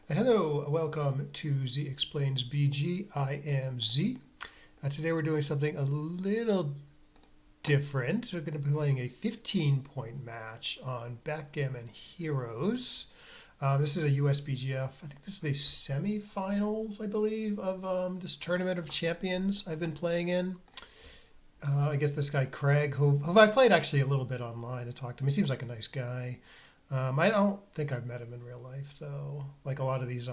Hello, welcome to Z Explains BG. I am Z. Today we're doing something a little different. We're going to be playing a 15-point match on Backgammon Heroes. This is a USBGF. I think this is the semifinals, I believe, of this Tournament of Champions I've been playing in. I guess this guy Craig, who I played actually a little bit online. I talked to him. He seems like a nice guy. I don't think I've met him in real life though. Like he's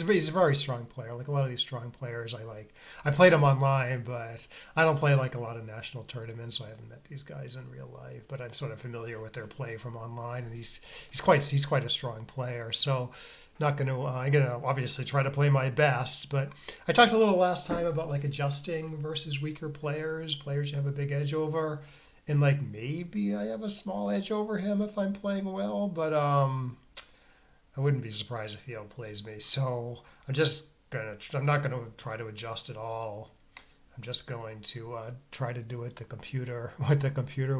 a very strong player. Like a lot of these strong players, I like. I played him online, but I don't play like a lot of national tournaments, so I haven't met these guys in real life. But I'm sort of familiar with their play from online, and he's quite a strong player. So, not gonna I'm gonna obviously try to play my best. But I talked a little last time about like adjusting versus weaker players you have a big edge over, and like maybe I have a small edge over him if I'm playing well, but I wouldn't be surprised if he outplays me. So I'm not gonna try to adjust at all. I'm just going to try to do what the computer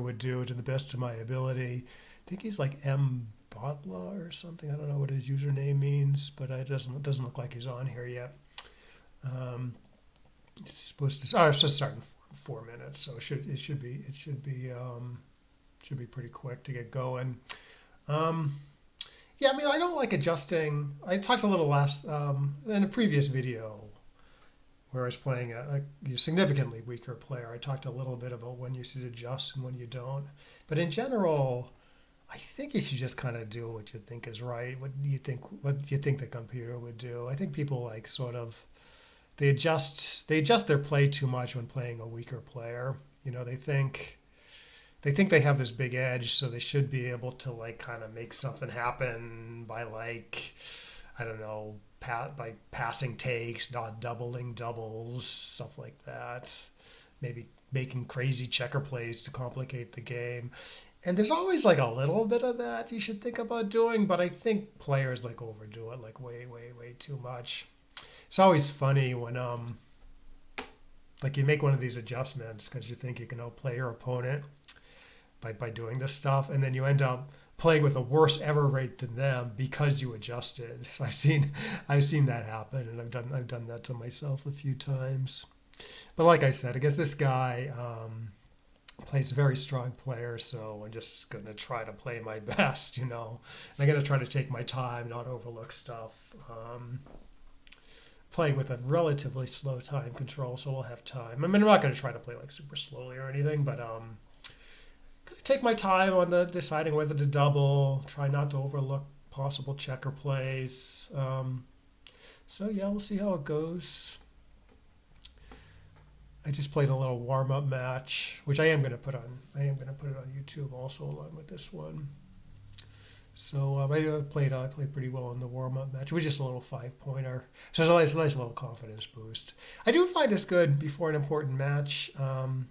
would do to the best of my ability. I think he's like M Botla or something. I don't know what his username means, but it doesn't look like he's on here yet. Um, it's supposed to. Oh, it's just starting 4 minutes, so it should be pretty quick to get going. Um, yeah, I mean, I don't like adjusting. I talked a little last in a previous video where I was playing a significantly weaker player. I talked a little bit about when you should adjust and when you don't. But in general, I think you should just kind of do what you think is right. What you think the computer would do. I think people like sort of they adjust their play too much when playing a weaker player. You know, they think they have this big edge, so they should be able to like kind of make something happen by like I don't know, by passing takes, not doubling doubles, stuff like that. Maybe making crazy checker plays to complicate the game. And there's always like a little bit of that you should think about doing, but I think players like overdo it like way, way, way too much. It's always funny when like you make one of these adjustments because you think you can outplay your opponent by doing this stuff, and then you end up playing with a worse error rate than them because you adjusted. So I've seen that happen, and I've done that to myself a few times. But like I said, I guess this guy plays a very strong player, so I'm just gonna try to play my best, and I'm gonna try to take my time, not overlook stuff. Playing with a relatively slow time control, so we'll have time. I mean, I'm not going to try to play like super slowly or anything, but gonna take my time on the deciding whether to double. Try not to overlook possible checker plays. So yeah, we'll see how it goes. I just played a little warm up match, which I am going to put on. I am going to put it on YouTube also along with this one. So I played pretty well in the warm up match. It was just a little 5 pointer. So it's a nice little confidence boost. I do find it's good before an important match. You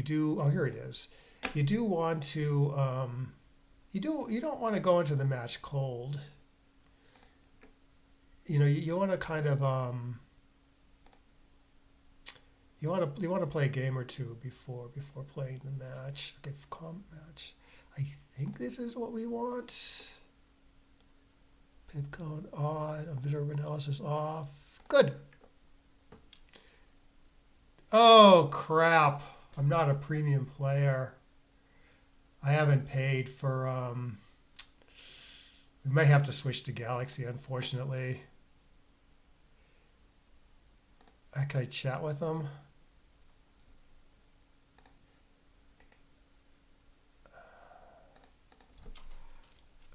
do. Oh, here he is. You do want to. You don't want to go into the match cold. You want to kind of. You want to play a game or two before playing the match. Okay, comp match. I think this is what we want. Pip code on, observer analysis off. Good. Oh crap! I'm not a premium player. I haven't paid for. We may have to switch to Galaxy, unfortunately. Can I chat with them?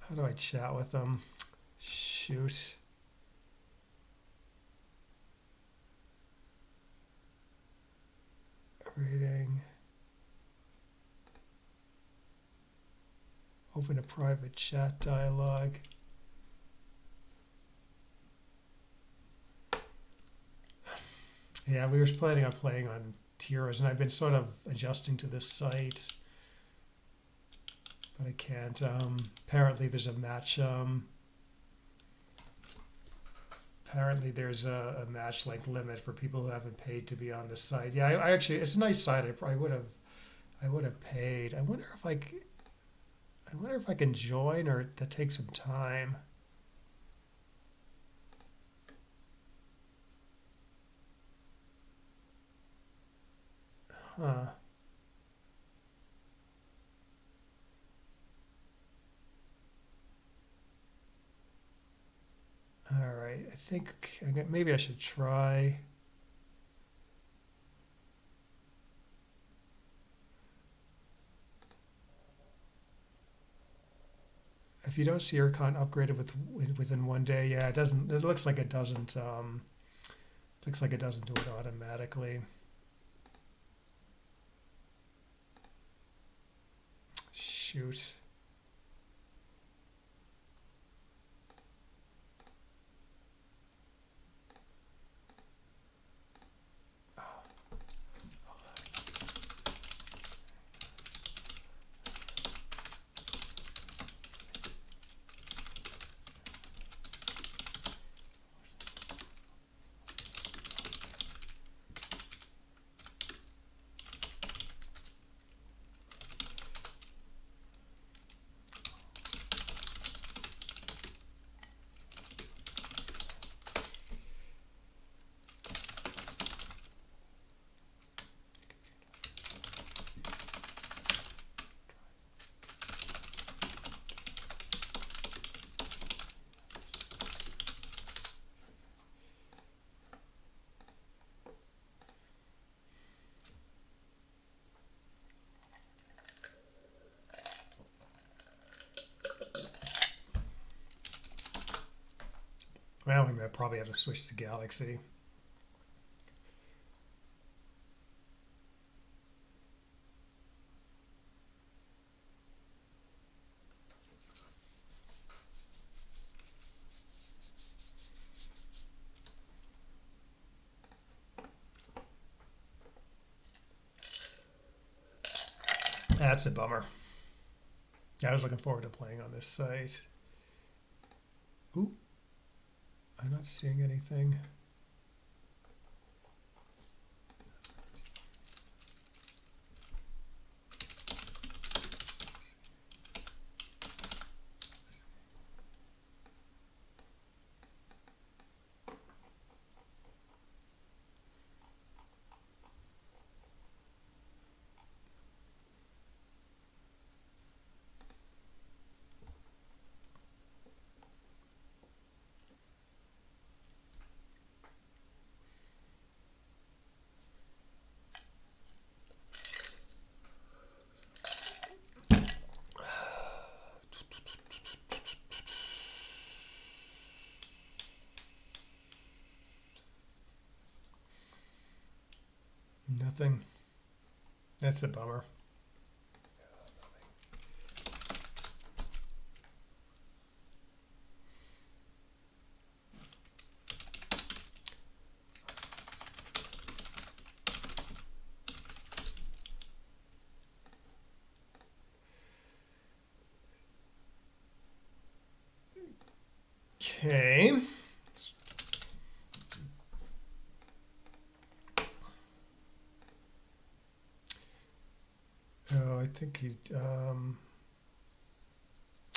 How do I chat with them? Shoot. Reading. Open a private chat dialog. Yeah, we were planning on playing on tiers, and I've been sort of adjusting to this site, but I can't. Apparently, there's a match. Apparently, there's a match length limit for people who haven't paid to be on the site. Yeah, I actually, it's a nice site. I would have paid. I wonder if I can join, or that takes some time. Huh. All right. I think maybe I should try. If you don't see your account upgraded within 1 day, yeah, it doesn't. It looks like it doesn't. Looks like it doesn't do it automatically. Shoot. Well, we might probably have to switch to Galaxy. That's a bummer. I was looking forward to playing on this site. Ooh, I'm not seeing anything. Nothing. That's a bummer. Okay. Oh, I think he. I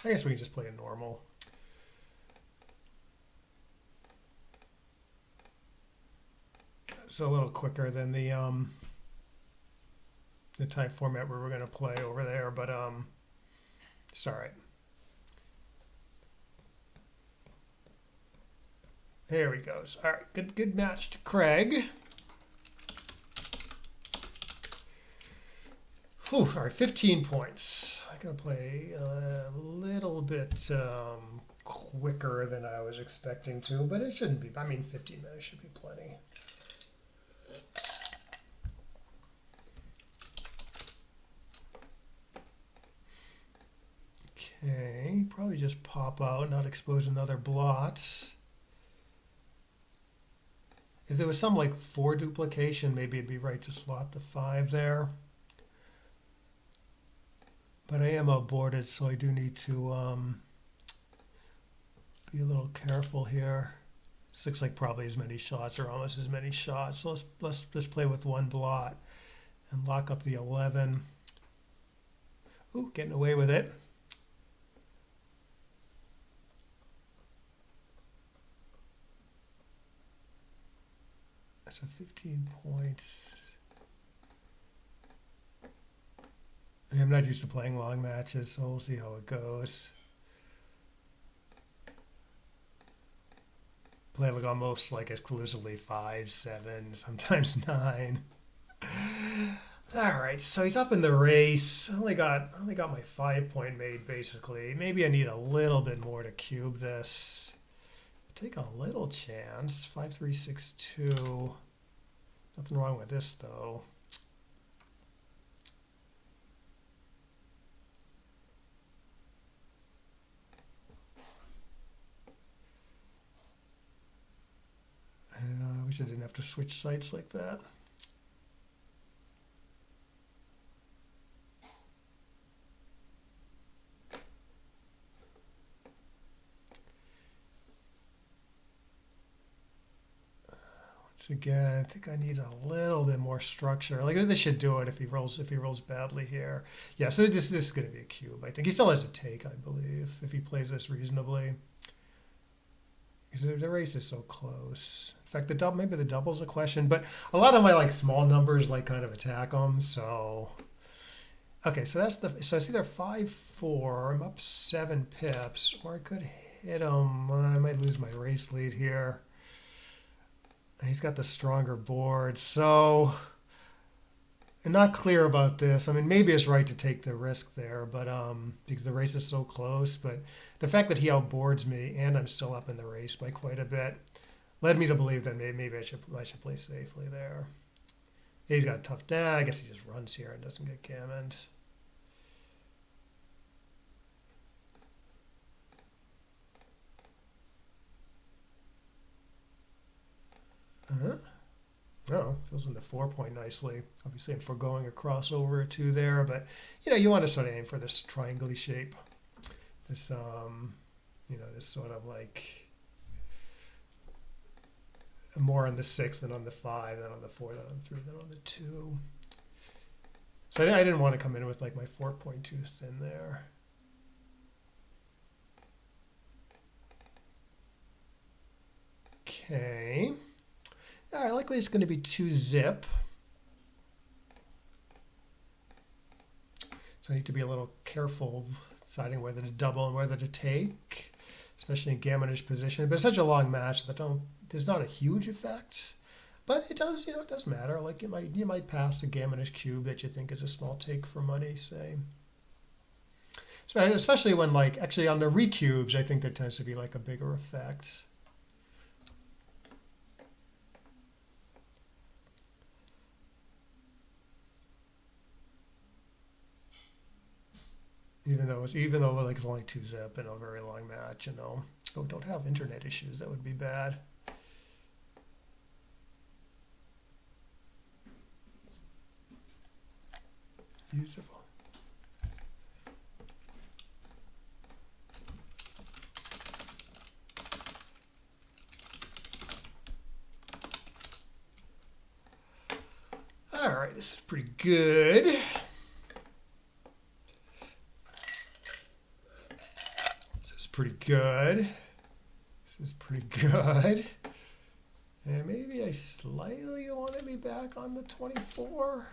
guess we can just play a normal. It's a little quicker than the type format we were going to play over there, but it's all right. There he goes. All right, good match to Craig. Whew, all right, 15 points. I gotta play a little bit quicker than I was expecting to, but it shouldn't be. I mean, 15 minutes should be plenty. Okay, probably just pop out, not expose another blot. If there was some like 4 duplication, maybe it'd be right to slot the 5 there. But I am outboarded, so I do need to be a little careful here. This looks like probably as many shots or almost as many shots. So let's just play with 1 blot and lock up the 11. Ooh, getting away with it. So 15 points. I'm not used to playing long matches, so we'll see how it goes. Play like almost like exclusively 5, 7, sometimes 9. All right, so he's up in the race. Only got my 5-point made basically. Maybe I need a little bit more to cube this. Take a little chance. 5, 3, 6, 2. Nothing wrong with this though. I wish I didn't have to switch sites like that. Once again, I think I need a little bit more structure. Like this should do it if he rolls badly here. Yeah, so this is going to be a cube. I think he still has a take, I believe, if he plays this reasonably. Because the race is so close. In fact, maybe the double's a question, but a lot of my like small numbers like kind of attack them. So okay, so so I see they're 5, 4. I'm up 7 pips, or I could hit him. I might lose my race lead here. He's got the stronger board, so I'm not clear about this. I mean, maybe it's right to take the risk there, but because the race is so close. But the fact that he outboards me and I'm still up in the race by quite a bit led me to believe that maybe I should play safely there. He's got a tough. Nah, I guess he just runs here and doesn't get gammoned. Oh, fills in the 4-point nicely. Obviously, I'm foregoing a crossover or 2 there, but you want to sort of aim for this triangle shape. This this sort of like more on the 6 than on the 5, then on the 4, then on the 3, then on the 2. So I didn't want to come in with like my 4-point too thin there. Okay. All right, likely it's going to be 2 zip. So I need to be a little careful deciding whether to double and whether to take, especially in gammonish position. But it's such a long match that there's not a huge effect, but it does, it does matter. Like you might pass a gammonish cube that you think is a small take for money, say. So especially when actually on the recubes, I think there tends to be like a bigger effect. Even though like it's only 2 zip in a very long match, Oh, don't have internet issues. That would be bad. Usable. All right, this is pretty good. Pretty good. This is pretty good. And maybe I slightly want to be back on the 24.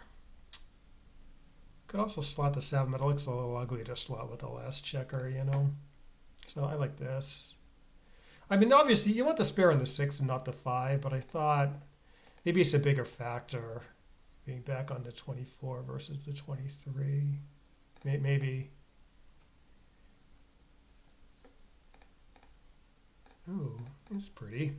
Could also slot the 7, but it looks a little ugly to slot with the last checker, So I like this. I mean, obviously, you want the spare on the 6 and not the 5, but I thought maybe it's a bigger factor being back on the 24 versus the 23. Maybe. Ooh, it's pretty.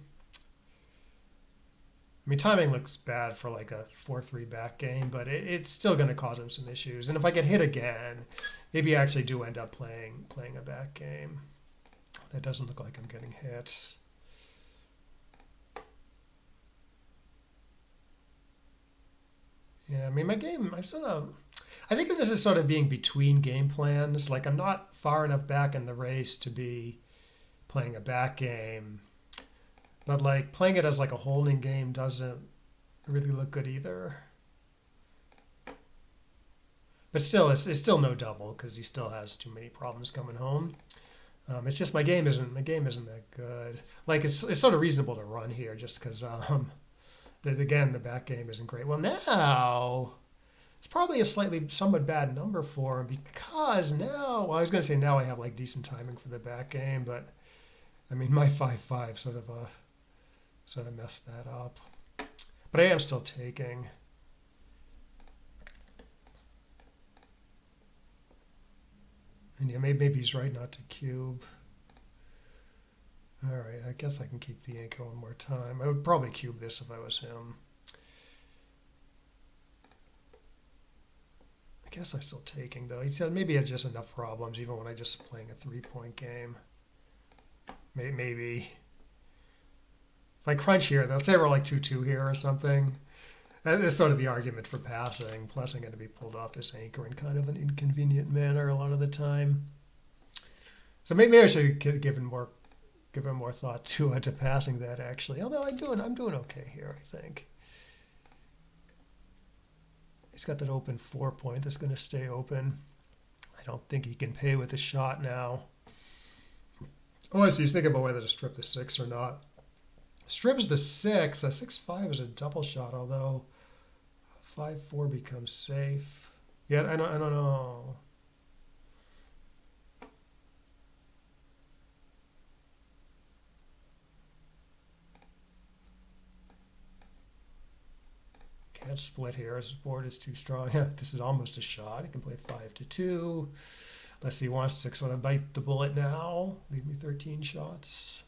I mean, timing looks bad for like a 4-3 back game, but it's still going to cause him some issues. And if I get hit again, maybe I actually do end up playing a back game. That doesn't look like I'm getting hit. Yeah, I mean, my game, I think of this as sort of being between game plans. Like I'm not far enough back in the race to be playing a back game, but like playing it as like a holding game doesn't really look good either. But still, it's still no double because he still has too many problems coming home. It's just my game isn't that good. Like it's sort of reasonable to run here just because again the back game isn't great. Well now It's probably a somewhat bad number for him because now, well, I was going to say now I have like decent timing for the back game, but I mean my 5-5 sort of messed that up. But I am still taking. And yeah, maybe he's right not to cube. All right, I guess I can keep the anchor one more time. I would probably cube this if I was him. I guess I'm still taking, though. He said maybe he has just enough problems, even when I just playing a 3-point game. Maybe. If I crunch here, let's say we're like 2-2 here or something. That's sort of the argument for passing. Plus, I'm going to be pulled off this anchor in kind of an inconvenient manner a lot of the time. So maybe I should give him more thought to passing that actually. Although I'm doing okay here, I think. He's got that open 4-point that's going to stay open. I don't think he can pay with a shot now. Oh, I see. He's thinking about whether to strip the 6 or not. Strips the 6. A 6-5 is a double shot, although 5-4 becomes safe. Yeah, I don't know. Can't split here. His board is too strong. This is almost a shot. He can play 5-2. Unless he wants to sort of bite the bullet now. Leave me 13 shots.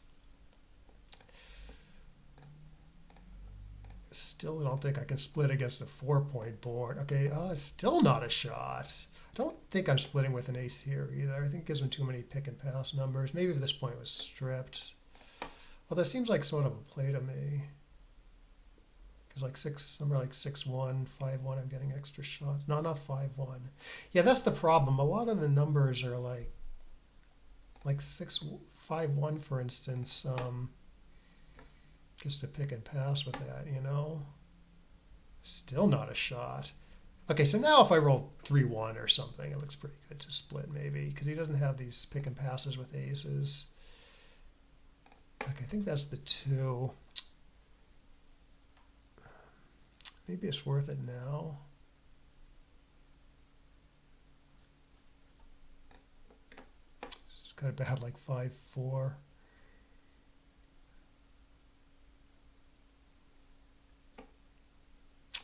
Still don't think I can split against a 4-point board. Okay, still not a shot. I don't think I'm splitting with an ace here either. I think it gives him too many pick and pass numbers. Maybe if this point was stripped. Well, that seems like sort of a play to me. Because like somewhere like 6-1, 5-1, I'm getting extra shots. No, not 5-1. Yeah, that's the problem. A lot of the numbers are like 5-1, for instance. Gets to pick and pass with that, you know. Still not a shot. Okay, so now if I roll 3-1 or something, it looks pretty good to split maybe, because he doesn't have these pick and passes with aces. Okay, I think that's the 2. Maybe it's worth it now. It's got a bad like 5-4.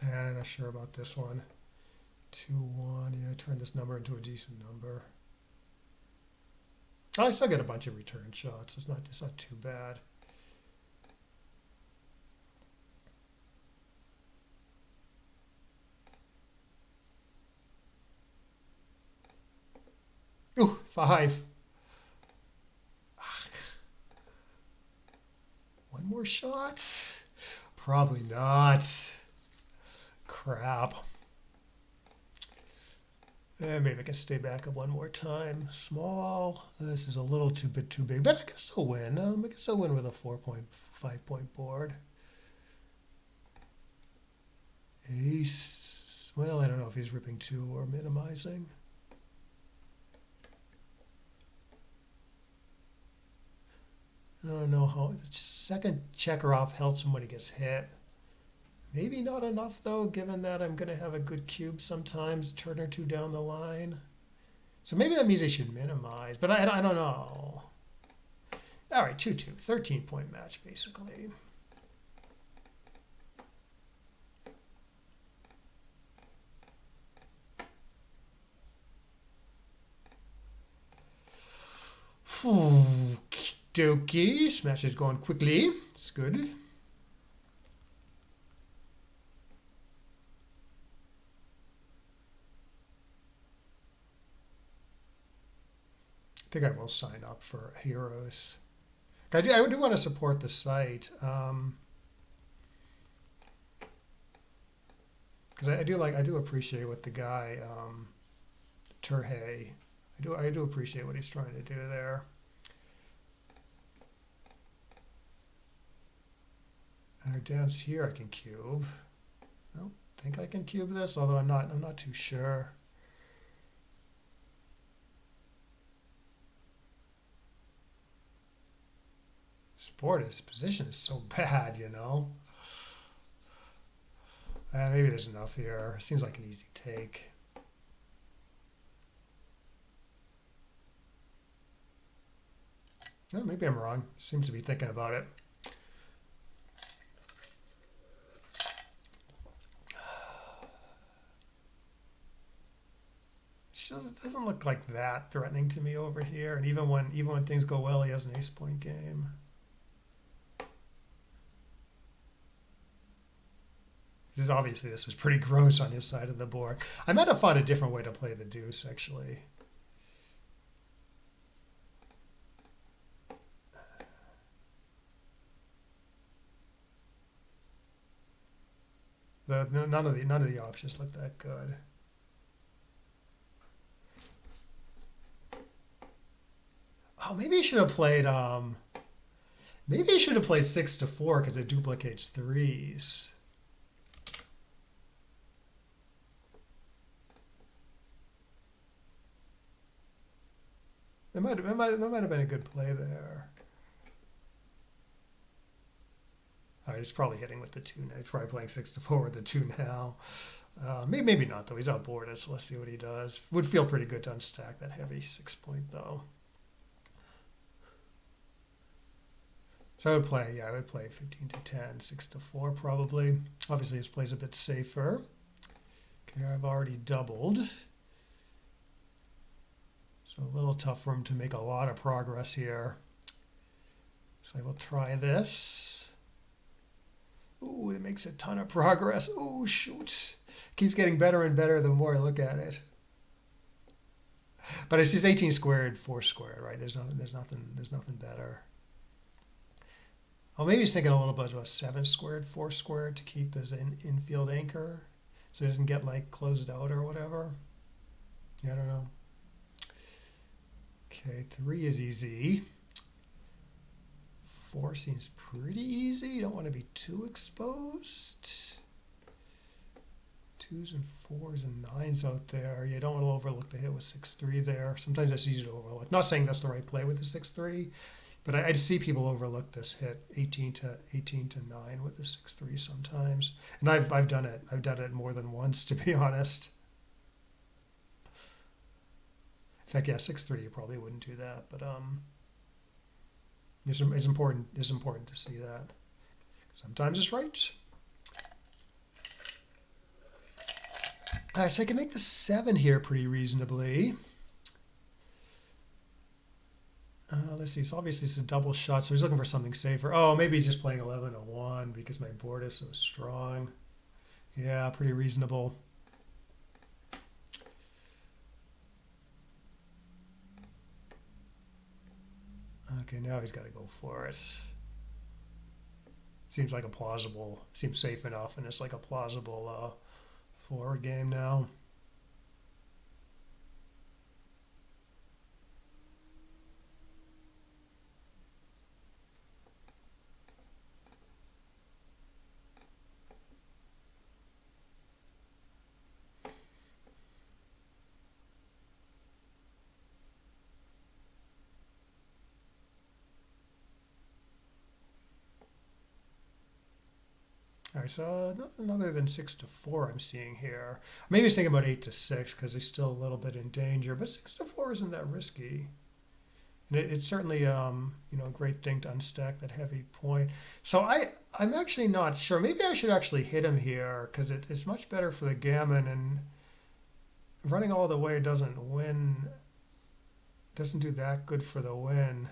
I'm not sure about this one. 2-1. Yeah, I turned this number into a decent number. I still get a bunch of return shots. It's not too bad. Ooh, 5. One more shot? Probably not. Crap. Maybe I can stay back up one more time. Small. This is a little too big, but I can still win. I can still win with a 4-point, 5-point board. Ace. Well, I don't know if he's ripping 2 or minimizing. I don't know how the second checker off helps him when he gets hit. Maybe not enough though, given that I'm going to have a good cube sometimes, a turn or 2 down the line. So maybe that means I should minimize, but I don't know. All right, 2-2, 13-point match basically. Okey-dokey, this match is going quickly. It's good. I think I will sign up for Heroes. I do want to support the site because I do appreciate what the guy Terhey. I do appreciate what he's trying to do there. Down here I can cube. I don't think I can cube this, although I'm not too sure. His position is so bad, you know. Maybe there's enough here. Seems like an easy take. Oh, maybe I'm wrong. Seems to be thinking about it. Doesn't look like that threatening to me over here. And even when things go well, he has an ace point game. This is pretty gross on his side of the board. I might have found a different way to play the deuce, actually. None of the options look that good. Oh, maybe I should have played. Maybe I should have played 6-4 because it duplicates threes. That might have been a good play there. All right, he's probably hitting with the 2 now. He's probably playing 6-4 with the 2 now. Maybe not though. He's outboarded, so let's see what he does. Would feel pretty good to unstack that heavy 6 point though. So I would play 15-10, 6-4 probably. Obviously, his play's a bit safer. Okay, I've already doubled. So a little tough for him to make a lot of progress here. So I will try this. Ooh, it makes a ton of progress. Ooh, shoot. Keeps getting better and better the more I look at it. But it's just 18 squared, 4 squared, right? There's nothing better. Oh, maybe he's thinking a little bit about 7 squared, 4 squared to keep his infield anchor, so he doesn't get like closed out or whatever. Yeah, I don't know. Okay, 3 is easy. 4 seems pretty easy. You don't want to be too exposed. 2s and 4s and 9s out there. You don't want to overlook the hit with 6-3 there. Sometimes that's easy to overlook. Not saying that's the right play with the 6-3. But I see people overlook this hit 18-9 with the 6-3 sometimes, and I've done it. I've done it more than once, to be honest. In fact, yeah, 6-3 you probably wouldn't do that, but it's important. It's important to see that. Sometimes it's right. All right, so I can make the 7 here pretty reasonably. Let's see. So obviously it's a double shot, so he's looking for something safer. Oh, maybe he's just playing 11-1 because my board is so strong. Yeah, pretty reasonable. Okay, now he's got to go for it. Seems like a plausible. Seems safe enough, and it's like a plausible forward game now. All right, so nothing other than 6-4 I'm seeing here. Maybe he's thinking about 8-6 because he's still a little bit in danger, but 6-4 isn't that risky. And it's certainly a great thing to unstack that heavy point. So I'm actually not sure. Maybe I should actually hit him here because it's much better for the gammon, and running all the way doesn't do that good for the win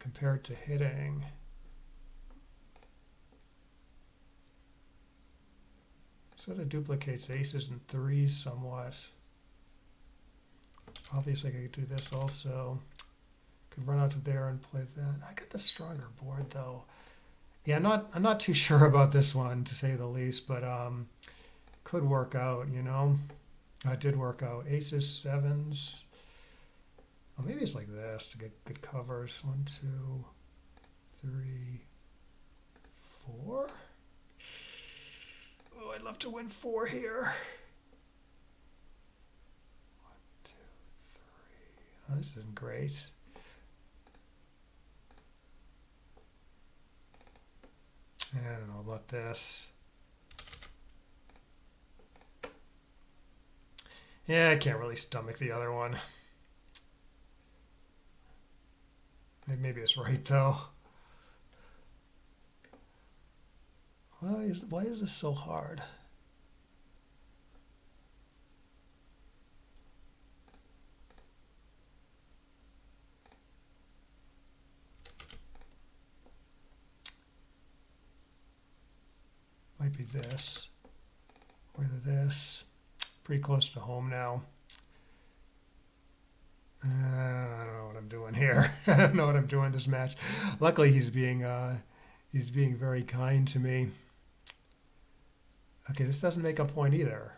compared to hitting. Sort of duplicates aces and 3s somewhat. Obviously, I could do this also. Could run out to there and play that. I got the stronger board though. Yeah, I'm not too sure about this one, to say the least, but could work out, you know. It did work out. Aces, 7s. Oh, maybe it's like this to get good covers. 1, 2, 3, 4. Oh, I'd love to win 4 here. 1, 2, 3. Oh, this isn't great. I don't know about this. Yeah, I can't really stomach the other one. Maybe it's right though. Why is this so hard? Might be this. Or this. Pretty close to home now. I don't know what I'm doing here. I don't know what I'm doing this match. Luckily, he's being very kind to me. Okay, this doesn't make a point either.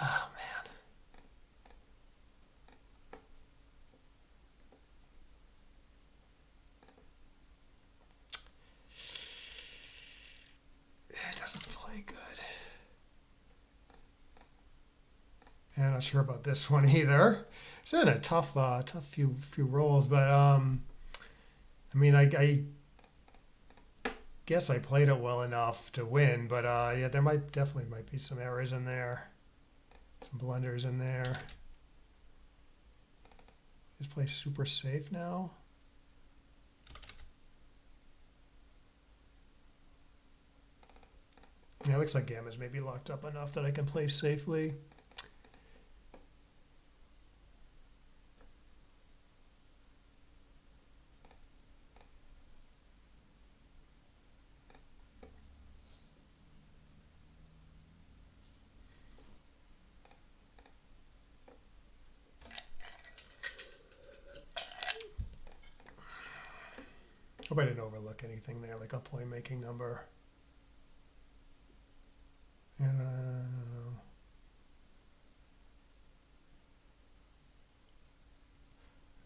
Oh man. It doesn't play good. And I'm not sure about this one either. It's been a tough few rolls, but I mean, I guess I played it well enough to win, but yeah, there definitely might be some errors in there, some blunders in there. Just play super safe now. Yeah, it looks like Gamma's maybe locked up enough that I can play safely. Hope I didn't overlook anything there, like a point making number. And I don't know.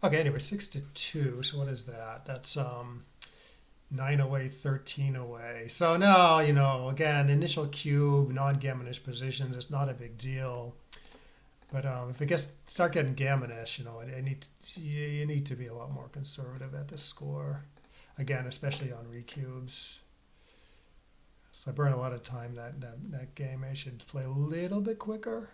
Okay, anyway, 6-2. So what is that? That's 9 away, 13 away. So now, you know, again, initial cube, non-gammonish positions, it's not a big deal. But if it start getting gammonish, you know, you need to be a lot more conservative at this score. Again, especially on recubes. So I burn a lot of time that game. I should play a little bit quicker.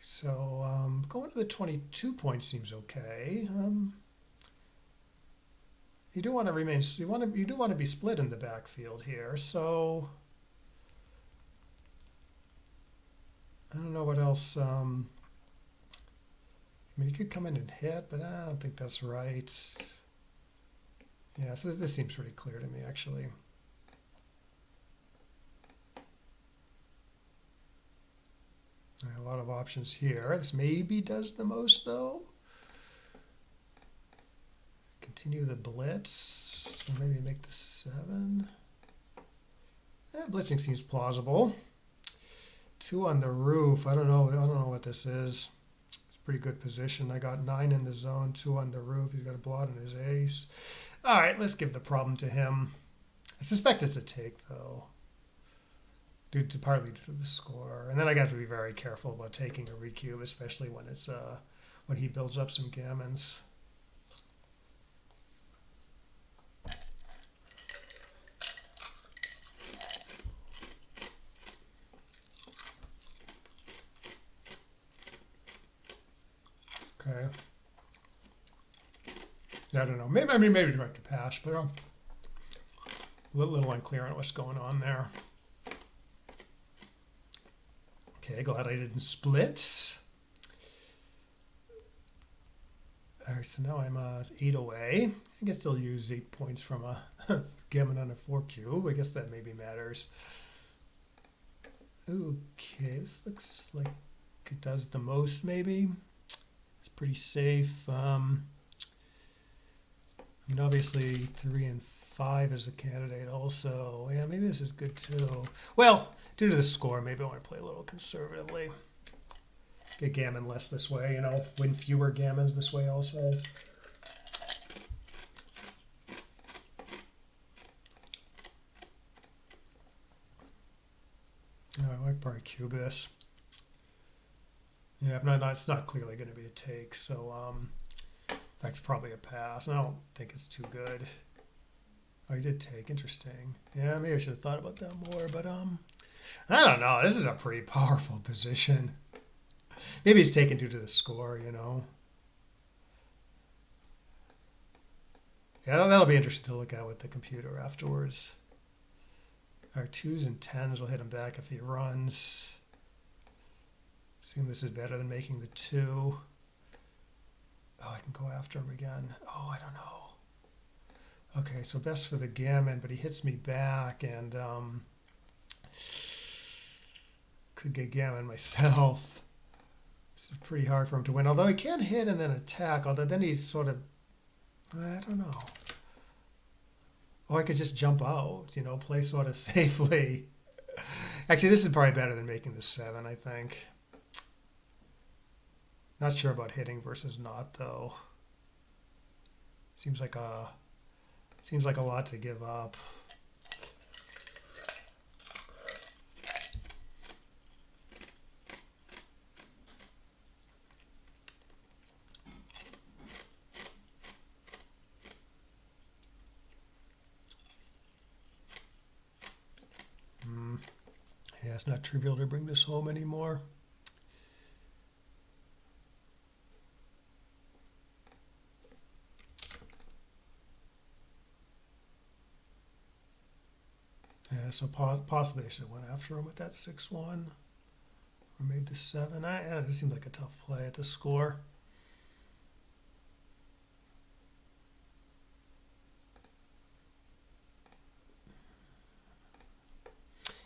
So going to the 22 points seems okay. You do want to remain. You do want to be split in the backfield here. So I don't know what else. I mean, you could come in and hit, but I don't think that's right. Yeah, so this seems pretty clear to me, actually. A lot of options here. This maybe does the most, though. Continue the blitz. Or maybe make the 7. Yeah, blitzing seems plausible. 2 on the roof. I don't know what this is. It's a pretty good position. I got 9 in the zone, 2 on the roof. He's got a blot on his ace. All right, let's give the problem to him. I suspect it's a take, though. Partly due to the score. And then I got to be very careful about taking a recube, especially when it's when he builds up some gammons. Okay. I don't know. Maybe direct to pass, but I'm a little unclear on what's going on there. Okay, glad I didn't split. All right, so now I'm 8 away. I can still use 8 points from a gammon on a 4 cube. I guess that maybe matters. Okay, this looks like it does the most, maybe. It's pretty safe. I mean, obviously 3 and 5 is a candidate also. Yeah, maybe this is good too. Well, due to the score, maybe I want to play a little conservatively. Get gammon less this way, you know, win fewer gammons this way also. I might probably cube this. Yeah, it's not clearly going to be a take, so that's probably a pass. I don't think it's too good. Oh, he did take. Interesting. Yeah, maybe I should have thought about that more, but I don't know. This is a pretty powerful position. Maybe he's taken due to the score, you know. Yeah, that'll be interesting to look at with the computer afterwards. Our 2s and 10s will hit him back if he runs. Assume this is better than making the 2. Oh, I can go after him again. Oh, I don't know. Okay, so best for the gammon, but he hits me back and could get gammon myself. This is pretty hard for him to win. Although he can hit and then attack, although then he's sort of, I don't know. Or I could just jump out, you know, play sort of safely. Actually, this is probably better than making the 7, I think. Not sure about hitting versus not, though. Seems like a lot to give up. Yeah, it's not trivial to bring this home anymore. Yeah, so possibly I should have went after him with that 6-1 or made the 7. It seems like a tough play at the score.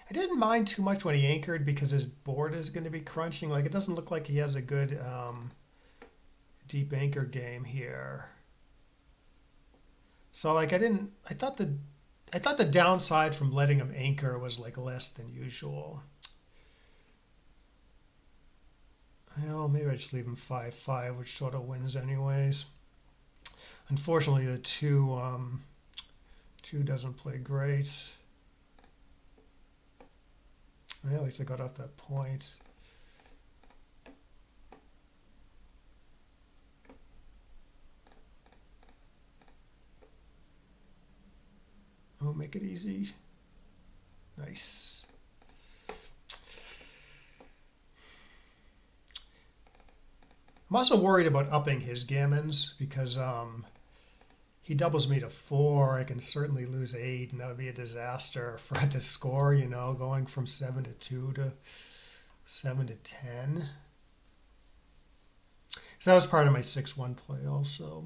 I didn't mind too much when he anchored because his board is going to be crunching. Like, it doesn't look like he has a good deep anchor game here. So like I thought the downside from letting him anchor was like less than usual. Well, maybe I just leave him 5-5, which sort of wins anyways. Unfortunately, the 2 doesn't play great. Well, at least I got off that point. Oh, make it easy. Nice. I'm also worried about upping his gammons because he doubles me to 4. I can certainly lose 8, and that would be a disaster for the score, you know, going from 7-2 to 7-10. So that was part of my 6-1 play also.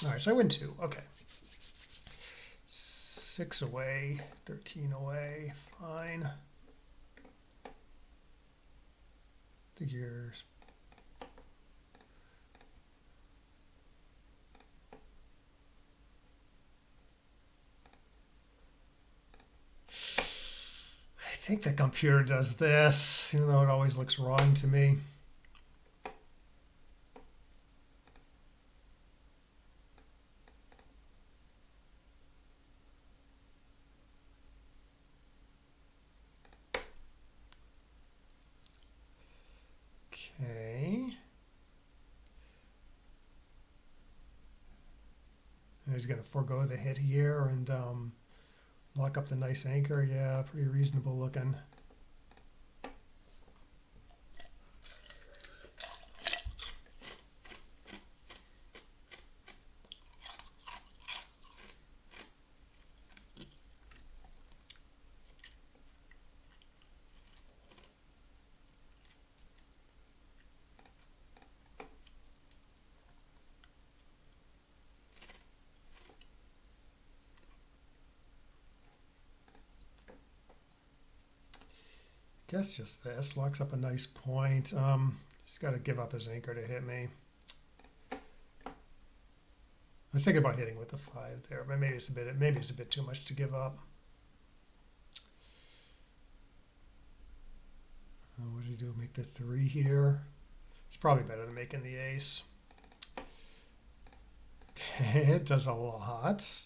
All right, so I win 2. Okay. 6 away, 13 away, fine. Figures. I think the computer does this, even though it always looks wrong to me. Okay. And he's going to forego the hit here and lock up the nice anchor. Yeah, pretty reasonable looking. Guess just this locks up a nice point. He's got to give up his anchor to hit me. was thinking about hitting with the 5 there, but maybe it's a bit too much to give up. What do you do? Make the 3 here. It's probably better than making the ace. Okay, it does a lot.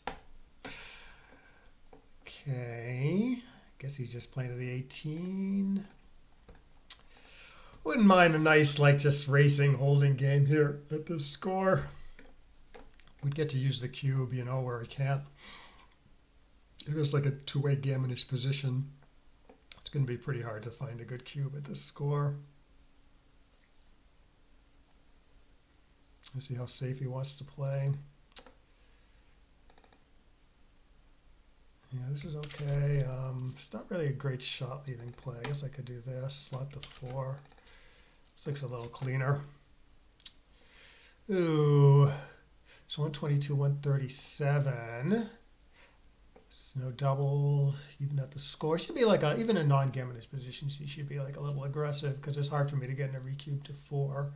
Okay, guess he's just playing to the 18. Wouldn't mind a nice, like, just racing, holding game here at this score. We'd get to use the cube, you know, where we can't. If it's like a two-way gamonish position, it's going to be pretty hard to find a good cube at this score. Let's see how safe he wants to play. Yeah, this is okay. It's not really a great shot leaving play. I guess I could do this, slot the 4. This looks a little cleaner. Ooh, so 122, 137. It's no double, even at the score. Should be like even in non-gamonish positions, he should be like a little aggressive because it's hard for me to get in a recube to 4.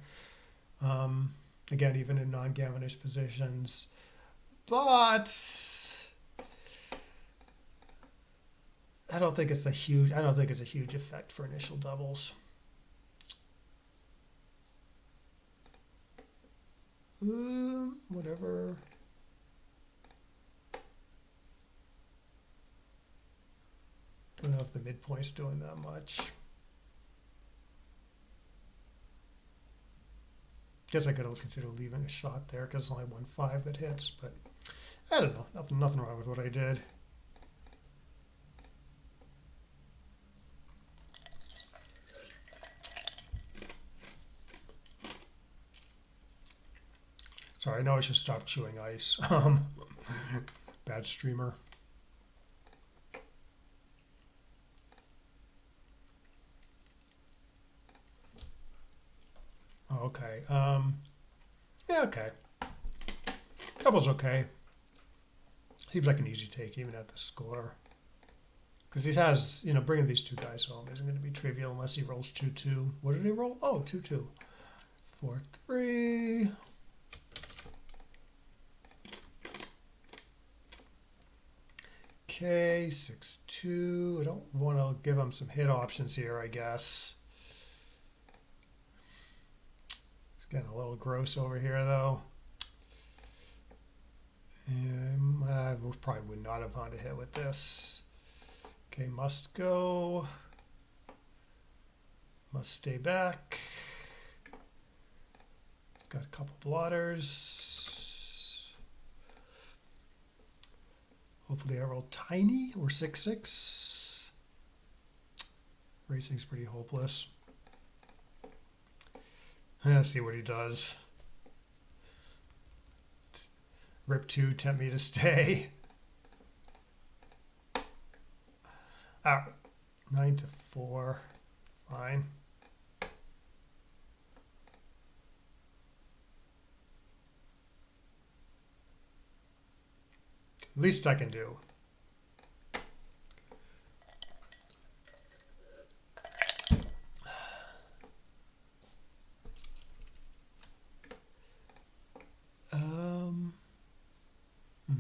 Again, even in non-gamonish positions. But I don't think it's a huge effect for initial doubles. Whatever. Don't know if the midpoint's doing that much. Guess I could consider leaving a shot there because it's only 1-5 that hits, but I don't know. Nothing wrong with what I did. Sorry, I know I should stop chewing ice. Bad streamer. Oh, okay. Yeah, okay. Double's okay. Seems like an easy take even at the score. Because he has, you know, bringing these 2 guys home isn't going to be trivial unless he rolls 2-2. What did he roll? Oh, 2-2. 4-3. Okay, 6-2. I don't want to give him some hit options here, I guess. It's getting a little gross over here, though. And I probably would not have found a hit with this. Okay, must go. Must stay back. Got a couple blotters. Hopefully I roll tiny or 6-6. Racing's pretty hopeless. Let's see what he does. Rip 2, tempt me to stay. Ah, 9-4. Fine. Least I can do.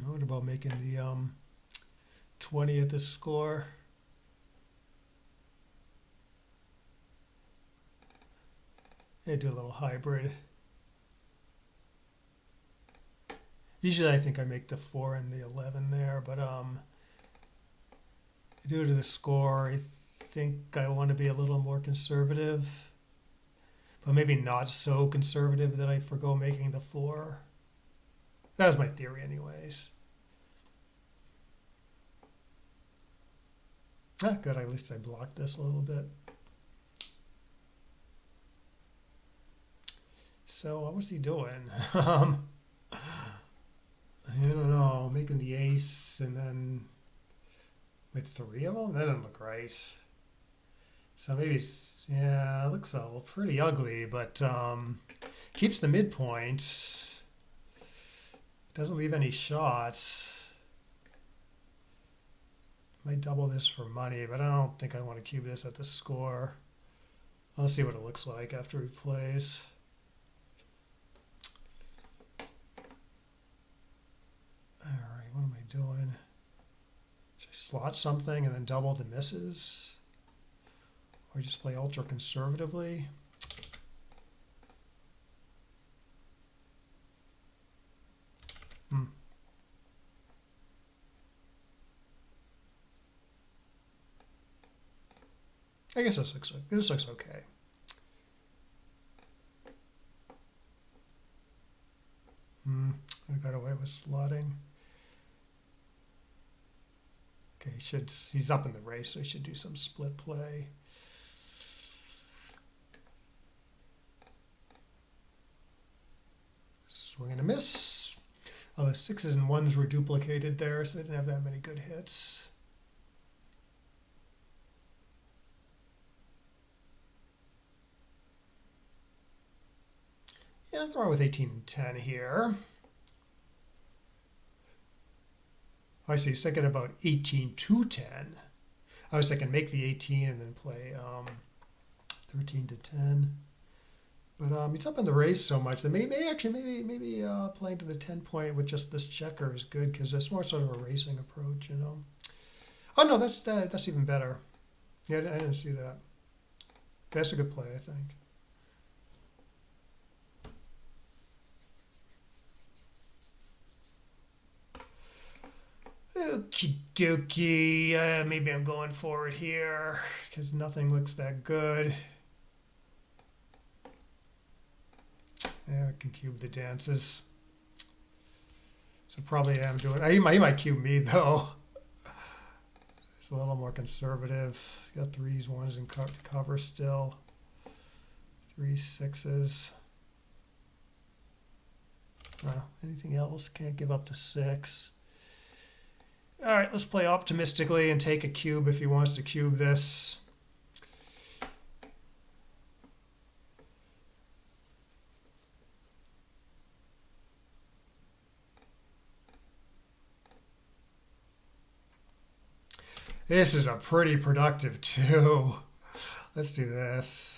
What about making the 20 at this score? Yeah, do a little hybrid. Usually I think I make the 4 and the 11 there, but due to the score, I think I want to be a little more conservative, but maybe not so conservative that I forgo making the 4. That was my theory anyways. Ah, good, at least I blocked this a little bit. So what was he doing? I don't know, making the ace and then with 3 of them? That doesn't look right. So maybe it's, yeah, it looks all pretty ugly, but keeps the midpoint. Doesn't leave any shots. Might double this for money, but I don't think I want to cube this at the score. I'll see what it looks like after he plays. doing? Should I slot something and then double the misses? Or just play ultra conservatively? I guess this looks okay. I got away with slotting. Okay, he's up in the race, so he should do some split play. Swing and a miss. Oh, the 6s and 1s were duplicated there, so they didn't have that many good hits. Yeah, nothing wrong with 18 and 10 here. Actually, he's thinking about 18 to 10. I was thinking make the 18 and then play 13 to 10. But he's up in the race so much that maybe playing to the 10 point with just this checker is good because it's more sort of a racing approach, you know. Oh no, that's even better. Yeah, I didn't see that. That's a good play, I think. Okie dokie. Maybe I'm going for it here because nothing looks that good. Yeah, I can cube the dances. So probably am doing. He might cube me though. It's a little more conservative. Got 3s, 1s, and cover still. 3 6s. Anything else? Can't give up to 6. All right, let's play optimistically and take a cube if he wants to cube this. This is a pretty productive 2. Let's do this.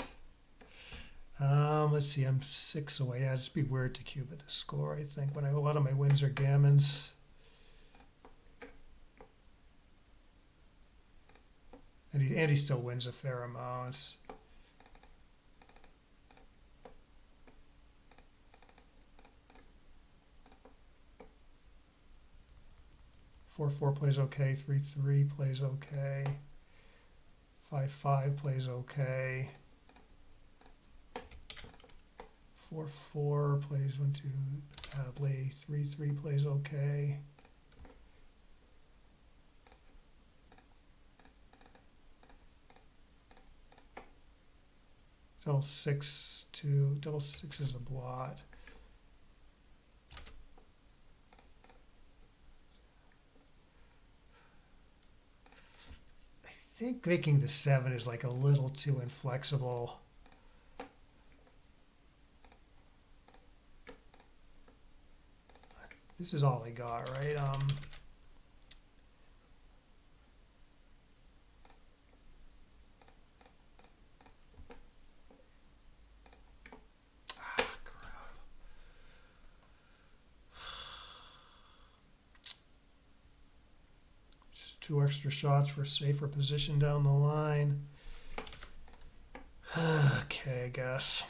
Let's see, I'm 6 away. Yeah, it'd be weird to cube at the score, I think, when a lot of my wins are gammons. And he still wins a fair amount. Four plays okay. 3-3 plays okay. 5-5 plays okay. 4-4 plays 1-2 badly. 3-3 plays okay. Double 6 is a blot. I think making the 7 is like a little too inflexible. This is all I got, right? Just 2 extra shots for a safer position down the line. Okay, I guess.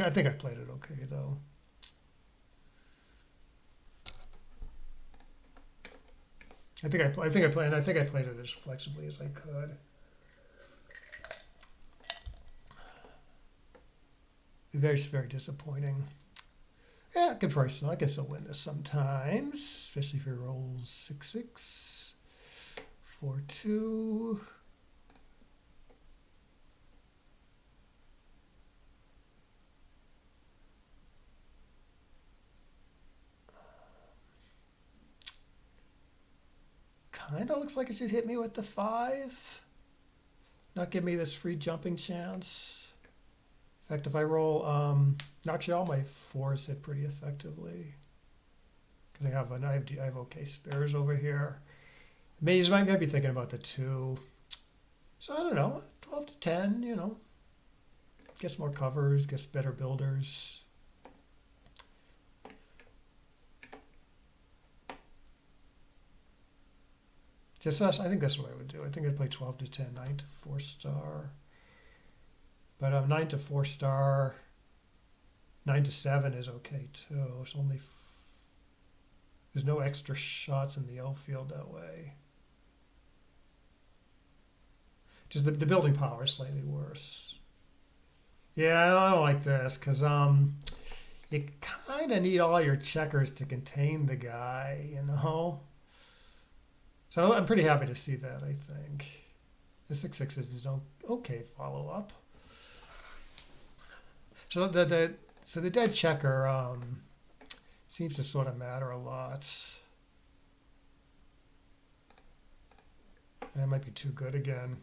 I think I played it okay though. I think I played it as flexibly as I could. Very, very disappointing. Yeah, good price though. I can still win this sometimes, especially if he rolls 6-6, 4-2. Kind of looks like it should hit me with the 5. Not give me this free jumping chance. In fact, if I roll, actually all my 4s hit pretty effectively. Because I have okay spares over here. Maybe you might be thinking about the 2. So I don't know, 12 to 10, you know. Gets more covers, gets better builders. Just us, I think that's what I would do. I think I'd play 12 to 10, 9 to 4 star. But 9 to 4 star, 9 to 7 is okay too. It's only, there's no extra shots in the outfield that way. Just the building power is slightly worse. Yeah, I don't like this because you kind of need all your checkers to contain the guy, you know? So I'm pretty happy to see that, I think. The 6/6 is an okay follow-up. So the dead checker seems to sort of matter a lot. That might be too good again.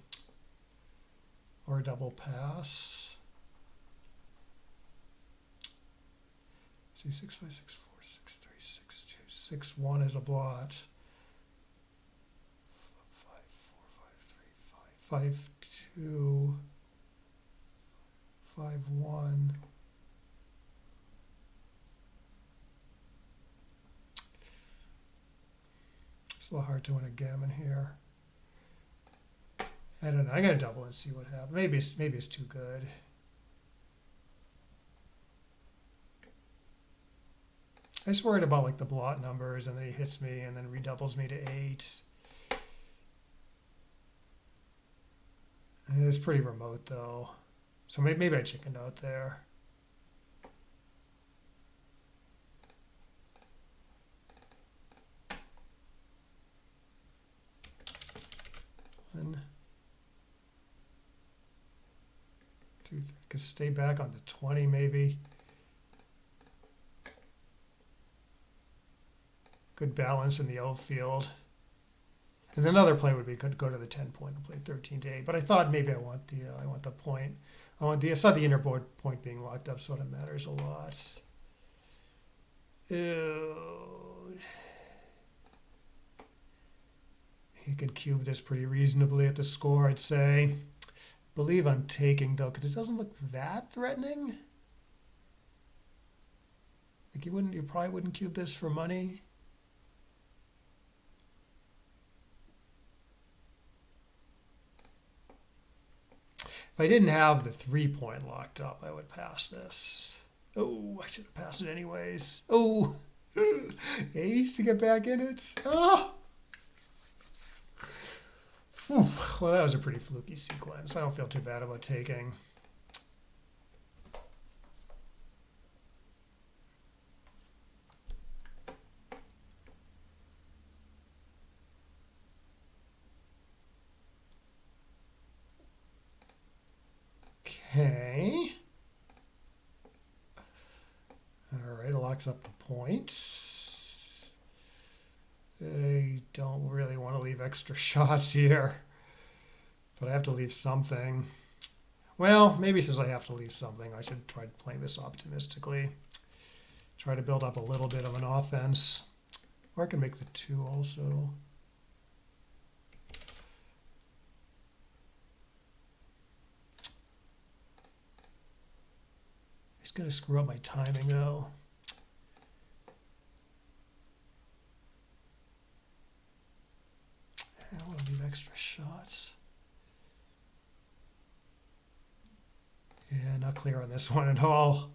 Or a double pass. See, 6 5 6 4 6 3 6 2 6 1 is a blot. 5 4 5 3 5 5 2 5 1. It's a little hard to win a gammon here. I don't know. I'm gonna double and see what happens. Maybe it's too good. I just worried about like the blot numbers, and then he hits me and then redoubles me to 8. And it's pretty remote though, so maybe I chickened out there. And 2 could stay back on the 20 maybe. Good balance in the outfield. And another play would be could go to the 10 point and play 13 to 8. But I thought maybe I want the point. I thought the inner board point being locked up sort of matters a lot. Ew. He could cube this pretty reasonably at the score, I'd say. Believe I'm taking though, because it doesn't look that threatening. Like you probably wouldn't cube this for money. If I didn't have the 3 point locked up, I would pass this. Oh, I should have passed it anyways. Oh, ace to get back in it. Oh. Whew. Well, that was a pretty fluky sequence. I don't feel too bad about taking. Okay. All right, it locks up the points. I don't really want to leave extra shots here, but I have to leave something. Well, maybe since I have to leave something, I should try playing this optimistically. Try to build up a little bit of an offense. Or I can make the 2 also. It's going to screw up my timing though. I don't want to leave extra shots. Yeah, not clear on this one at all.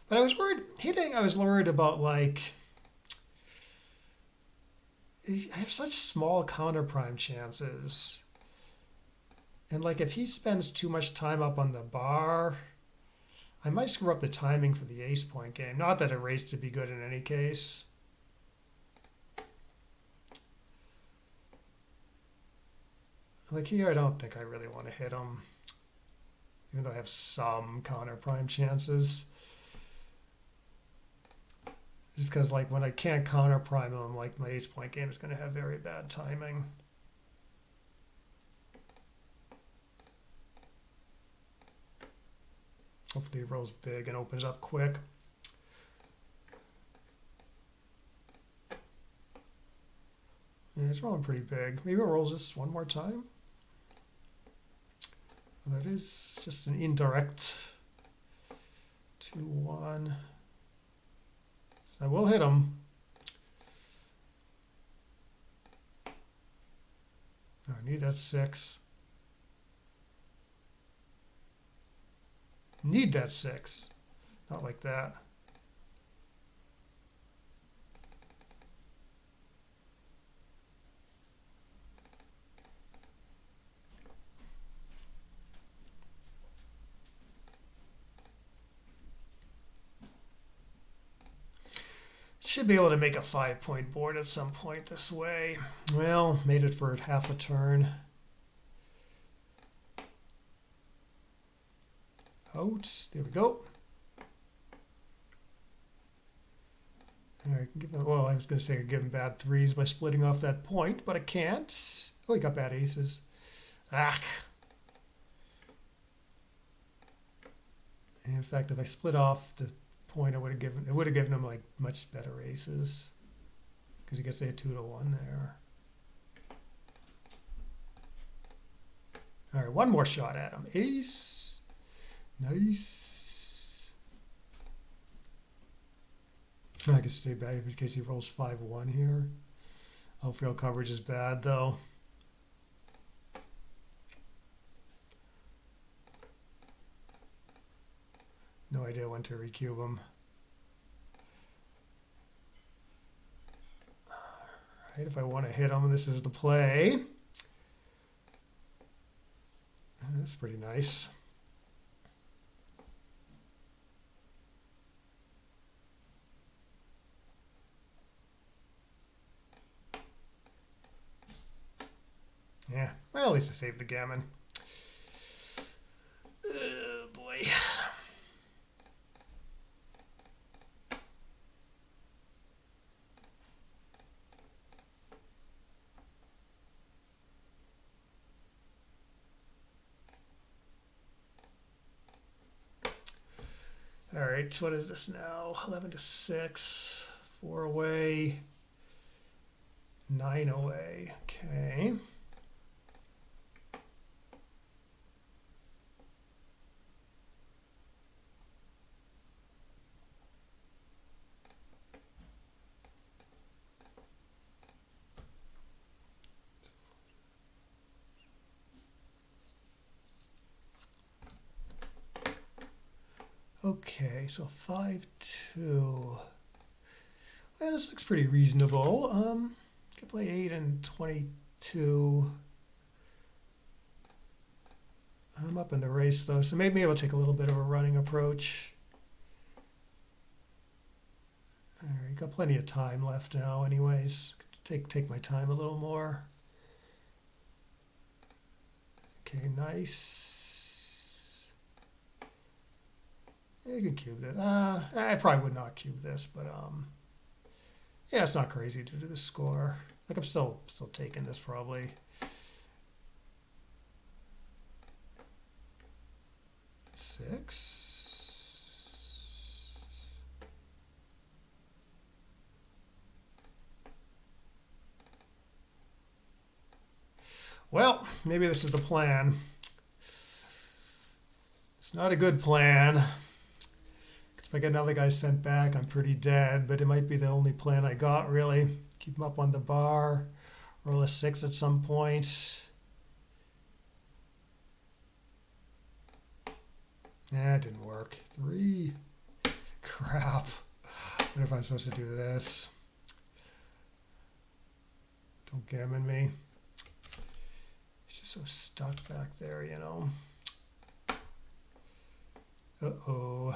But I was worried hitting. I was worried about like I have such small counter prime chances, and like if he spends too much time up on the bar, I might screw up the timing for the ace point game. Not that a race to be good in any case. Like here, I don't think I really want to hit him, even though I have some counter prime chances. Just because like when I can't counter prime him, like my ace point game is going to have very bad timing. Hopefully he rolls big and opens up quick. Yeah, it's rolling pretty big. Maybe it rolls this one more time. Well, that is just an indirect 2-1. So I will hit him. I need that 6. Need that 6. Not like that. Should be able to make a 5-point board at some point this way. Well, made it for half a turn. Out. There we go. All right, well, I was going to say I could give him bad 3s by splitting off that point, but I can't. Oh, he got bad aces. Ah. In fact, if I split off the point, it would have given him like much better aces, because he gets a 2-1 there. All right, one more shot at him. Ace. Nice. I can stay back in case he rolls 5-1 here. Outfield coverage is bad though. No idea when to recube him. All right, if I want to hit him, this is the play. That's pretty nice. Yeah, well, at least I saved the gammon. Oh, boy. All right, what is this now? 11-6, 4 away, 9 away. Okay. Okay, so 5-2. Well, this looks pretty reasonable. Could play 8 and 22. I'm up in the race though, so maybe I'll take a little bit of a running approach. All right, got plenty of time left now anyways. Take my time a little more. Okay, nice. You can cube this. I probably would not cube this, but yeah, it's not crazy to do the score. Like I'm still taking this probably. Six. Well, maybe this is the plan. It's not a good plan. If I get another guy sent back, I'm pretty dead, but it might be the only plan I got, really. Keep him up on the bar, roll a 6 at some point. Nah, it didn't work. 3. Crap. What if I'm supposed to do this? Don't gammon me. He's just so stuck back there, you know. Uh-oh.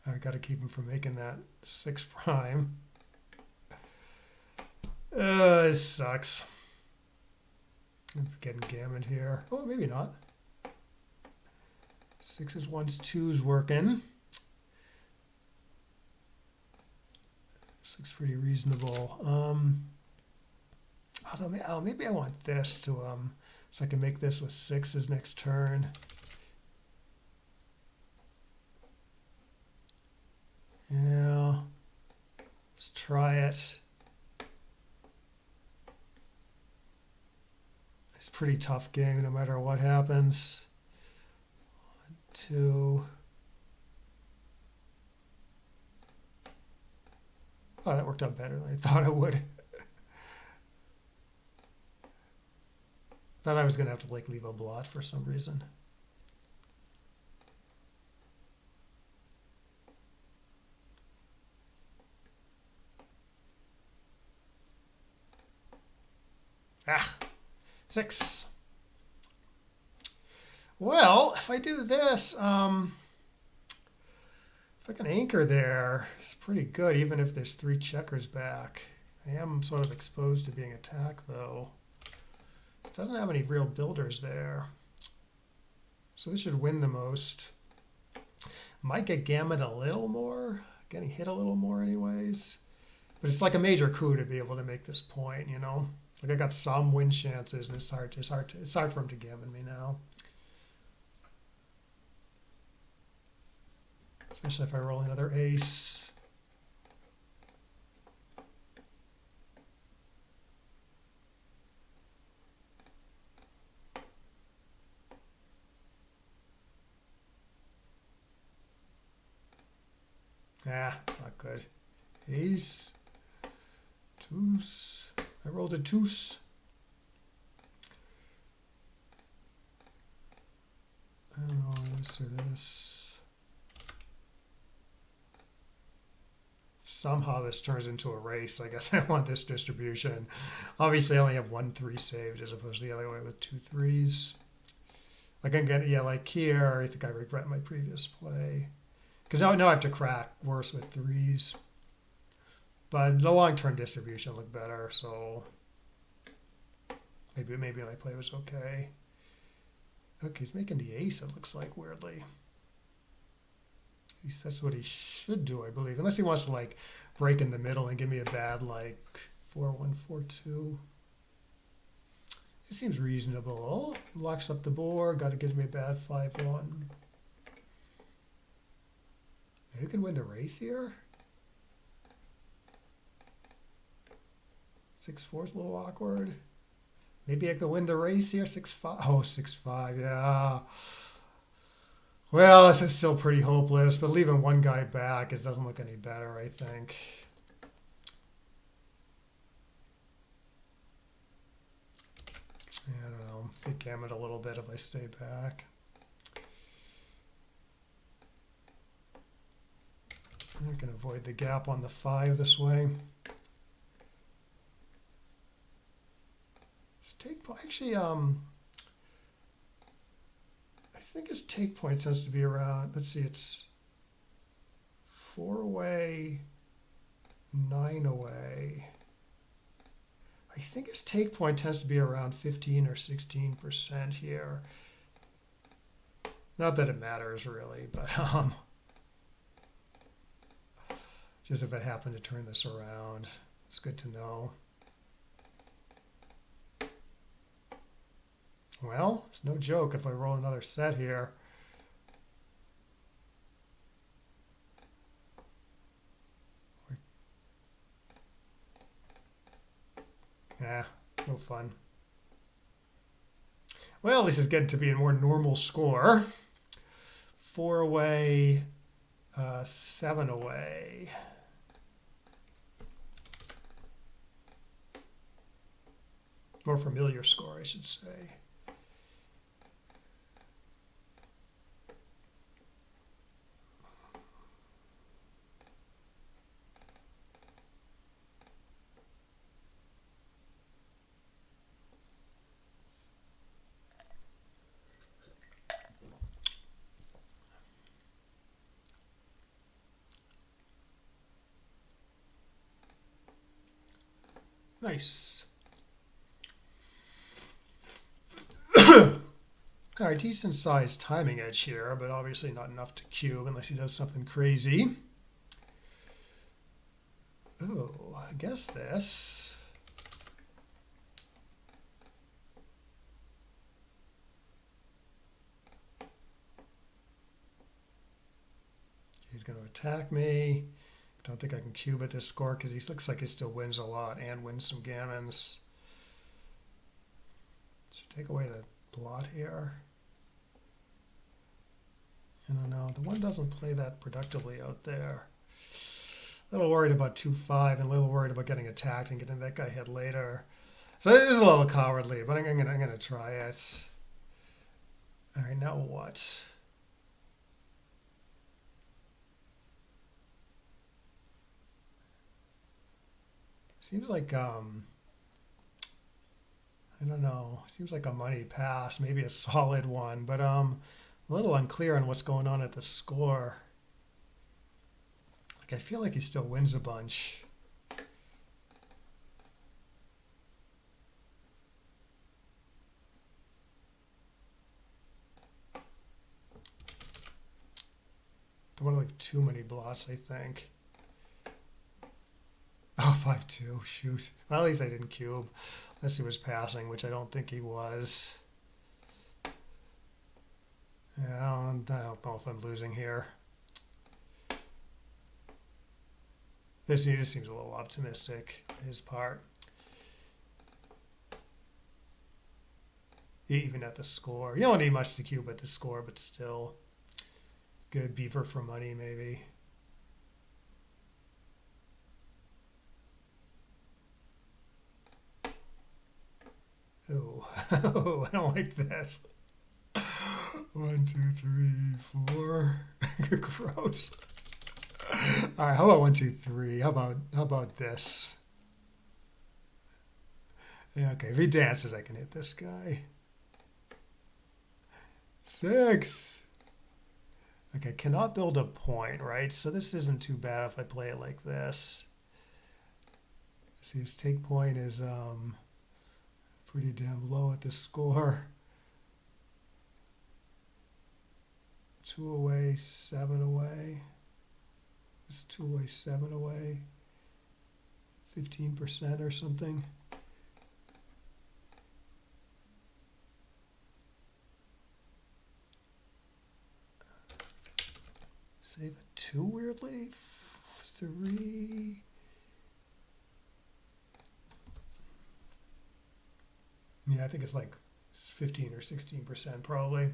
I got to keep him from making that 6 prime. This sucks. I'm getting gammoned here. Oh, maybe not. 6s, 1s, 2s working. This looks pretty reasonable. Although maybe I want this to so I can make this with 6s next turn. Yeah, let's try it. pretty tough game no matter what happens. 1, 2. Oh, that worked out better than I thought it would. Thought I was going to have to like leave a blot for some reason. Ah, 6. Well, if I do this, if I can anchor there, it's pretty good, even if there's 3 checkers back. I am sort of exposed to being attacked, though. It doesn't have any real builders there. So this should win the most. Might get gammoned a little more, getting hit a little more anyways. But it's like a major coup to be able to make this point, you know? Like I got some win chances, and it's hard for him to gammon me now. Especially if I roll another ace. Ah, it's not good. Ace. Deuce. I rolled a deuce. I don't know, this or this. Somehow this turns into a race. I guess I want this distribution. Obviously, I only have 1 3 saved as opposed to the other way with 2 3s. Like I'm getting, yeah, like here, I think I regret my previous play. Because now I have to crack worse with 3s. But the long-term distribution looked better, so maybe my play was okay. Okay, he's making the ace, it looks like, weirdly. At least that's what he should do, I believe. Unless he wants to, like, break in the middle and give me a bad, like, 4-1, 4-2. It seems reasonable. Locks up the board, got to give me a bad 5-1. Maybe we can win the race here. 6-4 is a little awkward. Maybe I could win the race here. 6-5. Oh, 6-5. Yeah. Well, this is still pretty hopeless, but leaving one guy back, it doesn't look any better, I think. I don't know. Get gammoned a little bit if I stay back. I can avoid the gap on the 5 this way. Take point. Actually, I think his take point tends to be around. Let's see, it's 4 away, 9 away. I think his take point tends to be around 15 or 16% here. Not that it matters really, but just if I happen to turn this around, it's good to know. Well, it's no joke if I roll another set here. Yeah, no fun. Well, this is getting to be a more normal score. 4 away, 7 away. More familiar score, I should say. Nice. All right, decent sized timing edge here, but obviously not enough to cube unless he does something crazy. Oh, I guess this. He's going to attack me. Don't think I can cube at this score because he looks like he still wins a lot and wins some gammons. So take away the blot here. I don't know. The one doesn't play that productively out there. A little worried about 2-5 and a little worried about getting attacked and getting that guy hit later. So it is a little cowardly, but I'm gonna try it. All right, now what? Seems like I don't know. Seems like a money pass, maybe a solid one, but a little unclear on what's going on at the score. Like I feel like he still wins a bunch. Don't want to leave too many blots, I think. Oh, 5-2, shoot. Well, at least I didn't cube. Unless he was passing, which I don't think he was. Yeah, I don't know if I'm losing here. This just seems a little optimistic on his part. Even at the score. You don't need much to cube at the score, but still. Good beaver for money, maybe. Oh, oh, I don't like this. 1, 2, 3, 4. Gross. All right, how about 1, 2, 3? How about this? Yeah, okay, if he dances, I can hit this guy. 6. Okay, cannot build a point, right? So this isn't too bad if I play it like this. See, his take point is pretty damn low at the score. 2 away, 7 away. It's 2 away, 7 away. 15% or something. Save a 2 weirdly. 3. Yeah, I think it's like 15 or 16% probably.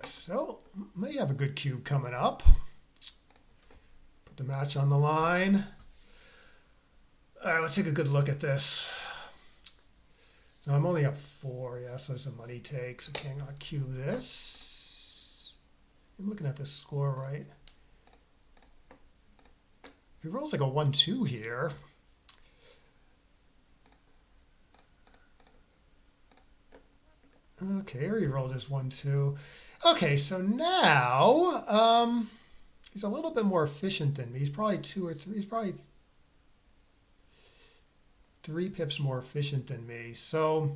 So, may have a good cube coming up. Put the match on the line. All right, let's take a good look at this. Now I'm only up 4, yeah, so it's a money take, so cannot cube this. I'm looking at this score, right? He rolls like a 1-2 here. Okay, here he rolled his 1-2. Okay, so now he's a little bit more efficient than me. He's probably 2 or 3. He's probably 3 pips more efficient than me. So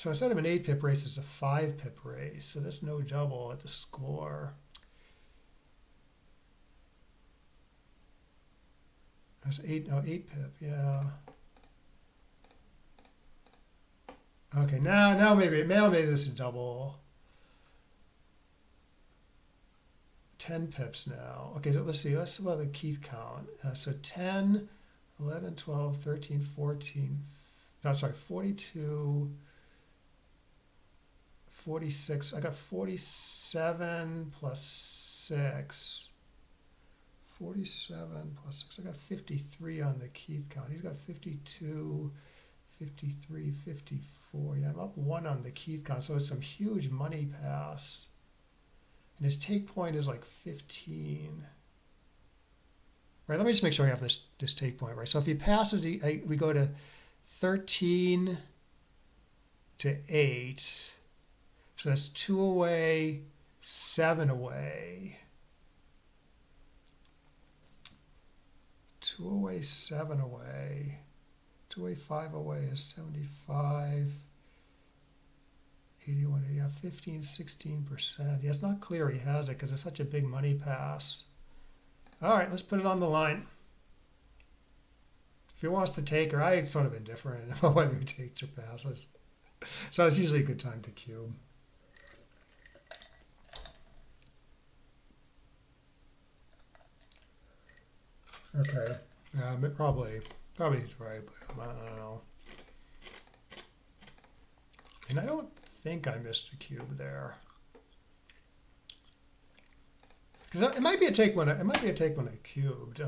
instead of an 8-pip race, it's a 5-pip race. So that's no double at the score. That's 8-pip, yeah. Okay, now maybe this is double. 10 pips now. Okay, so let's see. Let's see about the Keith count. So 10, 11, 12, 13, 14. No, sorry, 42, 46. I got 47 plus 6. 47 plus 6. I got 53 on the Keith count. He's got 52, 53, 54. Yeah, I'm up 1 on the Keith count, so it's some huge money pass. And his take point is like 15. Right, let me just make sure I have this take point right. So if he passes, we go to 13 to 8. So that's 2 away, 7 away. 2 away, 7 away. 2 away, 5 away is 75. 81, yeah, 15, 16%. Yeah, it's not clear he has it because it's such a big money pass. All right, let's put it on the line. If he wants to take her, I'm sort of indifferent about whether he takes or passes. So it's usually a good time to cube. Okay, probably Probably he's right, but I don't know. And I don't think I missed a cube there. Because it might be a take when I cubed.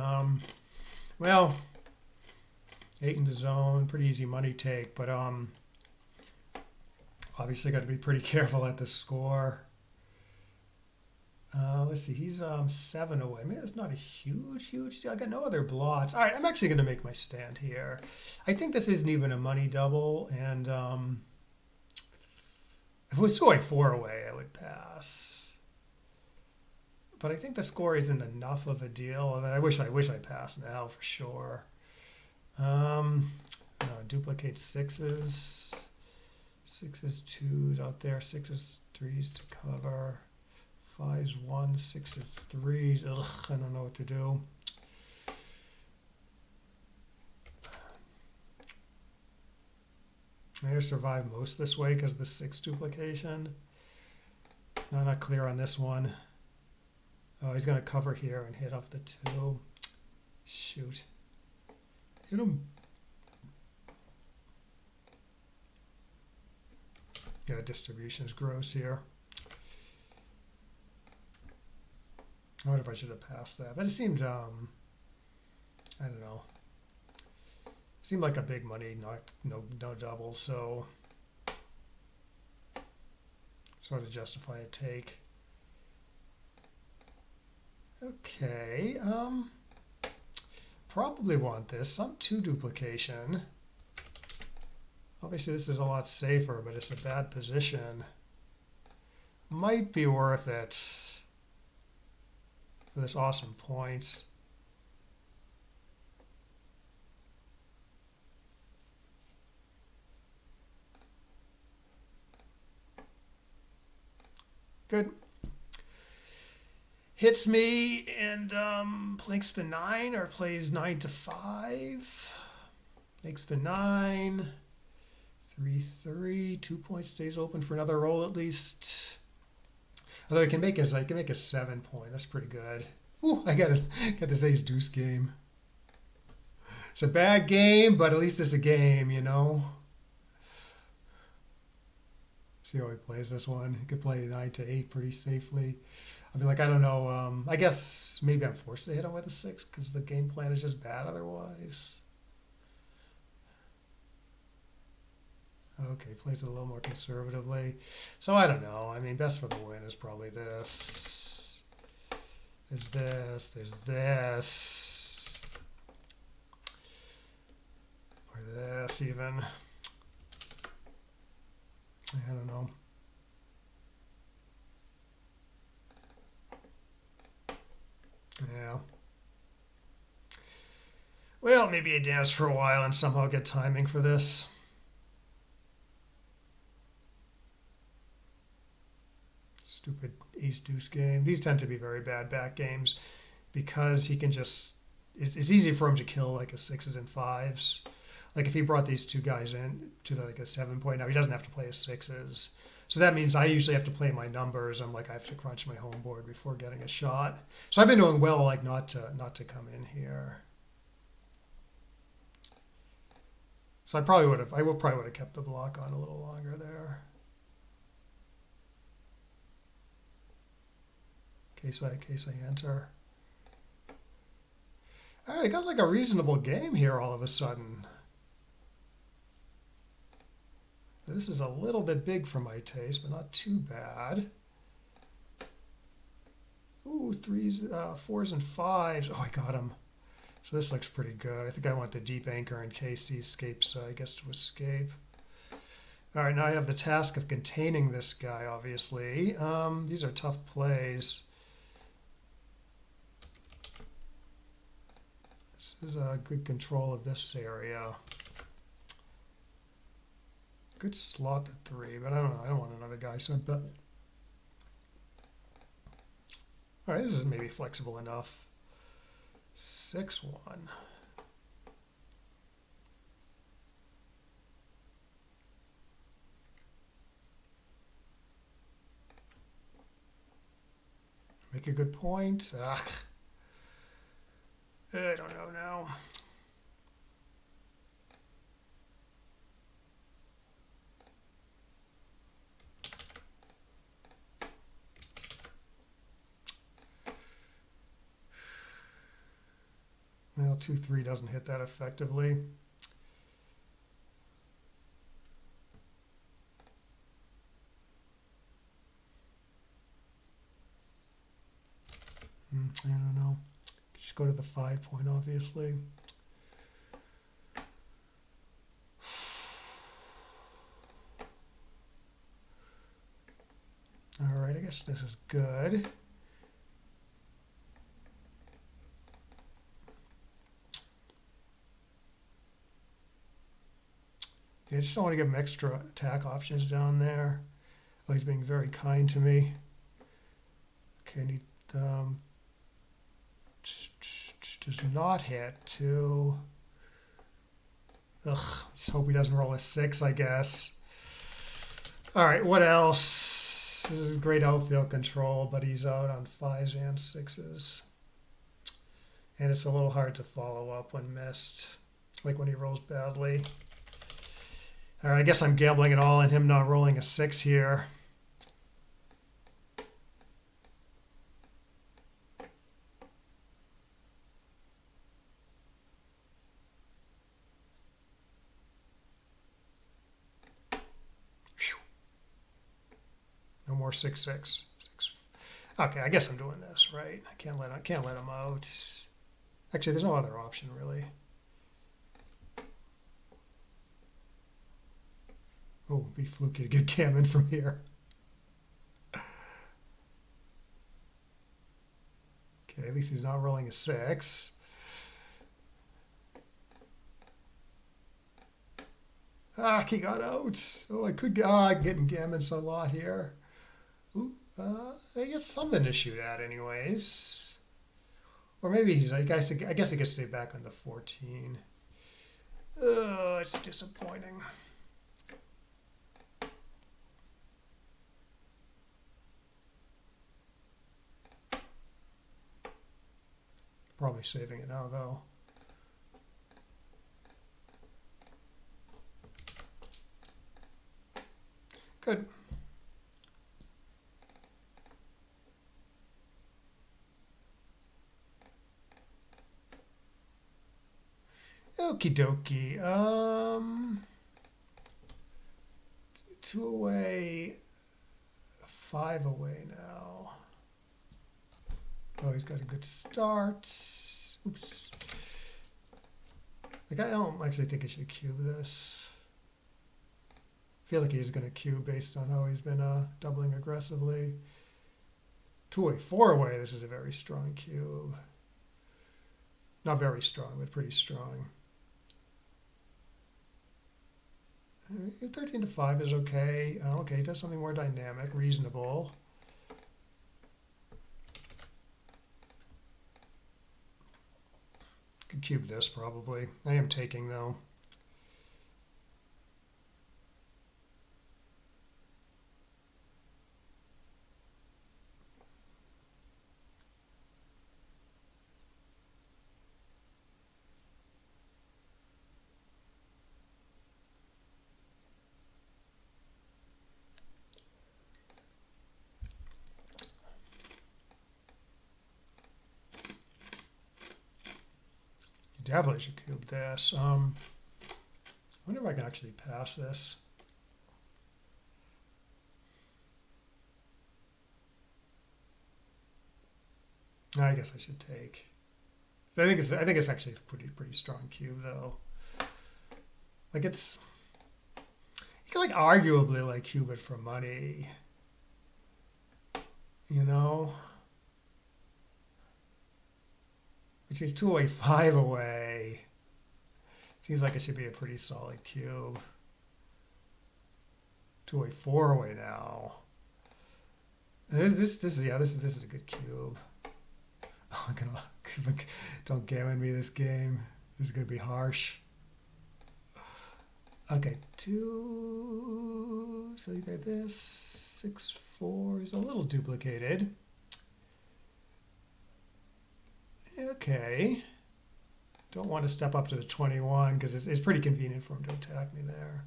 Well, 8 in the zone, pretty easy money take, but obviously got to be pretty careful at the score. Let's see, he's 7 away. I mean, that's not a huge deal. I got no other blots. All right, I'm actually going to make my stand here. I think this isn't even a money double, and if it was scoring 4 away, I would pass. But I think the score isn't enough of a deal. I wish I passed now for sure. No, duplicate 6s. 6s, 2s out there. 6s, 3s to cover. 5s, 1, 6s, 3s. Ugh, I don't know what to do. May survive most this way because of the 6 duplication. No, not clear on this one. Oh, he's going to cover here and hit off the 2. Shoot. Hit him. Yeah, distribution is gross here. I wonder if I should have passed that. But it seemed, I don't know. Seemed like a big money, no doubles, so sort of justify a take. Okay, probably want this. Some 2 duplication. Obviously this is a lot safer, but it's a bad position. Might be worth it for this awesome points. Good. Hits me and makes the 9 or plays 9 to 5. Makes the 9. 3-3. 2 points, stays open for another roll at least. Although I can make a 7 point. That's pretty good. Ooh, I got this ace deuce game. It's a bad game, but at least it's a game, you know. See how he plays this one. He could play 9 to 8 pretty safely. I mean, like, I don't know. I guess maybe I'm forced to hit him with a 6 because the game plan is just bad otherwise. Okay, plays it a little more conservatively. So I don't know. I mean, best for the win is probably this. There's this. There's this. Or this even. I don't know. Yeah. Well, maybe I dance for a while and somehow get timing for this. Stupid ace deuce game. These tend to be very bad back games because he can just, it's easy for him to kill like a 6s and 5s. Like if he brought these 2 guys in to like a 7 point, now he doesn't have to play his 6s. So that means I usually have to play my numbers. I'm like, I have to crunch my home board before getting a shot. So I've been doing well, like not to come in here. So I probably would have kept the block on a little longer there. In case I enter. All right, I got like a reasonable game here all of a sudden. This is a little bit big for my taste, but not too bad. Ooh, 3s, 4s, and 5s. Oh, I got him. So this looks pretty good. I think I want the deep anchor in case he escapes, he gets to escape. All right, now I have the task of containing this guy, obviously. These are tough plays. This is a good control of this area. Good slot to 3, but I don't know. I don't want another guy. So, but all right, this is maybe flexible enough. 6-1. Make a good point. Ugh. I don't know now. 2-3 doesn't hit that effectively. I don't know. Just go to the 5 point, obviously. All right, I guess this is good. I just don't want to give him extra attack options down there. Oh, he's being very kind to me. Okay, I need does not hit to. Ugh, let's hope he doesn't roll a 6, I guess. All right, what else? This is great outfield control, but he's out on 5s and 6s. And it's a little hard to follow up when missed, like when he rolls badly. All right, I guess I'm gambling it all on him not rolling a 6 here. No more 6-6. Okay, I guess I'm doing this, right? I can't let him out. Actually, there's no other option really. Oh, be fluky to get Gammon from here. Okay, at least he's not rolling a 6. Ah, he got out. Oh, I could get. I'm getting Gammons a lot here. Ooh, I guess something to shoot at, anyways. Or maybe he's. I guess he gets to stay back on the 14. Oh, it's disappointing. Probably saving it now, though. Good. Okie dokie. 2 away, 5 away now. Oh, he's got a good start. Oops. Like, I don't actually think I should cube this. I feel like he's going to cube based on how he's been doubling aggressively. 2 away, 4 away. This is a very strong cube. Not very strong, but pretty strong. 13 to 5 is okay. Okay, he does something more dynamic, reasonable. Could cube this probably. I am taking though. Definitely should cube this. I wonder if I can actually pass this. I guess I should take. I think it's actually a pretty strong cube though. Like it's, you can like arguably like cube it for money. You know. Which is 2 away, 5 away. Seems like it should be a pretty solid cube. 2 away, 4 away now. This is a good cube. Oh, I'm gonna don't gammon me this game. This is gonna be harsh. Okay, 2. So either this 6, 4 is a little duplicated. Okay. Don't want to step up to the 21 because it's pretty convenient for him to attack me there.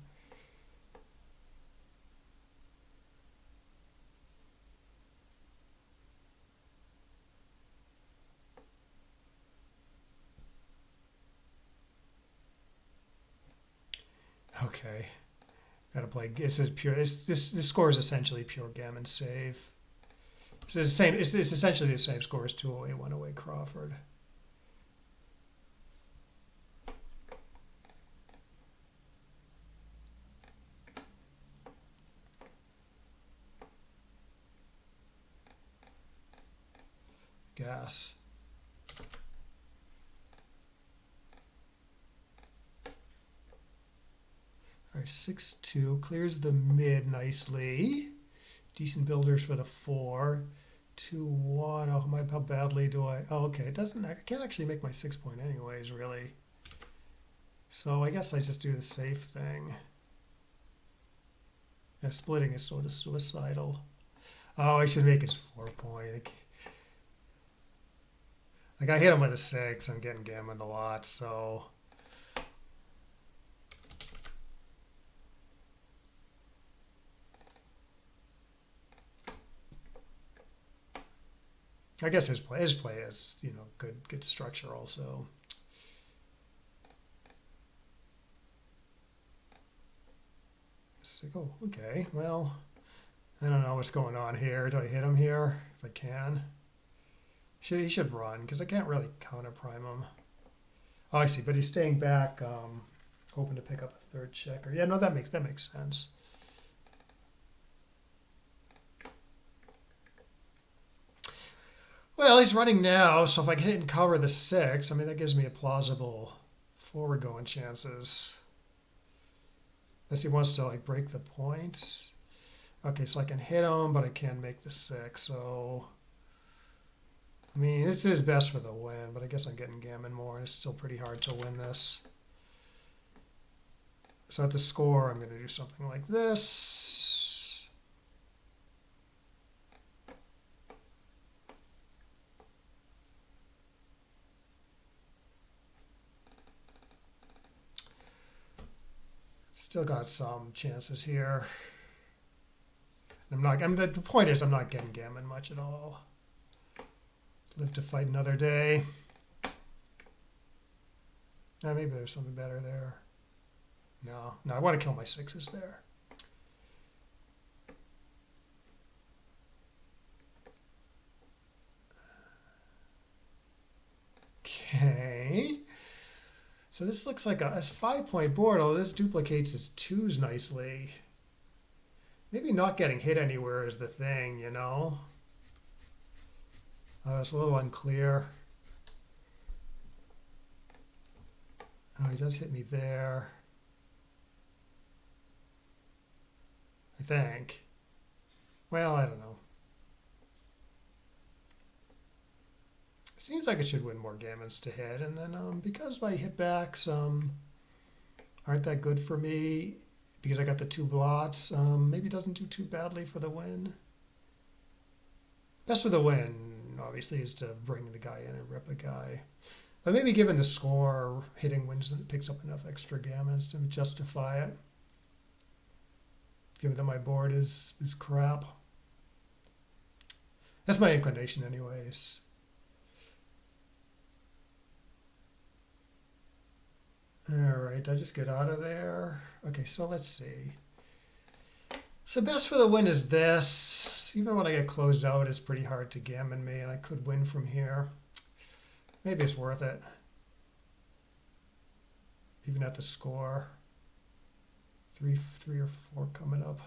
Okay. Gotta play. This is pure. This score is essentially pure gammon save. It's the same. It's essentially the same score as 208 108 Crawford. Gas. All right, 6-2 clears the mid nicely. Decent builders for the 4. 2-1. Oh, how badly do I? Oh, okay. It doesn't. I can't actually make my 6 point anyways, really. So I guess I just do the safe thing. Yeah, splitting is sort of suicidal. Oh, I should make his 4 point. Like I hit him with a 6. I'm getting gammoned a lot, so. I guess his play is, you know, good structure also. So, oh, okay. Well, I don't know what's going on here. Do I hit him here if I can? He should run because I can't really counter prime him. Oh, I see. But he's staying back, hoping to pick up a third checker. Yeah, no, that makes sense. Well, he's running now, so if I can cover the 6, I mean, that gives me a plausible forward going chances. Unless he wants to, like, break the points. Okay, so I can hit him, but I can't make the 6, so. I mean, this is best for the win, but I guess I'm getting gammon more, and it's still pretty hard to win this. So at the score, I'm going to do something like this. Still got some chances here. The point is I'm not getting gammon much at all. Live to fight another day. Maybe there's something better there. No, I want to kill my 6s there. Okay. So this looks like a 5 point board, although this duplicates his 2s nicely. Maybe not getting hit anywhere is the thing, you know? It's a little unclear. Oh, he does hit me there. I think. Well, I don't know. Seems like it should win more gammons to hit, and then because my hitbacks aren't that good for me, because I got the 2 blots, maybe it doesn't do too badly for the win. Best for the win, obviously, is to bring the guy in and rip a guy. But maybe given the score, hitting wins and picks up enough extra gammons to justify it. Given that my board is crap. That's my inclination anyways. All right, I just get out of there. Okay, so let's see. So best for the win is this. Even when I get closed out, it's pretty hard to gammon me, and I could win from here. Maybe it's worth it. Even at the score. Three or 4 coming up.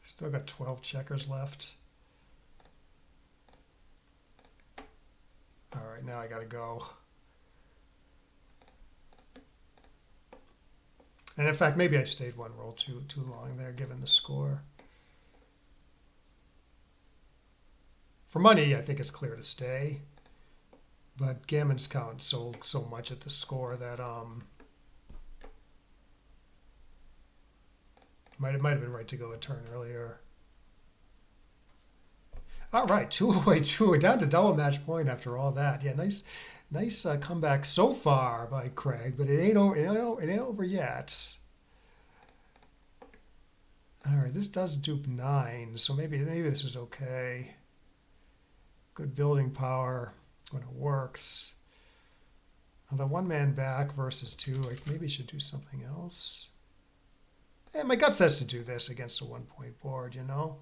Still got 12 checkers left. All right, now I gotta go. And in fact, maybe I stayed one roll too long there, given the score. For money, I think it's clear to stay, but gammons count so much at the score that might have been right to go a turn earlier. All right, 2-away, we're down to double match point after all that. Yeah, nice comeback so far by Craig, but it ain't over. It ain't over yet. All right, this does dupe 9, so maybe this is okay. Good building power when it works. The one-man back versus 2, like maybe should do something else. And my gut says to do this against a 1-point board, you know?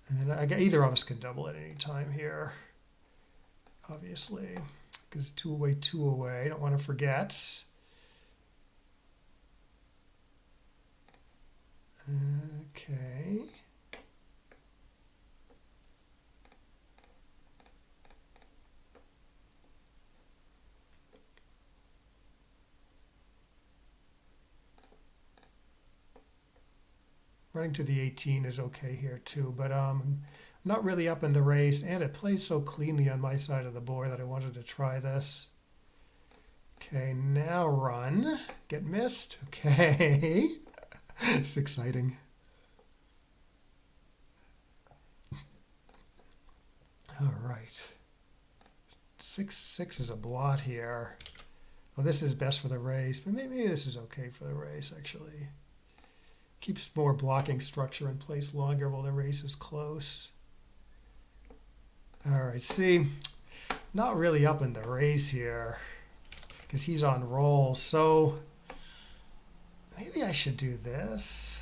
And then either of us can double at any time here, obviously, because 2 away, 2 away. I don't want to forget. Okay. Running to the 18 is okay here too, but not really up in the race, and it plays so cleanly on my side of the board that I wanted to try this. Okay, now run. Get missed. Okay. It's exciting. All right. 6-6 is a blot here. Well, this is best for the race, but maybe this is okay for the race, actually. Keeps more blocking structure in place longer while the race is close. All right, see, not really up in the race here because he's on roll. So maybe I should do this.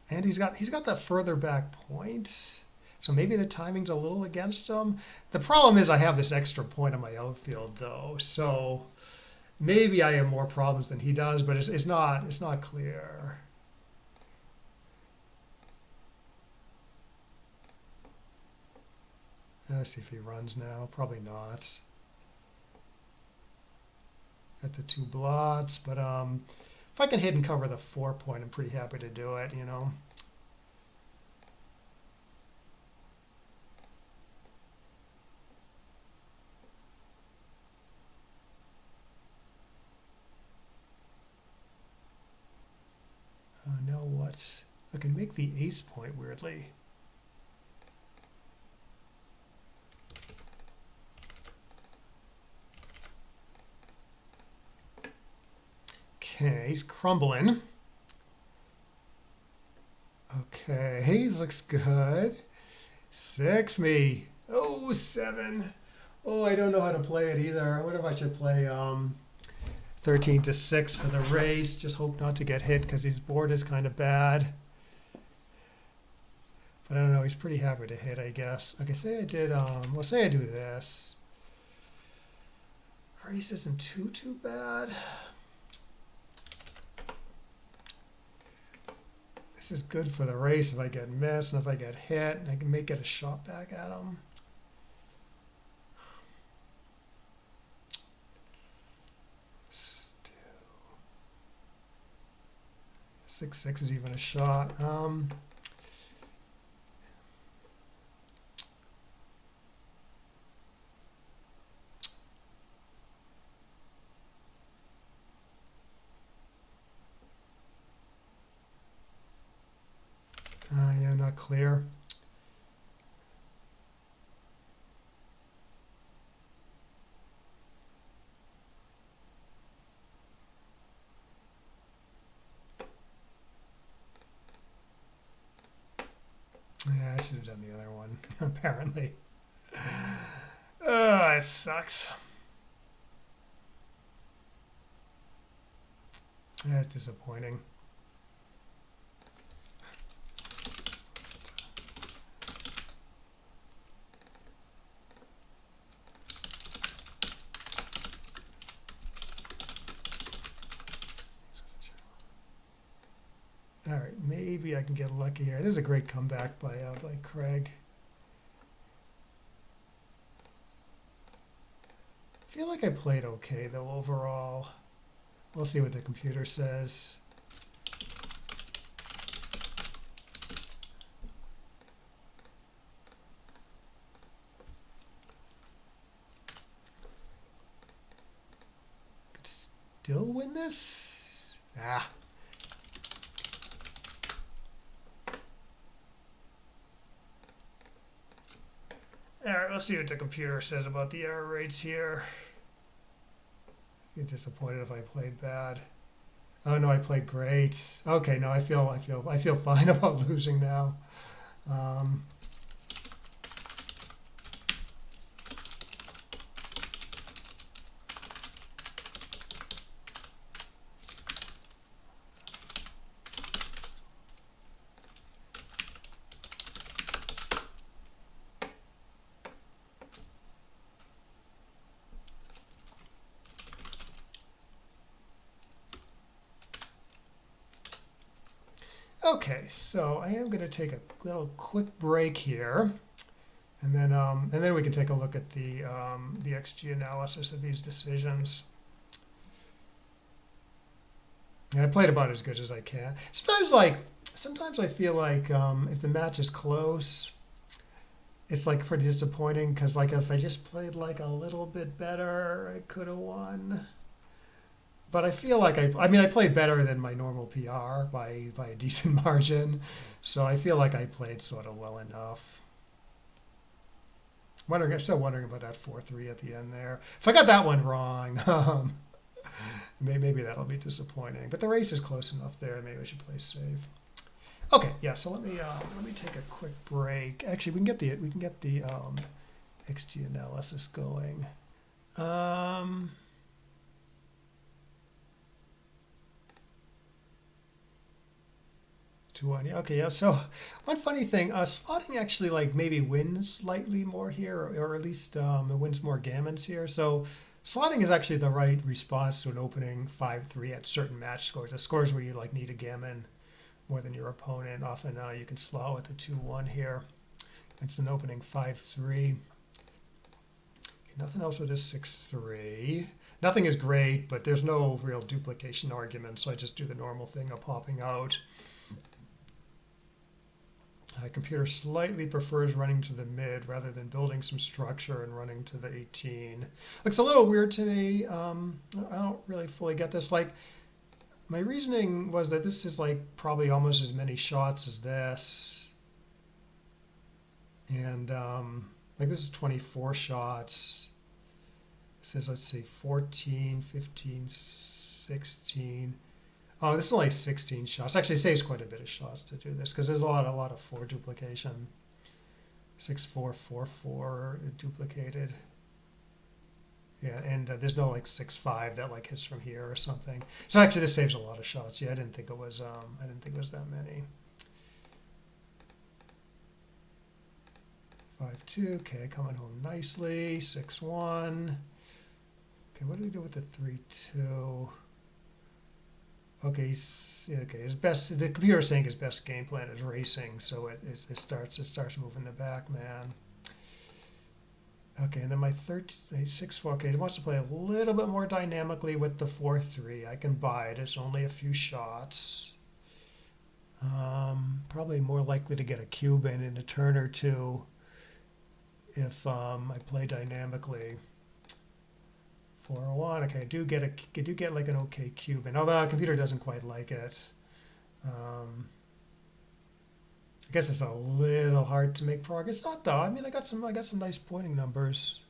And he's got the further back point. So maybe the timing's a little against him. The problem is I have this extra point on my outfield though. So maybe I have more problems than he does, but it's not clear. Let's see if he runs now. Probably not. At the 2 blots, but if I can hit and cover the 4 point, I'm pretty happy to do it, you know. Now what? I can make the ace point weirdly. Okay, he's crumbling. Okay, looks good. 6 me. Oh, 7. Oh, I don't know how to play it either. I wonder if I should play 13-6 for the race. Just hope not to get hit because his board is kind of bad. But I don't know. He's pretty happy to hit, I guess. Okay, say I did. Well, say I do this. Race isn't too bad. This is good for the race if I get missed and if I get hit, and I can make it a shot back at him. Still. 6-6 is even a shot. Yeah, not clear. Yeah, I should have done the other one, apparently. It sucks. That's disappointing. All right, maybe I can get lucky here. This is a great comeback by Craig. I feel like I played okay though overall. We'll see what the computer says. Could still win this? Ah. All right, let's see what the computer says about the error rates here. Get disappointed if I played bad. Oh no, I played great. Okay, no, I feel fine about losing now. Um, okay, so I am going to take a little quick break here, and then we can take a look at the XG analysis of these decisions. And I played about as good as I can. Sometimes I feel like if the match is close, it's like pretty disappointing because like if I just played like a little bit better, I could have won. But I feel like I mean I played better than my normal PR by a decent margin, so I feel like I played sort of well enough. I'm still wondering about that 4-3 at the end there. If I got that one wrong, maybe that'll be disappointing. But the race is close enough there. Maybe I should play safe. Okay, yeah. So let me take a quick break. Actually, we can get the XG analysis going. Um, 2-1. Yeah, okay, yeah. So one funny thing, slotting actually like maybe wins slightly more here, or at least it wins more gammons here. So slotting is actually the right response to an opening 5-3 at certain match scores. The scores where you like need a gammon more than your opponent. Often you can slot with a 2-1 here. It's an opening 5-3. Nothing else with this 6-3. Nothing is great, but there's no real duplication argument, so I just do the normal thing of popping out. Computer slightly prefers running to the mid rather than building some structure and running to the 18. Looks a little weird to me. I don't really fully get this. Like, my reasoning was that this is like probably almost as many shots as this. And like this is 24 shots. This is, let's see, 14, 15, 16. Oh, this is only 16 shots. Actually, it saves quite a bit of shots to do this because there's a lot of 4 duplication. 6-4, 4-4 duplicated. Yeah, and there's no like 6-5 that like hits from here or something. So actually, this saves a lot of shots. Yeah, I didn't think it was that many. 5-2. Okay, coming home nicely. 6-1. Okay, what do we do with the 3-2? Okay, okay. The computer is saying his best game plan is racing, so it starts moving the back man. Okay, and then my 6-4. Okay, he wants to play a little bit more dynamically with the 4-3. I can buy it. It's only a few shots. Probably more likely to get a cube in a turn or two if I play dynamically. 401. Okay, I do get like an okay cube, and although the computer doesn't quite like it, I guess it's a little hard to make progress. It's not though. I mean, I got some nice pointing numbers,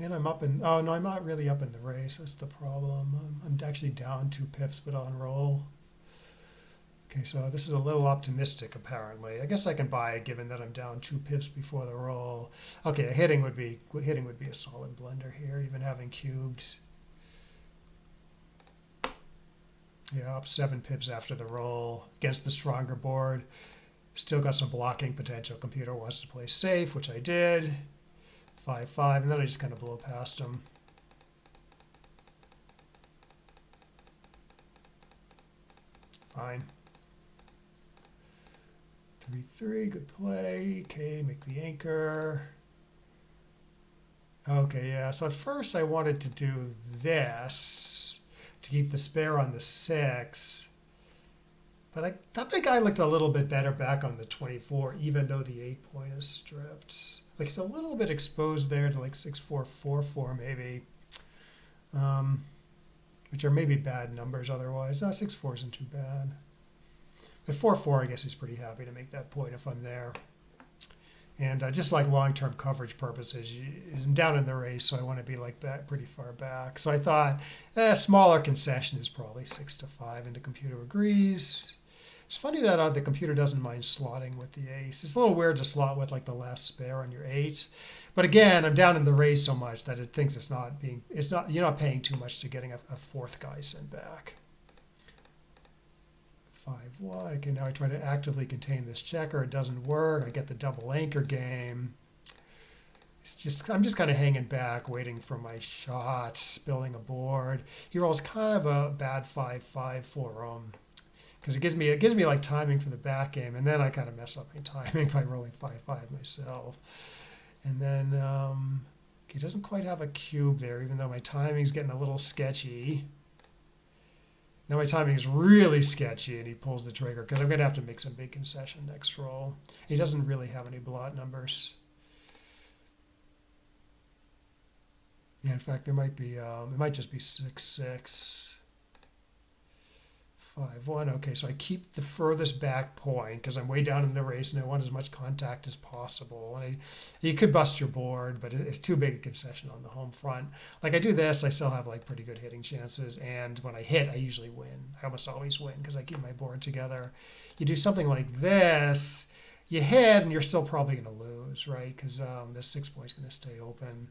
and I'm up in. Oh no, I'm not really up in the race. That's the problem. I'm actually down 2 pips, but on roll. Okay, so this is a little optimistic apparently. I guess I can buy it given that I'm down 2 pips before the roll. Okay, hitting would be a solid blender here, even having cubed. Yeah, up 7 pips after the roll against the stronger board. Still got some blocking potential. Computer wants to play safe, which I did. 5-5, and then I just kind of blow past him. Fine. 3-3, good play. Okay, make the anchor. Okay, yeah. So at first I wanted to do this to keep the spare on the 6. But I thought the guy looked a little bit better back on the 24, even though the 8 point is stripped. Like it's a little bit exposed there to like 6-4, 4-4 maybe. Which are maybe bad numbers otherwise. No, 6-4 isn't too bad. At 4-4, I guess he's pretty happy to make that point if I'm there. And just like long-term coverage purposes, I'm down in the race, so I want to be like back pretty far back. So I thought a smaller concession is probably 6-5, and the computer agrees. It's funny that the computer doesn't mind slotting with the ace. It's a little weird to slot with like the last spare on your eight. But again, I'm down in the race so much that it thinks you're not paying too much to getting a fourth guy sent back. 5-1. Okay, now I try to actively contain this checker. It doesn't work. I get the double anchor game. I'm just kind of hanging back, waiting for my shots, building a board. He rolls kind of a bad 5-5 for him because it gives me like timing for the back game, and then I kind of mess up my timing by rolling 5-5 myself. And then he doesn't quite have a cube there, even though my timing's getting a little sketchy. Now my timing is really sketchy, and he pulls the trigger because I'm going to have to make some big concession next roll. He doesn't really have any blot numbers. Yeah, in fact, there might be it might just be 6-6. 5-1. Okay, so I keep the furthest back point because I'm way down in the race and I want as much contact as possible. And you could bust your board, but it's too big a concession on the home front. Like I do this, I still have like pretty good hitting chances. And when I hit, I usually win. I almost always win because I keep my board together. You do something like this, you hit and you're still probably going to lose, right? Because this 6 point's going to stay open.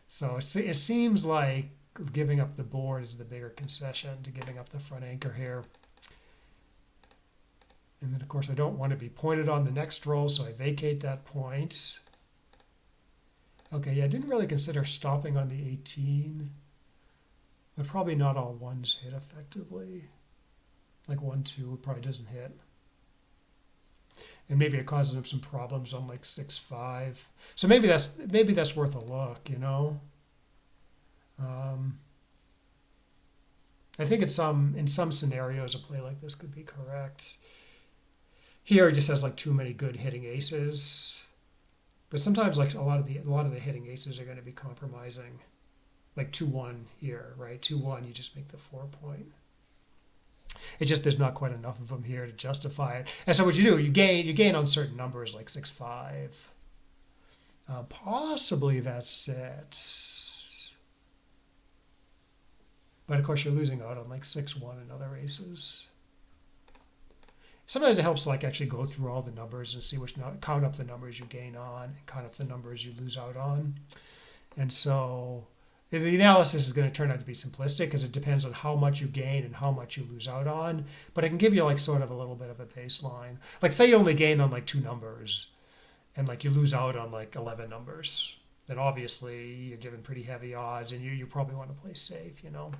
So it seems like giving up the board is the bigger concession to giving up the front anchor here. And then, of course, I don't want to be pointed on the next roll, so I vacate that point. Okay, yeah, I didn't really consider stopping on the 18, but probably not all ones hit effectively. Like 1-2 probably doesn't hit. And maybe it causes him some problems on like 6-5. So maybe that's worth a look, you know. I think in some scenarios a play like this could be correct. Here he just has like too many good hitting aces, but sometimes like a lot of the hitting aces are going to be compromising. Like 2-1 here, right? 2-1, you just make the 4 point. It's just there's not quite enough of them here to justify it. And so what you do, you gain on certain numbers like 6-5. Possibly that's it. But of course, you're losing out on like 6-1 and other aces. Sometimes it helps to like actually go through all the numbers and see count up the numbers you gain on and count up the numbers you lose out on. And so the analysis is going to turn out to be simplistic because it depends on how much you gain and how much you lose out on. But it can give you like sort of a little bit of a baseline. Like say you only gain on like 2 numbers and like you lose out on like 11 numbers. Then obviously you're given pretty heavy odds and you probably want to play safe, you know.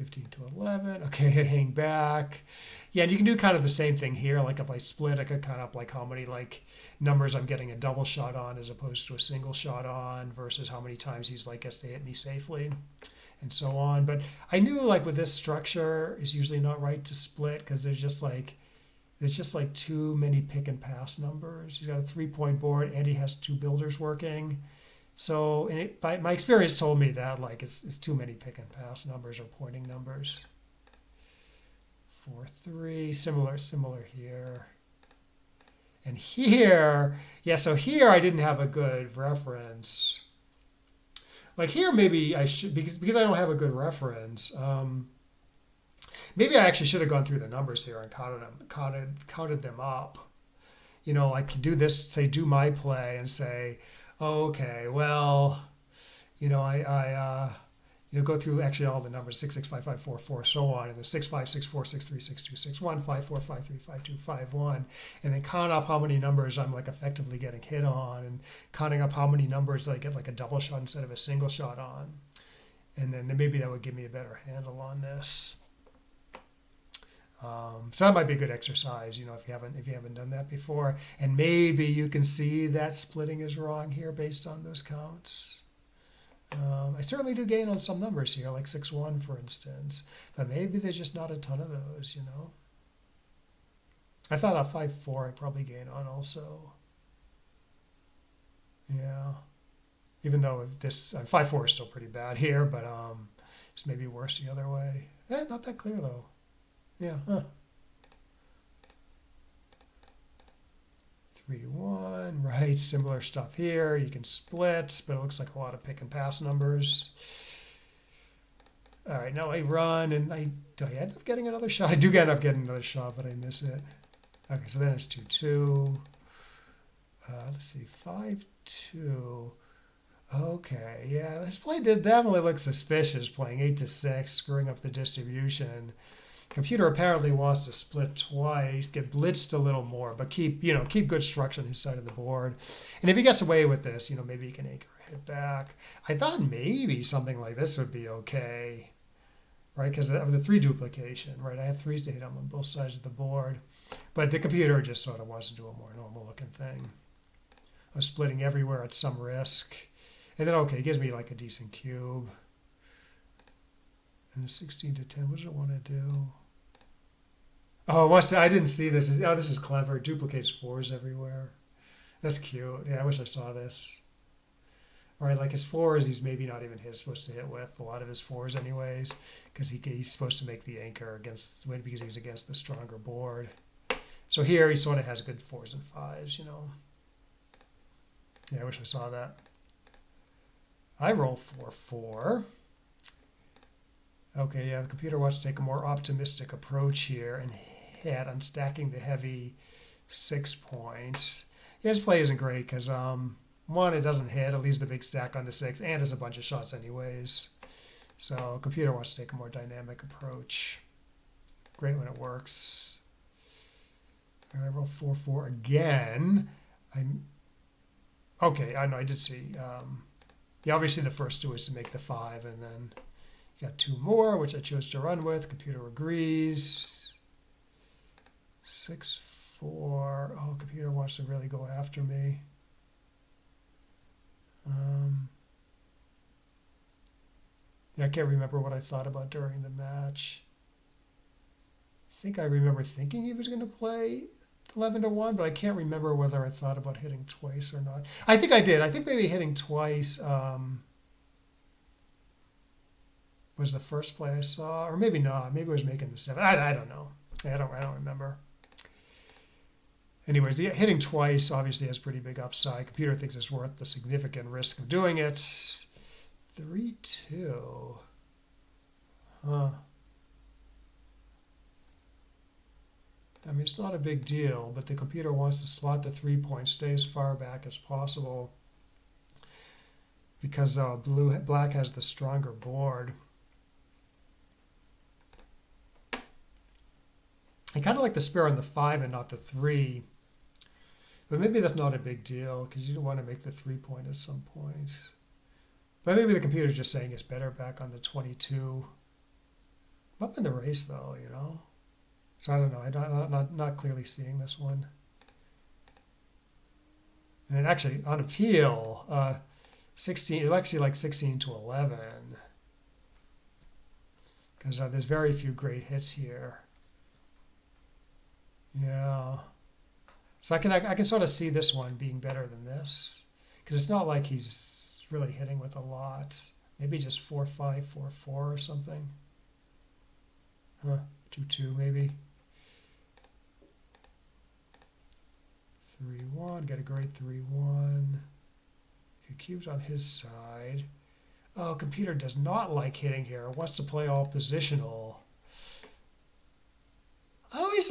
15-11. Okay, hang back. Yeah, and you can do kind of the same thing here. Like if I split, I could count up like how many like numbers I'm getting a double shot on as opposed to a single shot on versus how many times he's like gets to hit me safely and so on. But I knew like with this structure, it's usually not right to split because there's just like too many pick and pass numbers. He's got a 3-point board and he has 2 builders working. So my experience told me that like it's too many pick and pass numbers or pointing numbers. 4-3, similar here. And here, yeah, so here I didn't have a good reference. Like here maybe I should, because I don't have a good reference, maybe I actually should have gone through the numbers here and counted them up. You know, like you do this, say do my play and say, oh, okay, well, you know, I go through actually all the numbers 6, 6, 5, 5, 4, 4, so on, and the 6, 5, 6, 4, 6, 3, 6, 2, 6, 1, 5, 4, 5, 3, 5, 2, 5, 1, and then count up how many numbers I'm like effectively getting hit on, and counting up how many numbers that I get like a double shot instead of a single shot on, and then maybe that would give me a better handle on this. So that might be a good exercise, you know, if you haven't done that before, and maybe you can see that splitting is wrong here based on those counts. I certainly do gain on some numbers here, like 6-1, for instance, but maybe there's just not a ton of those, you know. I thought on 5-4 I probably gain on also. Yeah, even though this 5-4 is still pretty bad here, but it's maybe worse the other way. Not that clear though. Yeah, huh. 3-1, right? Similar stuff here. You can split, but it looks like a lot of pick and pass numbers. All right, now I run, and do I end up getting another shot? I do end up getting another shot, but I miss it. Okay, so then it's 2-2. Let's see, 5-2. Okay, yeah, this play did definitely look suspicious, playing 8-6, screwing up the distribution. Computer apparently wants to split twice, get blitzed a little more, but keep good structure on his side of the board. And if he gets away with this, maybe he can anchor a hit back. I thought maybe something like this would be okay, right? Because of the 3 duplication, right? I have 3s to hit him on both sides of the board. But the computer just sort of wants to do a more normal looking thing. I'm splitting everywhere at some risk. And then, okay, it gives me like a decent cube. And the 16-10, what does it want to do? Oh, I didn't see this. Oh, this is clever. It duplicates 4s everywhere. That's cute. Yeah, I wish I saw this. All right, like his 4s, he's maybe not even supposed to hit with. A lot of his 4s anyways, because he's supposed to make the anchor because he's against the stronger board. So here he sort of has good 4s and 5s, Yeah, I wish I saw that. I roll 4-4. Okay, yeah, the computer wants to take a more optimistic approach here and hit on stacking the heavy 6 points. Yeah, his play isn't great because, one, it doesn't hit. It leaves the big stack on the 6 and has a bunch of shots anyways. So computer wants to take a more dynamic approach. Great when it works. And I roll 4-4 again. Okay, I know, I did see. Yeah, obviously the first 2 is to make the 5, and then you got 2 more, which I chose to run with. Computer agrees. 6-4. Oh, computer wants to really go after me. Yeah, I can't remember what I thought about during the match. I think I remember thinking he was going to play 11-1, but I can't remember whether I thought about hitting twice or not. I think I did. I think maybe hitting twice was the first play I saw, or maybe not. Maybe I was making the 7. I don't know. I don't remember. Anyways, hitting twice obviously has pretty big upside. Computer thinks it's worth the significant risk of doing it. 3-2. Huh. I mean, it's not a big deal, but the computer wants to slot the 3 points, stay as far back as possible because black has the stronger board. I kind of like the spare on the 5 and not the 3, but maybe that's not a big deal because you don't want to make the 3 point at some point. But maybe the computer's just saying it's better back on the 22. I'm up in the race though, So I don't know. I'm not clearly seeing this one. And then actually on appeal, 16. It's actually like 16-11 because there's very few great hits here. Yeah. So I can sort of see this one being better than this because it's not like he's really hitting with a lot. Maybe just 4-5, 4-4 or something. Huh? 2-2 maybe. 3-1. Got a great 3-1. Your cube's on his side. Oh, computer does not like hitting here. It wants to play all positional. I always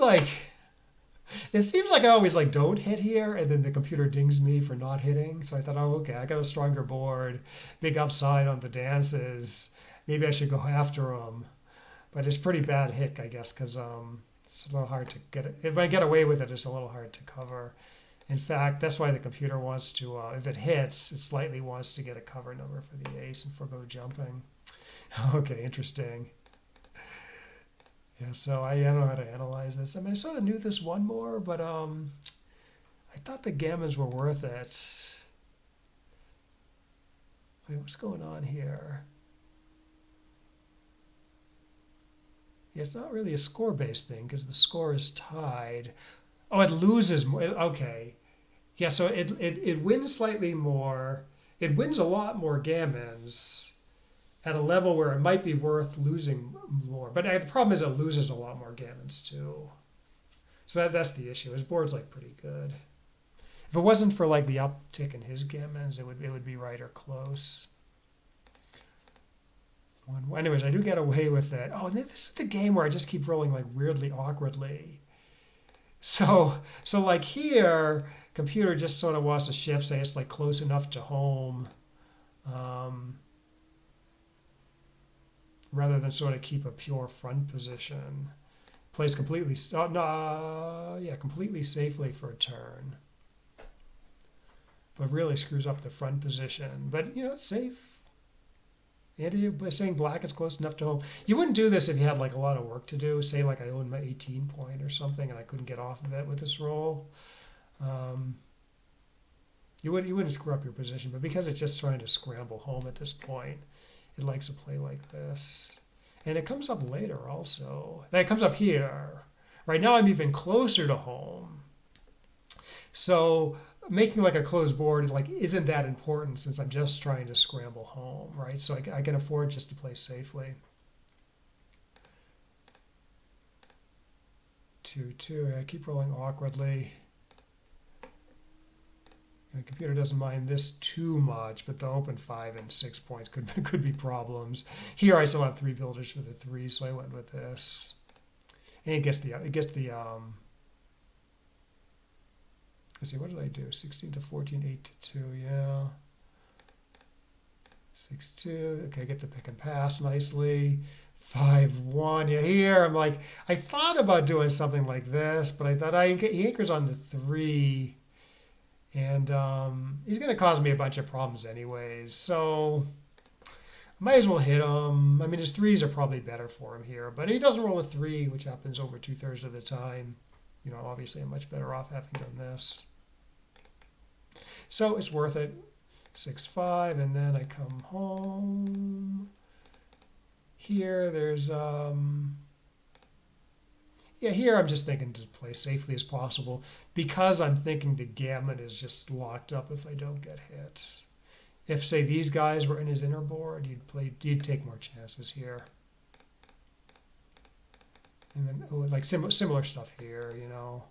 it seems like I always don't hit here, and then the computer dings me for not hitting. So I thought, oh, okay, I got a stronger board, big upside on the dances. Maybe I should go after him. But it's pretty bad hit, I guess, because it's a little hard to get it. If I get away with it, it's a little hard to cover. In fact, that's why the computer wants to, if it hits, it slightly wants to get a cover number for the ace and forgo jumping. Okay, interesting. Yeah, so I don't know how to analyze this. I mean, I sort of knew this one more, but I thought the gammons were worth it. Wait, what's going on here? Yeah, it's not really a score-based thing because the score is tied. Oh, it loses more. Okay. Yeah, so it wins slightly more. It wins a lot more gammons at a level where it might be worth losing more. But the problem is it loses a lot more gammons too. So that's the issue. His board's pretty good. If it wasn't for like the uptick in his gammons, it would be right or close. Anyways, I do get away with it. Oh, and this is the game where I just keep rolling like weirdly awkwardly. So like here, computer just sort of wants to shift, say it's like close enough to home, rather than sort of keep a pure front position. Plays completely, oh, no, yeah, completely safely for a turn, but really screws up the front position. But you know, it's safe. And saying black is close enough to home. You wouldn't do this if you had like a lot of work to do. Say like I owned my 18 point or something and I couldn't get off of it with this roll. You wouldn't screw up your position, but because it's just trying to scramble home at this point, it likes to play like this. And it comes up later also. That comes up here. Right now I'm even closer to home. So making like a closed board like isn't that important since I'm just trying to scramble home, right? So I can afford just to play safely. 2-2. I keep rolling awkwardly. And the computer doesn't mind this too much, but the open 5 and 6 points could be problems. Here I still have 3 builders for the 3, so I went with this. And it gets the let's see, what did I do? 16 to 14, 8 to 2, yeah. 6-2, okay, I get to pick and pass nicely. 5-1, yeah, here I'm like, I thought about doing something like this, but I thought he anchors on the 3, and he's going to cause me a bunch of problems anyways, so I might as well hit him. I mean, his 3s are probably better for him here, but he doesn't roll a 3, which happens over 2/3 of the time. You know, obviously I'm much better off having done this. So it's worth it. 6-5, and then I come home. Here there's yeah, here I'm just thinking to play safely as possible because I'm thinking the gammon is just locked up if I don't get hits. If say these guys were in his inner board, you'd take more chances here. And then like similar stuff here, you know.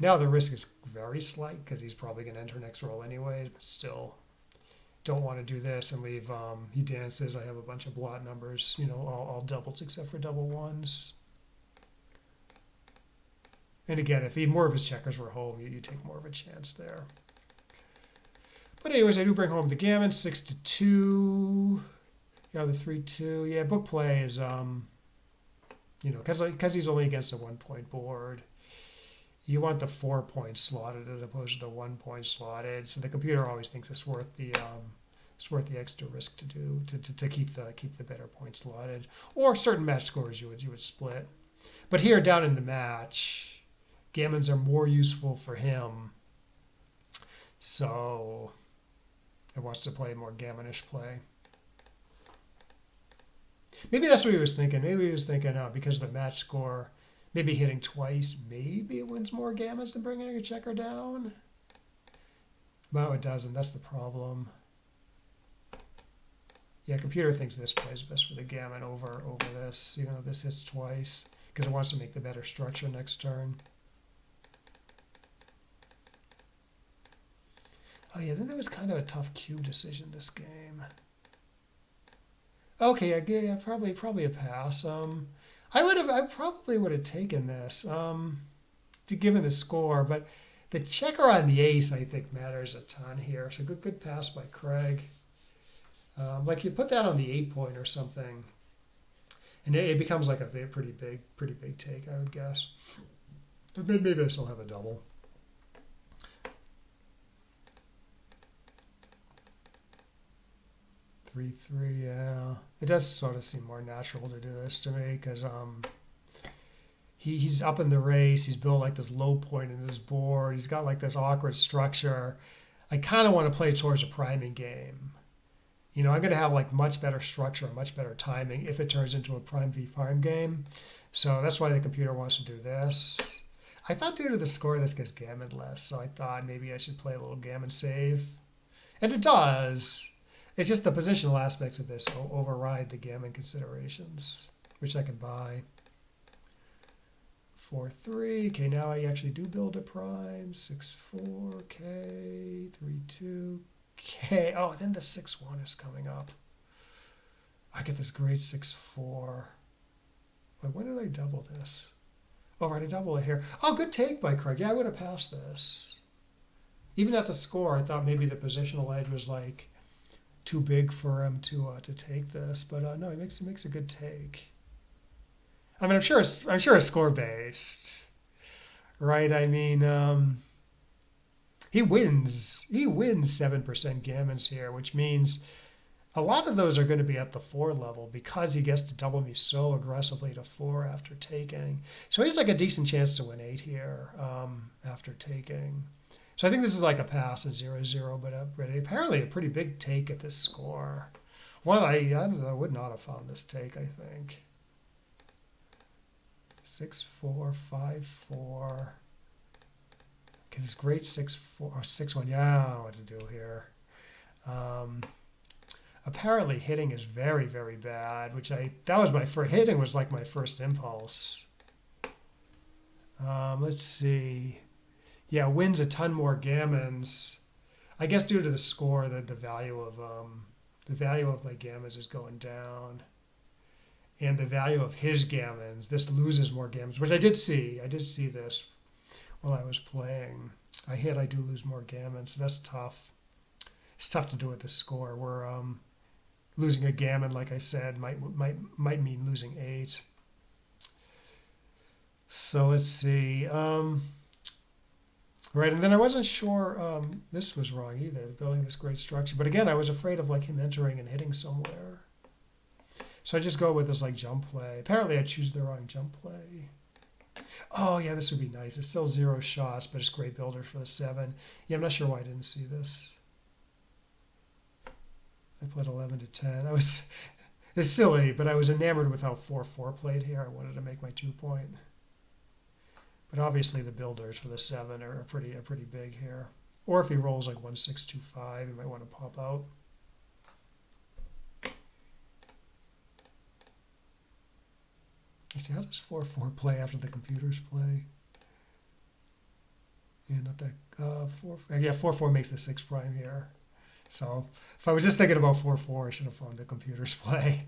Now the risk is very slight because he's probably going to enter next roll anyway, but still don't want to do this and leave, he dances, I have a bunch of blot numbers, you know, all doubles except for double ones. And again, if more of his checkers were home, you take more of a chance there. But anyways, I do bring home the gammon, 6-2. Yeah, the 3-2. Yeah, book play is, you know, because he's only against a 1 point board. You want the 4 points slotted as opposed to the 1 point slotted. So the computer always thinks it's worth the extra risk to do to keep the better points slotted. Or certain match scores you would split. But here down in the match, gammons are more useful for him. So it wants to play more gammonish play. Maybe that's what he was thinking. Maybe he was thinking because of the match score, maybe hitting twice, maybe it wins more gammons than bringing a checker down. No, it doesn't. That's the problem. Yeah, computer thinks this plays best for the gammon over this. You know, this hits twice because it wants to make the better structure next turn. Oh yeah, then there was kind of a tough cube decision this game. Okay, yeah, probably a pass. I probably would have taken this, given the score, but the checker on the ace I think matters a ton here. So good pass by Craig. Like you put that on the 8 point or something, and it becomes like a pretty big take, I would guess. But maybe I still have a double. Three, yeah. It does sort of seem more natural to do this to me because he's up in the race. He's built like this low point in his board. He's got like this awkward structure. I kind of want to play towards a priming game. You know, I'm going to have like much better structure, much better timing if it turns into a prime v prime game. So that's why the computer wants to do this. I thought due to the score, this gets gammon less. So I thought maybe I should play a little gammon save. And it does. It's just the positional aspects of this override the gammon considerations, which I can buy. 4-3. Okay, now I actually do build a prime. 6-4. Okay, 3-2. Okay. Oh, then the 6-1 is coming up. I get this great 6-4. Wait, when did I double this? Oh, right, I double it here. Oh, good take by Craig. Yeah, I would have passed this. Even at the score, I thought maybe the positional edge was like too big for him to take this, but no, he makes a good take. I mean, I'm sure it's score based, right? I mean, he wins 7% gammons here, which means a lot of those are going to be at the 4 level because he gets to double me so aggressively to 4 after taking. So he's like a decent chance to win 8 here after taking. So I think this is like a pass at 0-0, but apparently a pretty big take at this score. One I don't know, I would not have found this take, I think. 6-4, 5-4. Okay, this great 6-4 or 6-1. Yeah, I don't know what to do here. Apparently hitting is very, very bad, which that was my first, hitting was like my first impulse. Let's see. Yeah, wins a ton more gammons. I guess due to the score, the value of my gammons is going down, and the value of his gammons, this loses more gammons, which I did see. I did see this while I was playing. I do lose more gammons, so that's tough. It's tough to do with the score. Where losing a gammon, like I said, might mean losing 8. So let's see. Right, and then I wasn't sure this was wrong either, building this great structure. But again, I was afraid of like him entering and hitting somewhere. So I just go with this like jump play. Apparently I choose the wrong jump play. Oh yeah, this would be nice. It's still 0 shots, but it's great builders for the 7. Yeah, I'm not sure why I didn't see this. I played 11-10. It's silly, but I was enamored with how 4-4 played here. I wanted to make my 2-point. But obviously the builders for the 7 are pretty big here. Or if he rolls like 1-6-2-5, he might want to pop out. Actually, how does 4-4 play after the computers play? Yeah, not that 4. Yeah, 4-4 makes the 6 prime here. So if I was just thinking about 4-4, I should have found the computers play.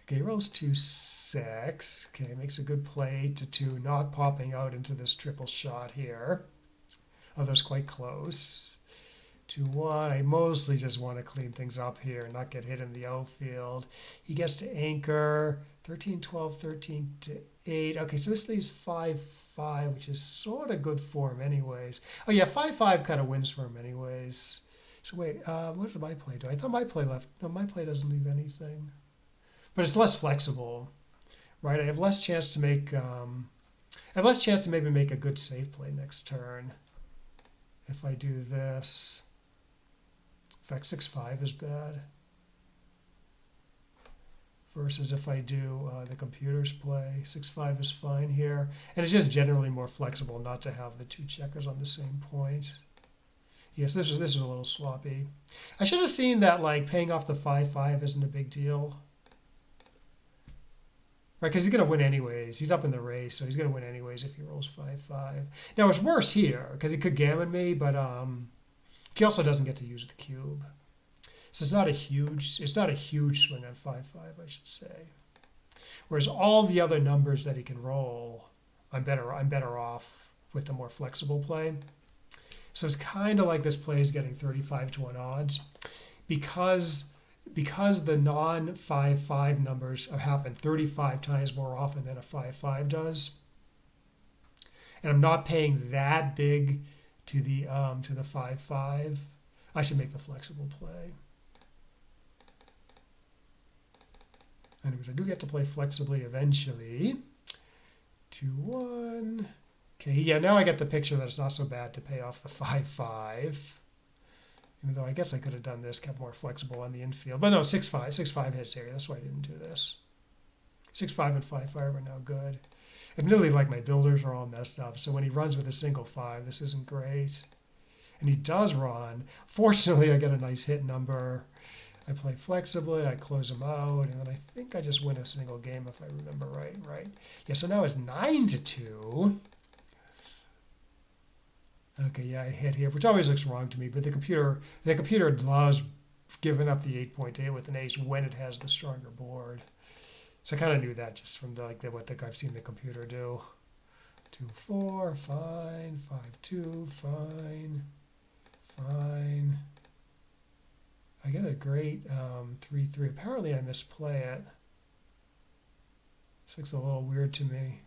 Okay, he rolls 2-6. Okay, makes a good play to 2, not popping out into this triple shot here. Oh, that's quite close. 2-1. I mostly just want to clean things up here, not get hit in the outfield. He gets to anchor. 13-12, 13-8. Okay, so this leaves 5-5, which is sort of good for him anyways. Oh yeah, 5-5 kind of wins for him anyways. So wait, what did my play do? I thought my play left. No, my play doesn't leave anything. But it's less flexible, right? I have less chance to make. I have less chance to maybe make a good save play next turn. If I do this, in fact, 6-5 is bad. Versus if I do the computers play, 6-5 is fine here, and it's just generally more flexible not to have the 2 checkers on the same point. Yes, this is a little sloppy. I should have seen that like paying off the 5-5 isn't a big deal. Right, because he's going to win anyways. He's up in the race, so he's going to win anyways if he rolls 5-5. Now, it's worse here, because he could gammon me, but he also doesn't get to use the cube. So it's not a huge swing on 5-5, I should say. Whereas all the other numbers that he can roll, I'm better off with the more flexible play. So it's kind of like this play is getting 35-1 odds, because the non-5-5 numbers have happened 35 times more often than a 5-5 does, and I'm not paying that big to the 5-5, I should make the flexible play. Anyways, I do get to play flexibly eventually. 2-1. Okay, yeah, now I get the picture that it's not so bad to pay off the 5-5. Even though I guess I could have done this, kept more flexible on the infield. But no, 6-5. 6-5 hits here. That's why I didn't do this. 6-5 and 5-5 are now good. Admittedly, like my builders are all messed up. So when he runs with a single 5, this isn't great. And he does run. Fortunately, I get a nice hit number. I play flexibly, I close them out, and then I think I just win a single game if I remember right. Yeah, so now it's 9-2. Okay, yeah, I hit here, which always looks wrong to me, but the computer loves giving up the 8.8 with an ace when it has the stronger board. So I kind of knew that just from what I've seen the computer do. 2-4, fine. 5-2, fine. I get a great 3-3. Apparently I misplay it. This looks a little weird to me.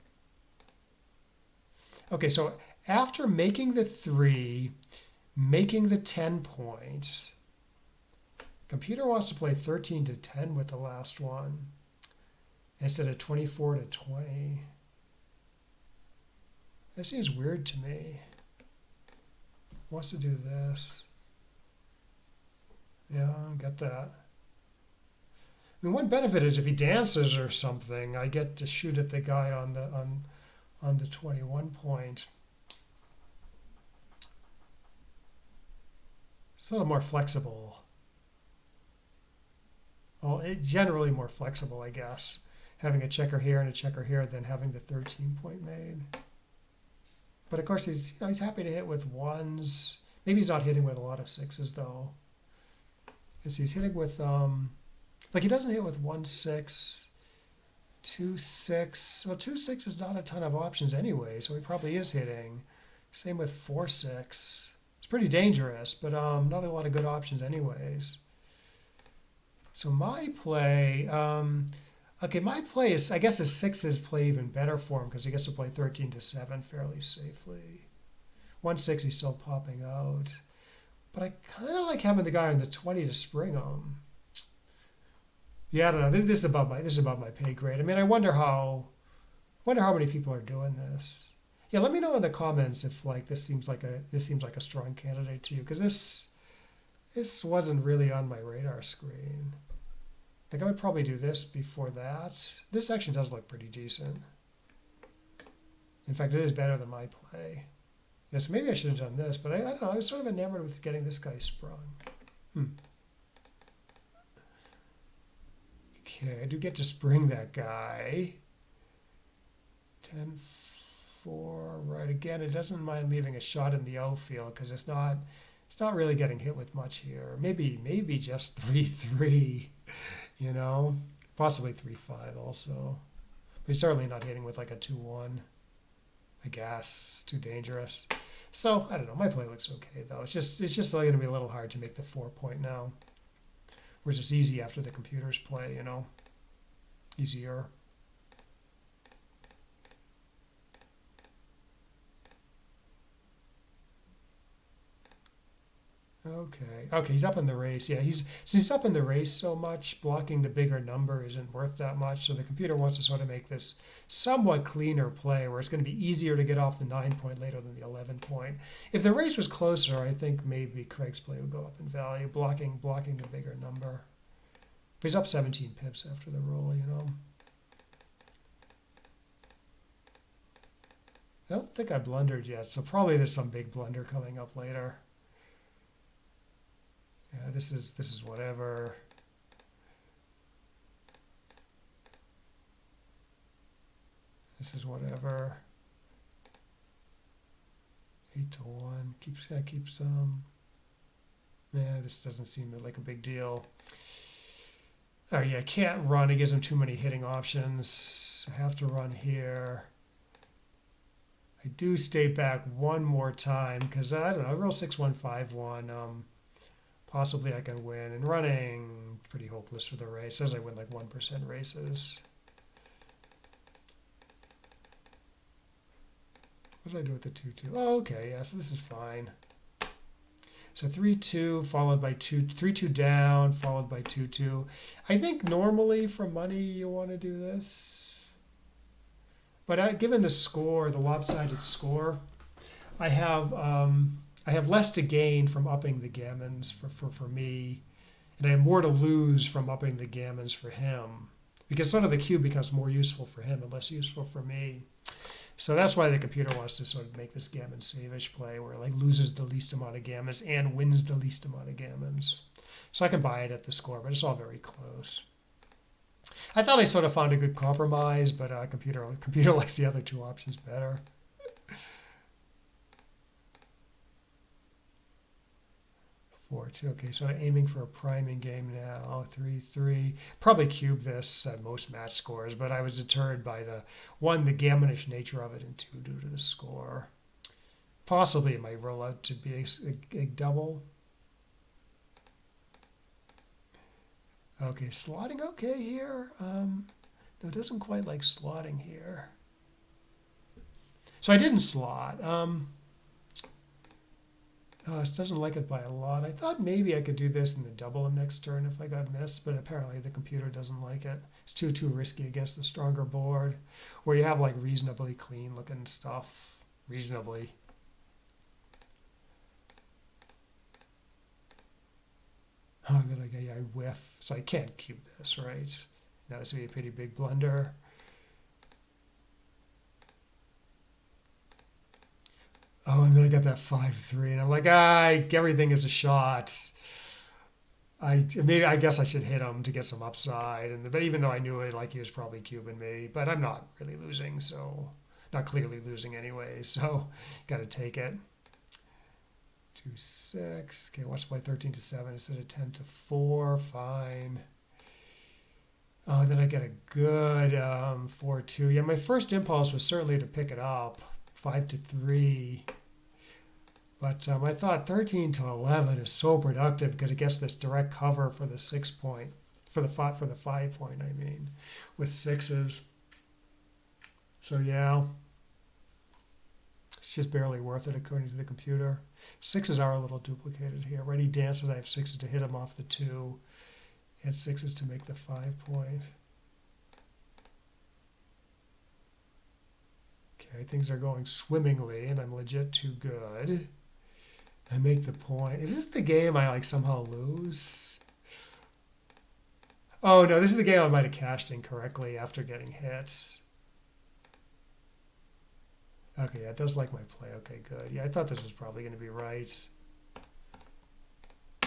Okay, so after making the 3, making the 10 points, computer wants to play 13-10 with the last one instead of 24-20. That seems weird to me. Wants to do this. Yeah, I get that. I mean, one benefit is if he dances or something, I get to shoot at the guy on the 21 point. It's a little more flexible. Well, it's generally more flexible, I guess, having a checker here and a checker here than having the 13-point made. But of course, he's happy to hit with ones. Maybe he's not hitting with a lot of sixes though. Because he's hitting with he doesn't hit with 1-6, 2-6. Well, 2-6 is not a ton of options anyway, so he probably is hitting. Same with 4-6. It's pretty dangerous, but not a lot of good options anyways. So my play, my play is, I guess his sixes play even better for him because he gets to play 13-7 fairly safely. 1-6 he's still popping out. But I kind of like having the guy on the 20 to spring him. Yeah, I don't know. This is above my pay grade. I mean, I wonder how many people are doing this. Yeah, let me know in the comments if this seems like a strong candidate to you, because this wasn't really on my radar screen. I would probably do this before that. This actually does look pretty decent. In fact, it is better than my play. Yes, maybe I should have done this, but I don't know. I was sort of enamored with getting this guy sprung. Okay, I do get to spring that guy. 10-4, right. Again, it doesn't mind leaving a shot in the outfield because it's not really getting hit with much here. Maybe just 3-3, possibly 3-5 also. But he's certainly not hitting with like a 2-1. I guess it's too dangerous. So I don't know. My play looks okay though. It's just going to be a little hard to make the 4-point now. Whereas it's easy after the computer's play, easier. Okay, he's up in the race. Yeah, since he's up in the race so much, blocking the bigger number isn't worth that much. So the computer wants to sort of make this somewhat cleaner play where it's going to be easier to get off the 9-point later than the 11-point. If the race was closer, I think maybe Craig's play would go up in value, blocking the bigger number. But he's up 17 pips after the roll, I don't think I blundered yet, so probably there's some big blunder coming up later. Yeah, this is whatever. This is whatever. 8-1 keeps. Yeah, this doesn't seem like a big deal. Oh yeah, can't run. It gives him too many hitting options. I have to run here. I do stay back one more time because I don't know. I roll 6-1, 5-1. Possibly I can win. And running, pretty hopeless for the race. Says I win like 1% races. What did I do with the 2-2? Oh, okay, yeah, so this is fine. So 3-2 followed by 3-2 down, followed by 2-2. I think normally for money you want to do this. But given the score, the lopsided score, I have less to gain from upping the gammons for me, and I have more to lose from upping the gammons for him, because sort of the cube becomes more useful for him and less useful for me. So that's why the computer wants to sort of make this gammon save-ish play where it like loses the least amount of gammons and wins the least amount of gammons. So I can buy it at the score, but it's all very close. I thought I sort of found a good compromise, but computer likes the other two options better. 4-2. Okay, so I'm aiming for a priming game now. 3-3. Probably cube this at most match scores, but I was deterred by the gammonish nature of it, and two, due to the score. Possibly it might roll out to be a double. Okay, slotting okay here. No, it doesn't quite like slotting here. So I didn't slot. Oh, it doesn't like it by a lot. I thought maybe I could do this in the double next turn if I got missed, but apparently the computer doesn't like it. It's too risky against the stronger board, where you have like reasonably clean looking stuff. Reasonably. Oh, then I whiff. So I can't cube this, right? Now this would be a pretty big blunder. Oh, and then I got that 5-3, and I'm like, everything is a shot. I guess I should hit him to get some upside, but even though I knew it, like he was probably cubing me, but I'm not really losing, so not clearly losing anyway. So got to take it. 2-6. Okay, watch play 13-7 instead of 10-4. Fine. Oh, and then I get a good 4-2. Yeah, my first impulse was certainly to pick it up. 5-3, but I thought 13-11 is so productive because it gets this direct cover for the 6 point, for the 5 point. I mean, with sixes. So yeah, it's just barely worth it according to the computer. Sixes are a little duplicated here. Right, he dances. I have sixes to hit him off the 2, and sixes to make the 5 point. Okay, things are going swimmingly, and I'm legit too good. I make the point. Is this the game I like somehow lose? Oh no, this is the game I might have cashed incorrectly after getting hits. Okay, yeah, it does like my play. Okay, good. Yeah, I thought this was probably going to be right.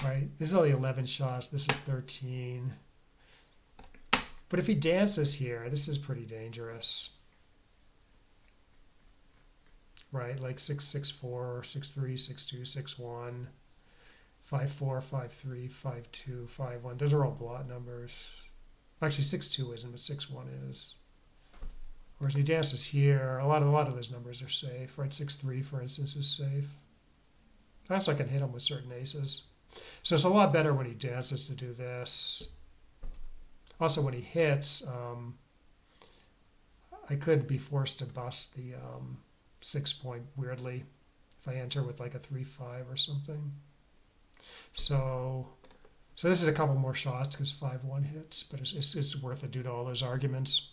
Right, this is only 11 shots. This is 13. But if he dances here, this is pretty dangerous. Right, like 6-6-4, 6-3, 6-2, 6-1, 5-4, 5-3, 5-2, 5-1. Those are all blot numbers. Actually, 6-2 isn't, but 6-1 is. Whereas he dances here, a lot of those numbers are safe. Right, 6-3, for instance, is safe. Perhaps I can hit him with certain aces. So it's a lot better when he dances to do this. Also, when he hits, I could be forced to bust the 6 point weirdly if I enter with like a 3-5 or something. So this is a couple more shots because 5-1 hits, but it's worth it due to all those arguments.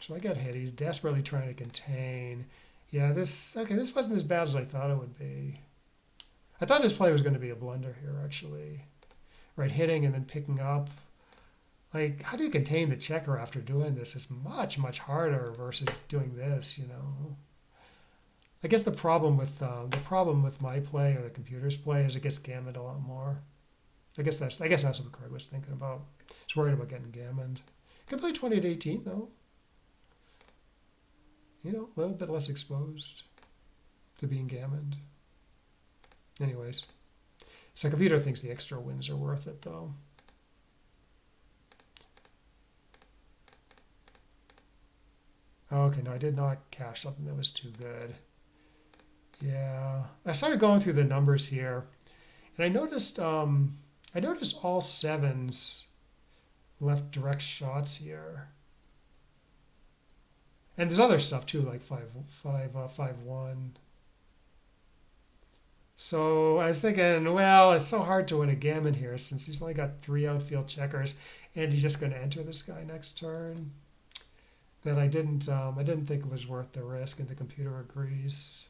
So I got hit. He's desperately trying to contain. Yeah, this wasn't as bad as I thought it would be. I thought his play was going to be a blunder here, actually. Right, hitting and then picking up. Like, how do you contain the checker after doing this? It's much, much harder versus doing this, you know. I guess the problem with my play or the computer's play is it gets gammoned a lot more. I guess that's what Craig was thinking about. He's worried about getting gammoned. Can play 20-18 though. You know, a little bit less exposed to being gammoned. Anyways, so computer thinks the extra wins are worth it though. Okay, no, I did not cash something that was too good. Yeah, I started going through the numbers here, and I noticed all sevens left direct shots here, and there's other stuff too, like 5-1. So I was thinking, well, it's so hard to win a gammon here since he's only got 3 outfield checkers, and he's just going to enter this guy next turn. That I didn't think it was worth the risk, and the computer agrees.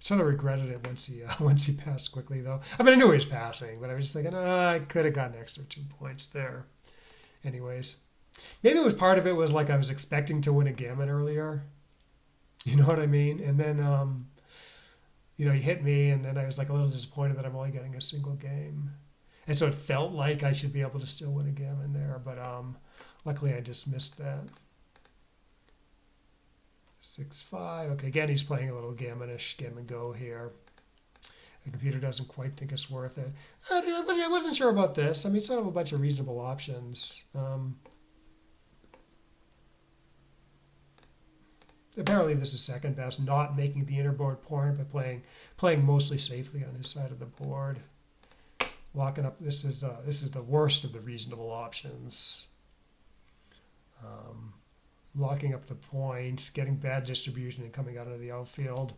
Sort of regretted it once he passed quickly, though. I mean, I knew he was passing, but I was just thinking, I could have gotten an extra 2 points there. Anyways, maybe part of it was like I was expecting to win a gammon earlier, You know what I mean? And then, he hit me, and then I was like a little disappointed that I'm only getting a single game. And so it felt like I should be able to still win a gammon there, but luckily I just missed that. 6-5. Okay, again, he's playing a little gammonish gammon go here. The computer doesn't quite think it's worth it. I wasn't sure about this. I mean, sort of a bunch of reasonable options. Apparently, this is second best, not making the inner-board point, but playing mostly safely on his side of the board. Locking up. This is the worst of the reasonable options. Locking up the point, getting bad distribution, and coming out of the outfield.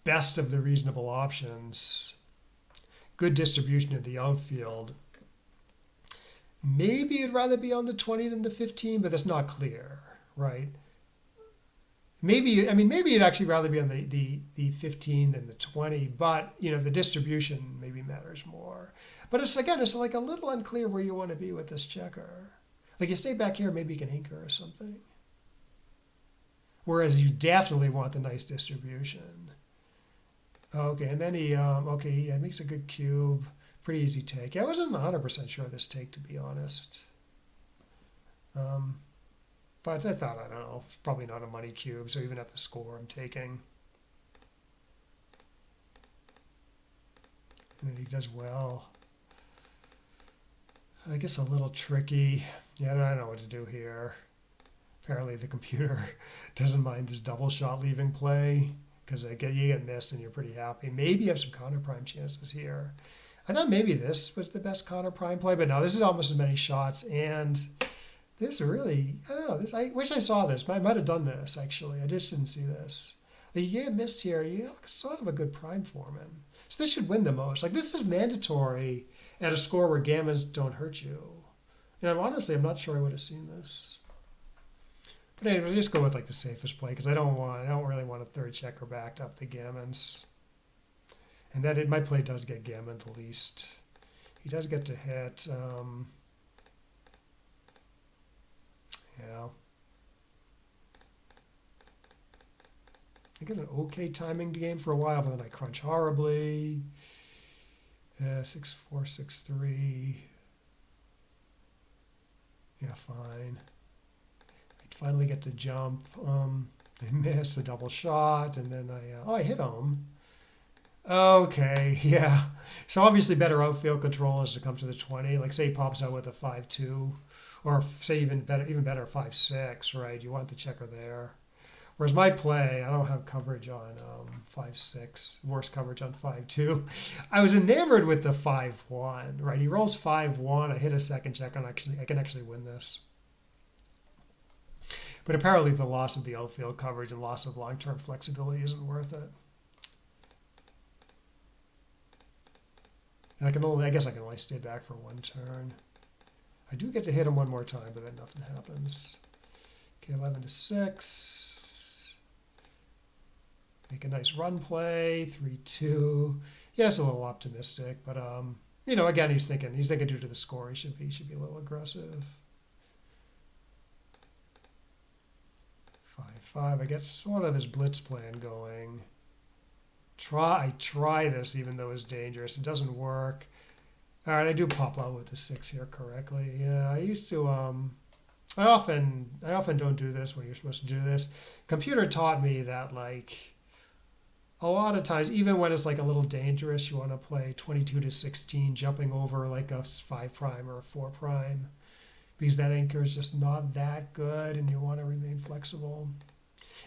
Best of the reasonable options. Good distribution in the outfield. Maybe you'd rather be on the 20 than the 15, but that's not clear, right? Maybe you'd actually rather be on the 15 than the 20, but the distribution maybe matters more. But it's like a little unclear where you want to be with this checker. Like you stay back here, maybe you can anchor or something. Whereas you definitely want the nice distribution. Okay, and then he makes a good cube. Pretty easy take. Yeah, I wasn't 100% sure of this take, to be honest. But I thought, I don't know, it's probably not a money cube, so even at the score I'm taking. And then he does well. I guess a little tricky. Yeah, I don't know what to do here. Apparently the computer doesn't mind this double shot leaving play, because you get missed and you're pretty happy. Maybe you have some counter prime chances here. I thought maybe this was the best counter prime play, but no, this is almost as many shots, and this really, I don't know. I wish I saw this. I might have done this, actually. I just didn't see this. Like, you get missed here. You sort of a good prime foreman. So this should win the most. Like, this is mandatory at a score where gammons don't hurt you. And honestly, I'm not sure I would have seen this. But anyway, just go with like the safest play, because I don't really want a third checker backed up the gammons. And my play does get gammon the least. He does get to hit. Yeah. I get an okay timing game for a while, but then I crunch horribly. 6-4, 6-3. Yeah, fine. I finally get to jump. I miss a double shot, and then I hit him. Okay, yeah. So obviously better outfield control as it comes to the 20. Like say he pops out with a 5-2, or say even better 5-6, right? You want the checker there. Whereas my play, I don't have coverage on 5-6, worse coverage on 5-2. I was enamored with the 5-1, right? He rolls 5-1, I hit a second checker, and I can actually win this. But apparently the loss of the outfield coverage and loss of long-term flexibility isn't worth it. And I guess I can only stay back for one turn. I do get to hit him one more time, but then nothing happens. Okay, 11-6. Make a nice run play, 3-2. Yeah, it's a little optimistic, but again, he's thinking due to the score, he should be a little aggressive. 5-5. I get sort of this blitz plan going. I try this even though it's dangerous. It doesn't work. All right, I do pop out with the 6 here correctly. Yeah, I used to. I often don't do this when you're supposed to do this. Computer taught me that like a lot of times, even when it's like a little dangerous, you want to play 22-16, jumping over like a 5' or a 4', because that anchor is just not that good, and you want to remain flexible.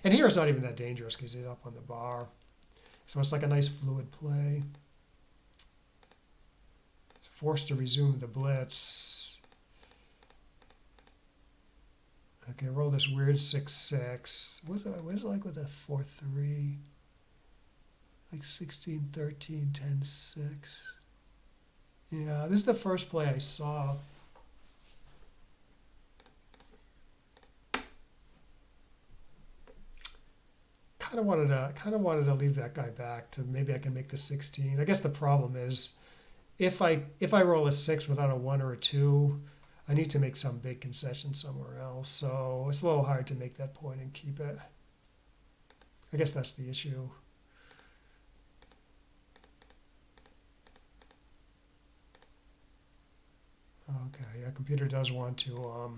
And here it's not even that dangerous because it's up on the bar. So it's like a nice fluid play. Forced to resume the blitz. Okay, roll this weird 6-6. What is it like with a 4-3? Like 16, 13, 10, 6. Yeah, this is the first play I saw. Kind of wanted to leave that guy back to maybe I can make the 16. I guess the problem is if I roll a 6 without a 1 or a 2, I need to make some big concession somewhere else. So it's a little hard to make that point and keep it. I guess that's the issue. Okay, yeah, computer does want to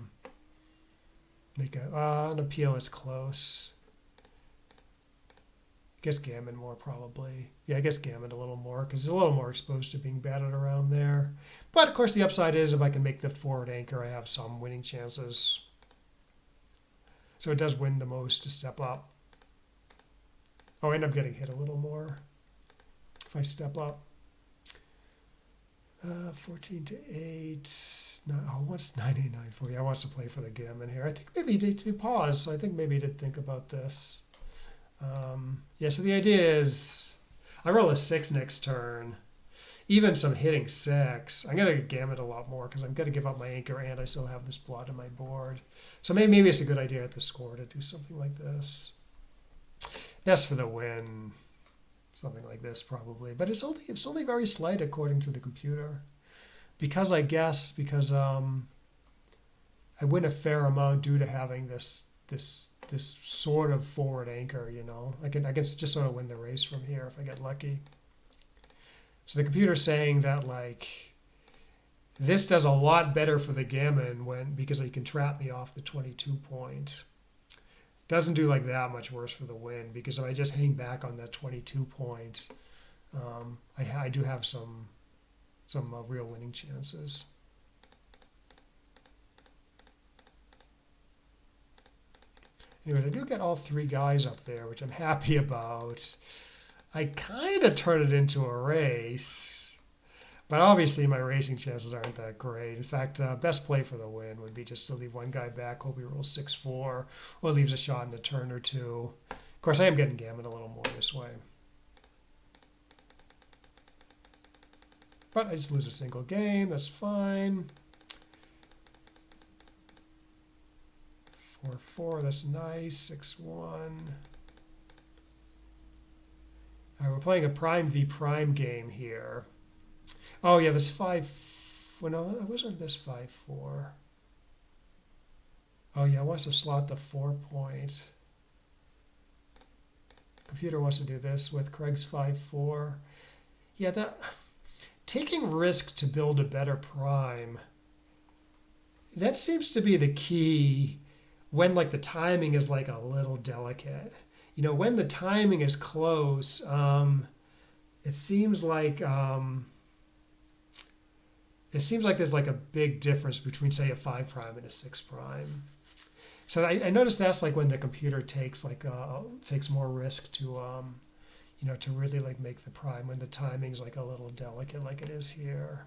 make an appeal. It's close. I guess gammon more probably. Yeah, I guess gammon a little more because it's a little more exposed to being batted around there. But of course, the upside is if I can make the forward anchor, I have some winning chances. So it does win the most to step up. Oh, I end up getting hit a little more if I step up. 14 to 8. No, what's 989 for you? I want to play for the gammon here. I think maybe he did pause. So I think maybe he did think about this. Yeah, so the idea is I roll a 6 next turn. Even some hitting 6. I'm going to gammon a lot more because I'm going to give up my anchor and I still have this blot on my board. So maybe it's a good idea at the score to do something like this. Best for the win. Something like this probably. But it's only very slight according to the computer. Because I win a fair amount due to having this sort of forward anchor, you know. I can just sort of win the race from here if I get lucky. So the computer's saying that like this does a lot better for the gammon because he can trap me off the 22 point. Doesn't do like that much worse for the win because if I just hang back on that 22 point, I do have some real winning chances. Anyways, I do get all 3 guys up there, which I'm happy about. I kind of turn it into a race, but obviously my racing chances aren't that great. In fact, best play for the win would be just to leave one guy back, hope he rolls 6-4, or leaves a shot in a turn or 2. Of course, I am getting gammon a little more this way. But I just lose a single game, that's fine. 4-4, that's nice. 6-1. All right, we're playing a prime v prime game here. Oh yeah, this 5. Well, no, it wasn't this 5-4. Oh yeah, it wants to slot the 4 point. Computer wants to do this with Craig's 5-4. Yeah, that taking risks to build a better prime. That seems to be the key. When like the timing is like a little delicate, you know, when the timing is close, it seems like there's like a big difference between say a 5 prime and a 6 prime. So I noticed that's like when the computer takes more risk to you know, to really like make the prime when the timing's like a little delicate like it is here.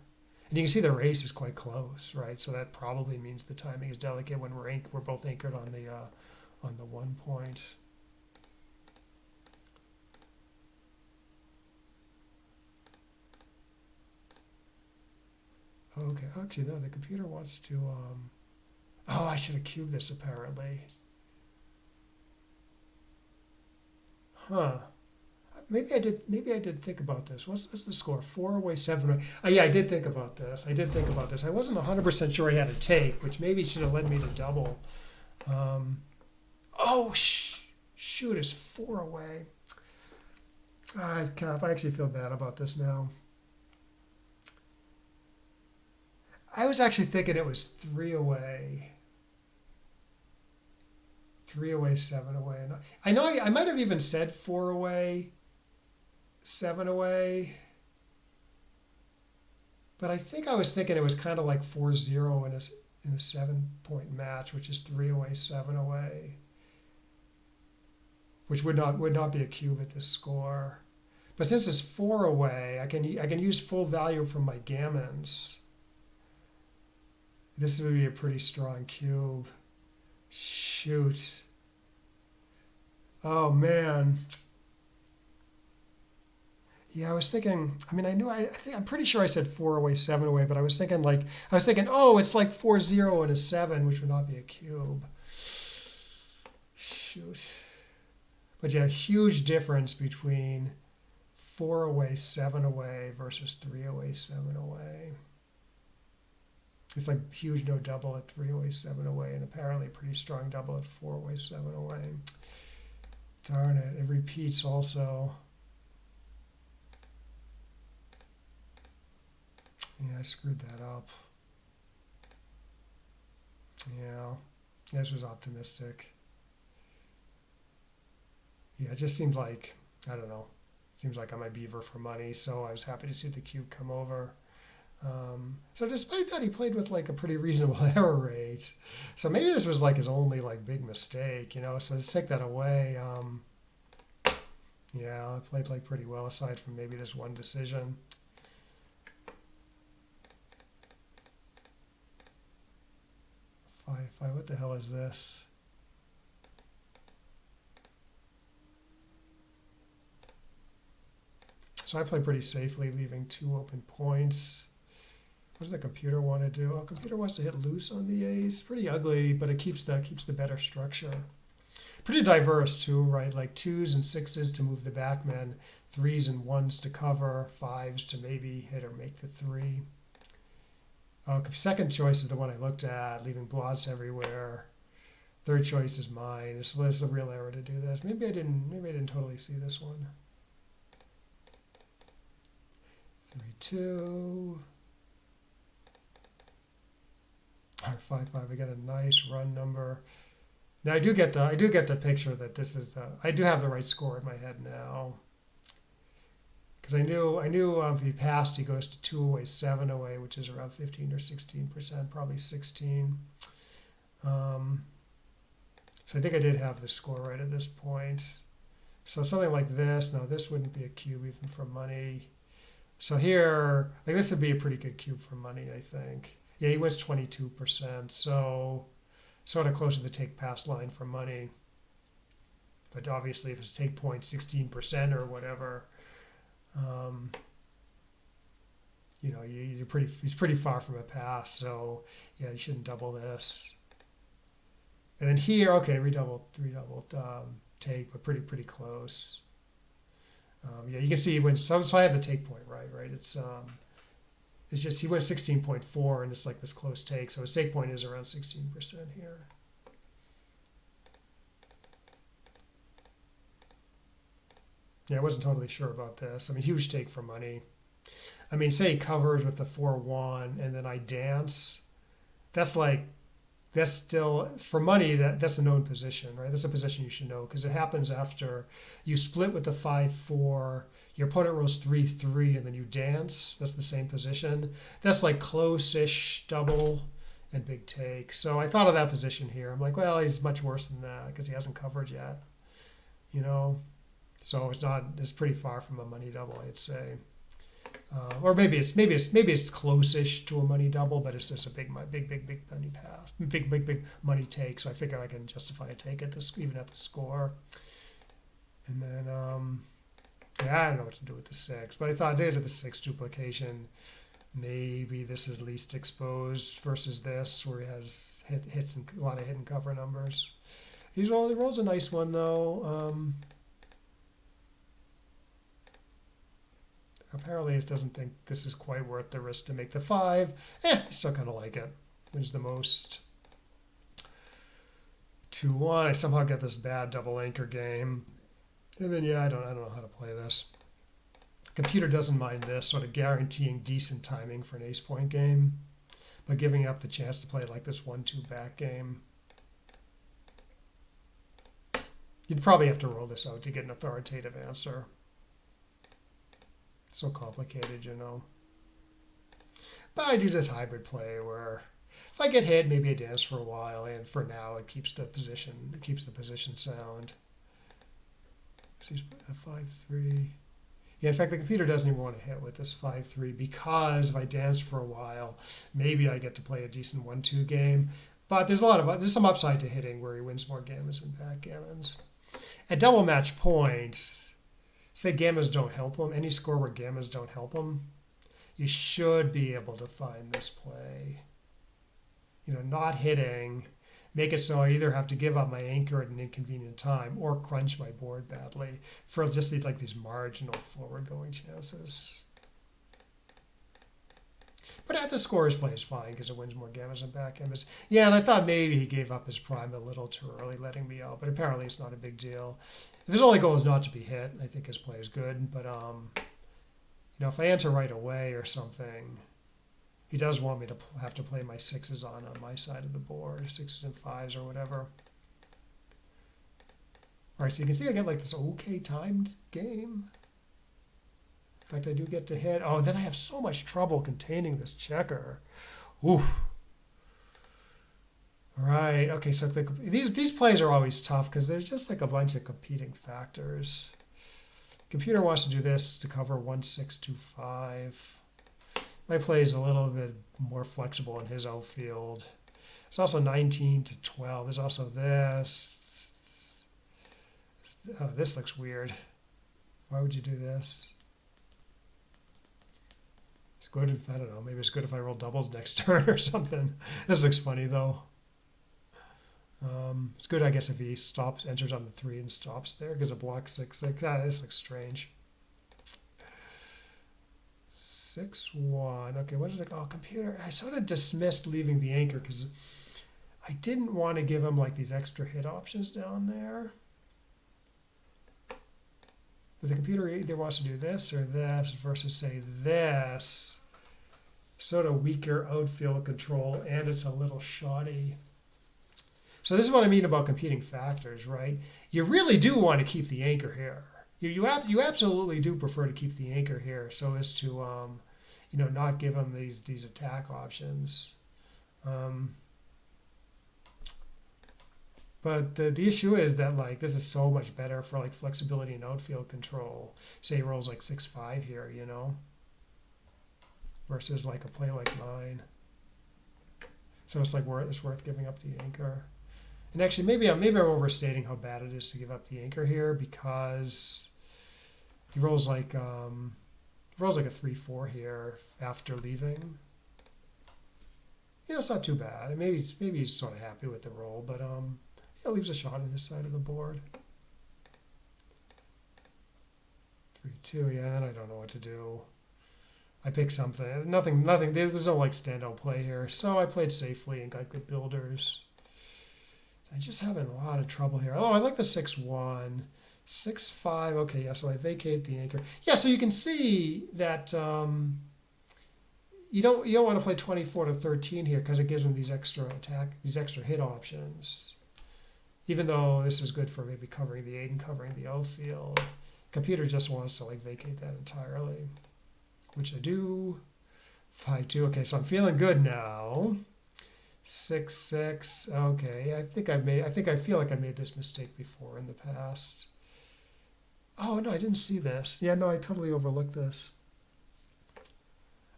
And you can see the race is quite close, right? So that probably means the timing is delicate when we're both anchored on the 1 point. Okay, actually no, the computer wants to. Oh, I should have cubed this apparently. Huh. Maybe I did think about this. What's the score? 4 away, 7 away. Oh, yeah, I did think about this. I wasn't 100% sure he had a take, which maybe should have led me to double. Oh, shoot, it's 4 away. I actually feel bad about this now. I was actually thinking it was 3 away. 3 away, 7 away. And I know I might have even said 4 away. 7 away, but I think I was thinking it was kind of like 4-0 in a 7 point match, which is 3 away, 7 away, which would not be a cube at this score. But since it's 4 away, I can use full value from my gammons. This would be a pretty strong cube. Shoot. Oh man. Yeah, I was thinking, I mean, I'm pretty sure I said 4 away, 7 away, but I was thinking, oh, it's like 4-0 and a 7, which would not be a cube. Shoot. But yeah, huge difference between 4 away, 7 away versus 3 away, 7 away. It's like huge no double at 3 away, 7 away, and apparently pretty strong double at 4 away, 7 away. Darn it, it repeats also. Yeah, I screwed that up. Yeah, this was optimistic. Yeah, it just seemed like, I don't know, seems like I might beaver for money, so I was happy to see the cube come over. So despite that, he played with like a pretty reasonable error rate. So maybe this was like his only like big mistake, you know. So let's take that away. Yeah, I played like pretty well aside from maybe this one decision. 5-5. What the hell is this? So I play pretty safely, leaving 2 open points. What does the computer want to do? Oh, computer wants to hit loose on the ace. Pretty ugly, but it keeps the better structure. Pretty diverse too, right? Like 2s and 6s to move the backmen, 3s and 1s to cover, 5s to maybe hit or make the 3. Second choice is the one I looked at, leaving blots everywhere. Third choice is mine. It's a real error to do this. Maybe I didn't totally see this one. 3-2. Or 5-5. I got a nice run number. Now I do get the picture that this is I do have the right score in my head now. Because I knew if he passed, he goes to 2 away, 7 away, which is around 15 or 16%, probably 16. So I think I did have the score right at this point. So something like this. No, this wouldn't be a cube even for money. So here, like this would be a pretty good cube for money, I think. Yeah, he wins 22%. So sort of close to the take pass line for money. But obviously, if it's take point 16% or whatever, you know, he's pretty far from a pass. So yeah, you shouldn't double this. And then here, okay, redoubled take, but pretty close. Yeah, you can see when so I have the take point right. It's just he went 16.4 and it's like this close take, so his take point is around 16% here. Yeah, I wasn't totally sure about this. I mean, huge take for money. I mean, say he covers with the 4-1 and then I dance. That's still for money. That's a known position, right? That's a position you should know because it happens after you split with the 5-4. Your opponent rolls 3-3, and then you dance. That's the same position. That's like close-ish double and big take. So I thought of that position here. I'm like, well, he's much worse than that because he hasn't covered yet, you know. So it's pretty far from a money double, I'd say. Or maybe it's close-ish to a money double, but it's just a big money pass, big money take. So I figure I can justify a take at this, even at the score. And then yeah, I don't know what to do with the 6, but I thought I did the 6 duplication. Maybe this is least exposed versus this, where he has hits and a lot of hit and cover numbers. He rolls a nice one though. Apparently it doesn't think this is quite worth the risk to make the 5. I still kind of like it. Wins the most. 2-1. I somehow get this bad double anchor game. And then yeah, I don't know how to play this. Computer doesn't mind this, sort of guaranteeing decent timing for an ace point game, but giving up the chance to play like this 1-2 back game. You'd probably have to roll this out to get an authoritative answer. So complicated, you know. But I do this hybrid play where if I get hit, maybe I dance for a while, and for now it keeps the position sound. So he's a 5-3. Yeah, in fact, the computer doesn't even want to hit with this 5-3 because if I dance for a while, maybe I get to play a decent 1-2 game. But there's some upside to hitting where he wins more gammons and backgammons. At double match points, say gammas don't help him, any score where gammas don't help him, you should be able to find this play. You know, not hitting, make it so I either have to give up my anchor at an inconvenient time or crunch my board badly for just like these marginal forward going chances. But at the score, his play is fine because it wins more gamas and backgammons. Yeah, and I thought maybe he gave up his prime a little too early, letting me out. But apparently, it's not a big deal. If his only goal is not to be hit, I think his play is good. But if I enter right away or something, he does want me to have to play my sixes on my side of the board, sixes and fives or whatever. All right, so you can see I get like this okay timed game. In fact, I do get to hit. Oh, then I have so much trouble containing this checker. Ooh. Right. Okay. So these plays are always tough because there's just like a bunch of competing factors. The computer wants to do this to cover 1625. My play is a little bit more flexible in his outfield. It's also 19 to 12. There's also this. Oh, this looks weird. Why would you do this? It's good if, I don't know, maybe it's good if I roll doubles next turn or something. This looks funny though. It's good, I guess, if he enters on the 3 and stops there because it blocks 6-6. Ah, this looks strange. 6-1. Okay, what is it? Oh, computer. I sort of dismissed leaving the anchor because I didn't want to give him like these extra hit options down there. But the computer either wants to do this or this versus say this. Sort of weaker outfield control, and it's a little shoddy. So this is what I mean about competing factors, right? You really do want to keep the anchor here. You absolutely do prefer to keep the anchor here so as to not give him these attack options. But the issue is that like this is so much better for like flexibility and outfield control. Say he rolls like 6-5 here, versus like a play like 9. So it's like it's worth giving up the anchor. And actually, maybe I'm overstating how bad it is to give up the anchor here because he rolls like a 3-4 here after leaving. It's not too bad. Maybe he's sort of happy with the roll, but it leaves a shot on his side of the board. 3-2, yeah. Then I don't know what to do. I picked something. Nothing. There was no like standout play here, so I played safely and got good builders. I'm just having a lot of trouble here. Oh, I like the 6-1. 6-5. Okay, yeah, so I vacate the anchor. Yeah, so you can see that you don't want to play 24 to 13 here because it gives them these extra hit options. Even though this is good for maybe covering the 8 and covering the outfield, computer just wants to like vacate that entirely, which I do. 5-2. Okay, so I'm feeling good now. 6-6. Okay, I feel like I made this mistake before in the past. Oh no, I didn't see this. Yeah, no, I totally overlooked this.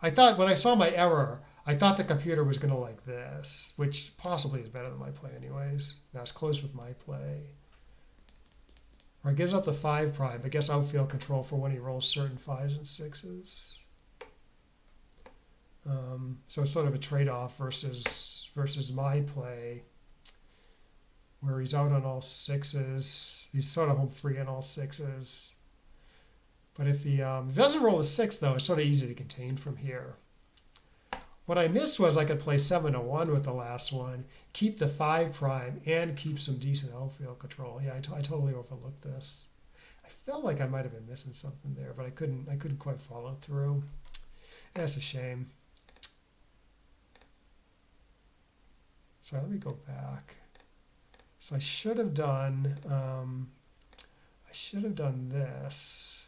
I thought when I saw my error, I thought the computer was going to like this, which possibly is better than my play anyways. Now it's close with my play. Or it gives up the 5 prime, but gets outfield control for when he rolls certain 5s and 6s. So it's sort of a trade-off versus my play, where he's out on all 6s. He's sort of home free on all 6s. But if he doesn't roll a 6, though, it's sort of easy to contain from here. What I missed was I could play 7-1 with the last one, keep the 5 prime, and keep some decent outfield control. Yeah, I totally overlooked this. I felt like I might have been missing something there, but I couldn't quite follow through. That's a shame. So let me go back. So I should have done this.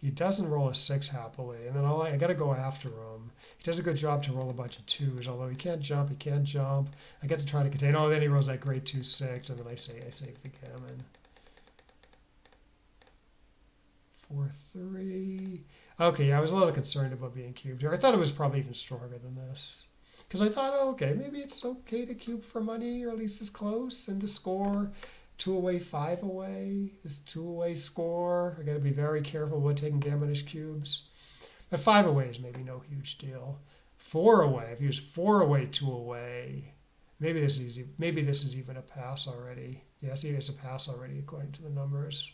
He doesn't roll a 6 happily, and then I got to go after him. He does a good job to roll a bunch of 2s, although he can't jump. I get to try to contain. Oh, then he rolls that great 2-6, and then I save the gammon. 4-3. Okay, yeah, I was a little concerned about being cubed here. I thought it was probably even stronger than this. Because I thought, oh, okay, maybe it's okay to cube for money, or at least as close, and to score 2 away, 5 away. This 2 away score. I got to be very careful about taking gammonish cubes. But 5 away is maybe no huge deal. 4 away, if he was 4 away, 2 away, maybe this is even a pass already. Yes, it's a pass already according to the numbers.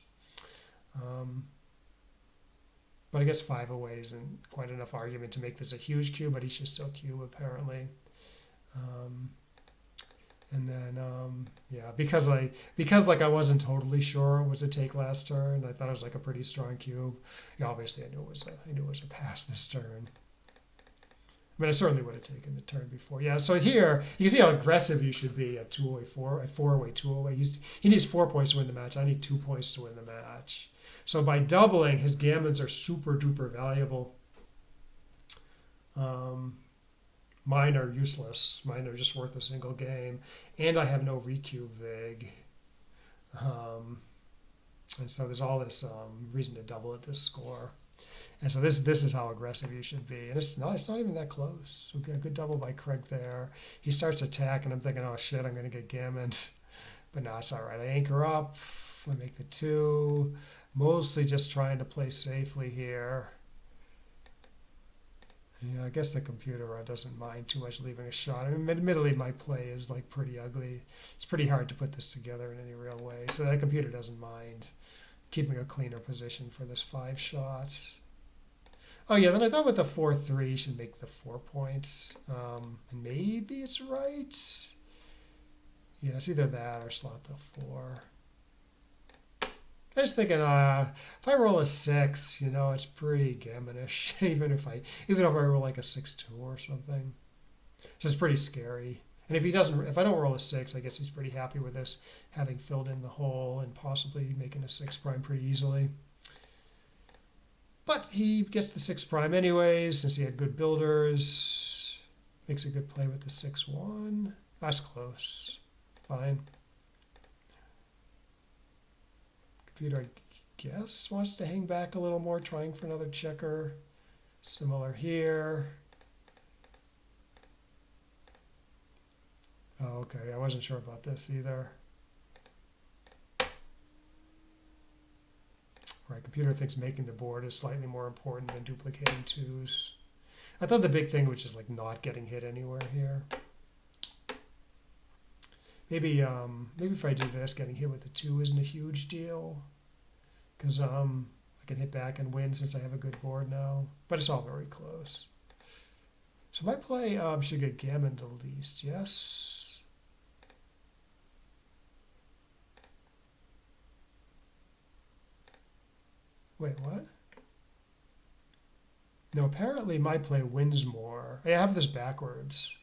But I guess 5 away isn't quite enough argument to make this a huge cube, but he should still cube apparently. And then yeah, because like I wasn't totally sure it was a take last turn. I thought it was like a pretty strong cube. Yeah, obviously I knew it was a pass this turn. I mean, I certainly would have taken the turn before. Yeah, so here you can see how aggressive you should be at 2 away, 4 away, 2 away. He needs 4 points to win the match. I need 2 points to win the match. So by doubling, his gammons are super duper valuable. Mine are useless. Mine are just worth a single game, and I have no recube vig. And so there's all this reason to double at this score. And so this is how aggressive you should be. And it's not even that close. So a good double by Craig there. He starts attacking. I'm thinking, oh shit, I'm going to get gammons. But no, it's all right. I anchor up. I make the 2. Mostly just trying to play safely here. Yeah, I guess the computer doesn't mind too much leaving a shot. I mean, admittedly, my play is like pretty ugly. It's pretty hard to put this together in any real way. So that computer doesn't mind keeping a cleaner position for this 5 shot. Oh yeah, then I thought with the 4-3 should make the 4 points. And maybe it's right. Yeah, it's either that or slot the 4. I was thinking, if I roll a 6, it's pretty gammonish. even if I roll like a 6-2 or something, so it's pretty scary. And if I don't roll a 6, I guess he's pretty happy with this, having filled in the hole and possibly making a 6 prime pretty easily. But he gets the 6 prime anyways, since he had good builders. Makes a good play with the 6-1. That's close. Fine. Computer, I guess, wants to hang back a little more, trying for another checker. Similar here. Oh, okay, I wasn't sure about this either. Right, computer thinks making the board is slightly more important than duplicating 2s. I thought the big thing was just like not getting hit anywhere here. Maybe if I do this, getting hit with the 2 isn't a huge deal, because I can hit back and win since I have a good board now. But it's all very close. So my play should get gammon the least. Yes. Wait, what? No, apparently my play wins more. I have this backwards.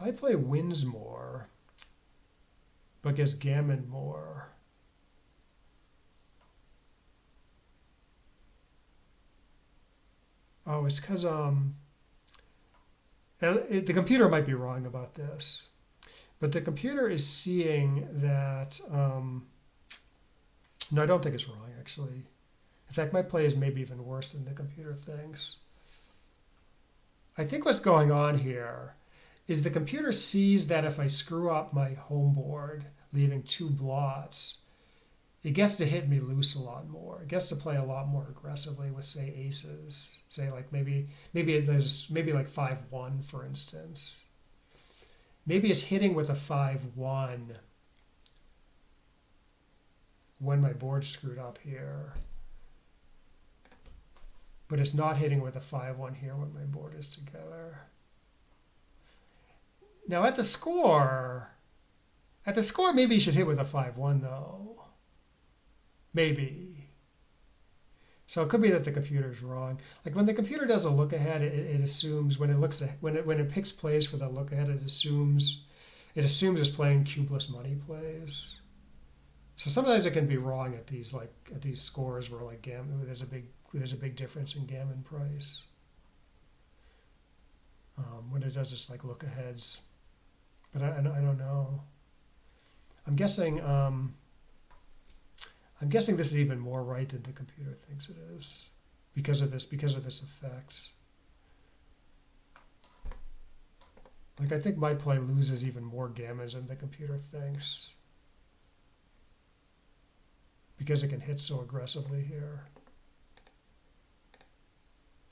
My play wins more, but gets gammon more. Oh, it's because the computer might be wrong about this, but the computer is seeing that. No, I don't think it's wrong actually. In fact, my play is maybe even worse than the computer thinks. I think what's going on here is the computer sees that if I screw up my home board, leaving 2 blots, it gets to hit me loose a lot more. It gets to play a lot more aggressively with, say, aces. Say, like maybe like 5-1, for instance. Maybe it's hitting with a 5-1 when my board's screwed up here. But it's not hitting with a 5-1 here when my board is together. Now at the score, maybe you should hit with a 5-1 though. Maybe. So it could be that the computer's wrong. Like when the computer does a look ahead, it assumes when it picks plays for the look ahead, it assumes it's playing cubeless money plays. So sometimes it can be wrong at these scores where like gammon, there's a big difference in gammon price. When it does this like look aheads. But I don't know. I'm guessing this is even more right than the computer thinks it is because of this effect. Like I think my play loses even more gammons than the computer thinks because it can hit so aggressively here.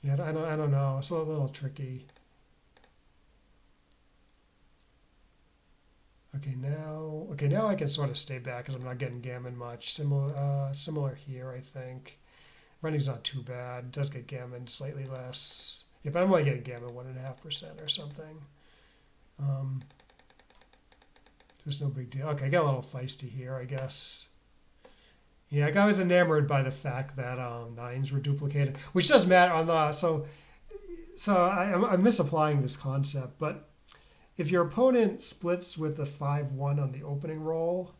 Yeah, I don't know. It's a little tricky. Okay, now I can sort of stay back because I'm not getting gammon much. Similar here, I think. Running's not too bad. It does get gammon slightly less. Yeah, but I'm only getting gammon 1.5% or something. Just no big deal. Okay, I got a little feisty here, I guess. Yeah, I was enamored by the fact that nines were duplicated, which does matter on the I'm misapplying this concept, but if your opponent splits with a 5-1 on the opening roll,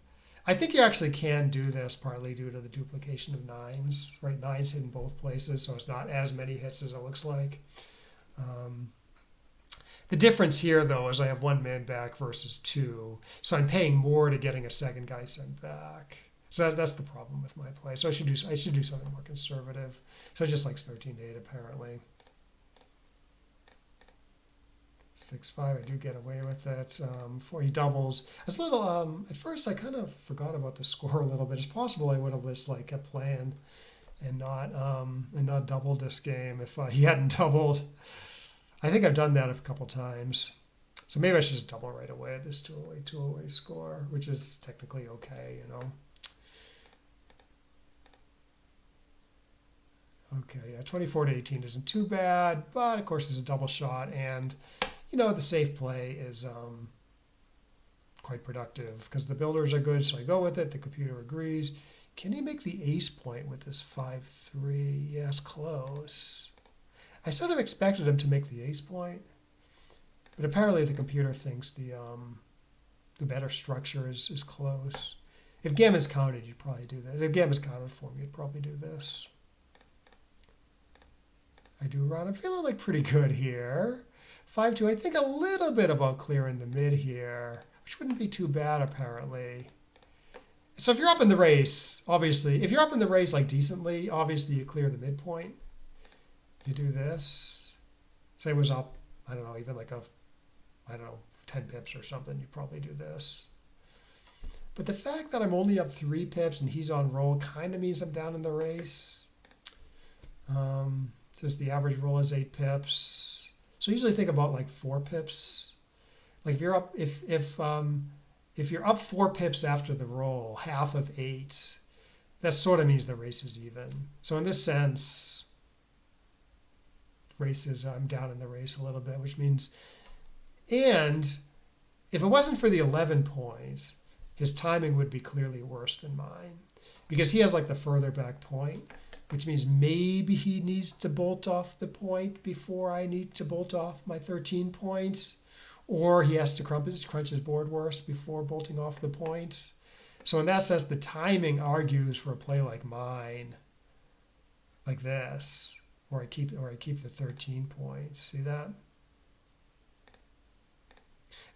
I think you actually can do this partly due to the duplication of nines, right? Nines hit in both places, so it's not as many hits as it looks like. The difference here, though, is I have one man back versus two, so I'm paying more to getting a second guy sent back. So that's the problem with my play. So I should do something more conservative. So I just likes 13-8 apparently. 6-5, I do get away with it. Before he doubles, it's a little. At first, I kind of forgot about the score a little bit. It's possible I would have just like kept playing and not doubled this game if he hadn't doubled. I think I've done that a couple times. So maybe I should just double right away at this 2-away score, which is technically okay, you know. Okay, yeah, 24-18 isn't too bad, but of course it's a double shot, and you know the safe play is quite productive because the builders are good, so I go with it. The computer agrees. Can he make the ace point with this 5-3? Yes, close. I sort of expected him to make the ace point, but apparently the computer thinks the better structure is close. If gammon's counted, you'd probably do that. If gammon's counted for me, you'd probably do this. I do run. I'm feeling like pretty good here. 5-2. I think a little bit about clearing the mid here, which wouldn't be too bad apparently. So if you're up in the race, obviously, if you're up in the race like decently, obviously you clear the midpoint. You do this. Say it was up, I don't know, even like 10 pips or something, you probably do this. But the fact that I'm only up 3 pips and he's on roll kind of means I'm down in the race. Says the average roll is 8 pips. So usually think about like 4 pips. Like if you're up, if you're up 4 pips after the roll, half of 8, that sort of means the race is even. So in this sense, I'm down in the race a little bit, which means, and if it wasn't for the 11 points, his timing would be clearly worse than mine because he has like the further back point, which means maybe he needs to bolt off the point before I need to bolt off my 13 points, or he has to crunch his board worse before bolting off the points. So in that sense, the timing argues for a play like mine, like this, or I keep the 13 points. See that?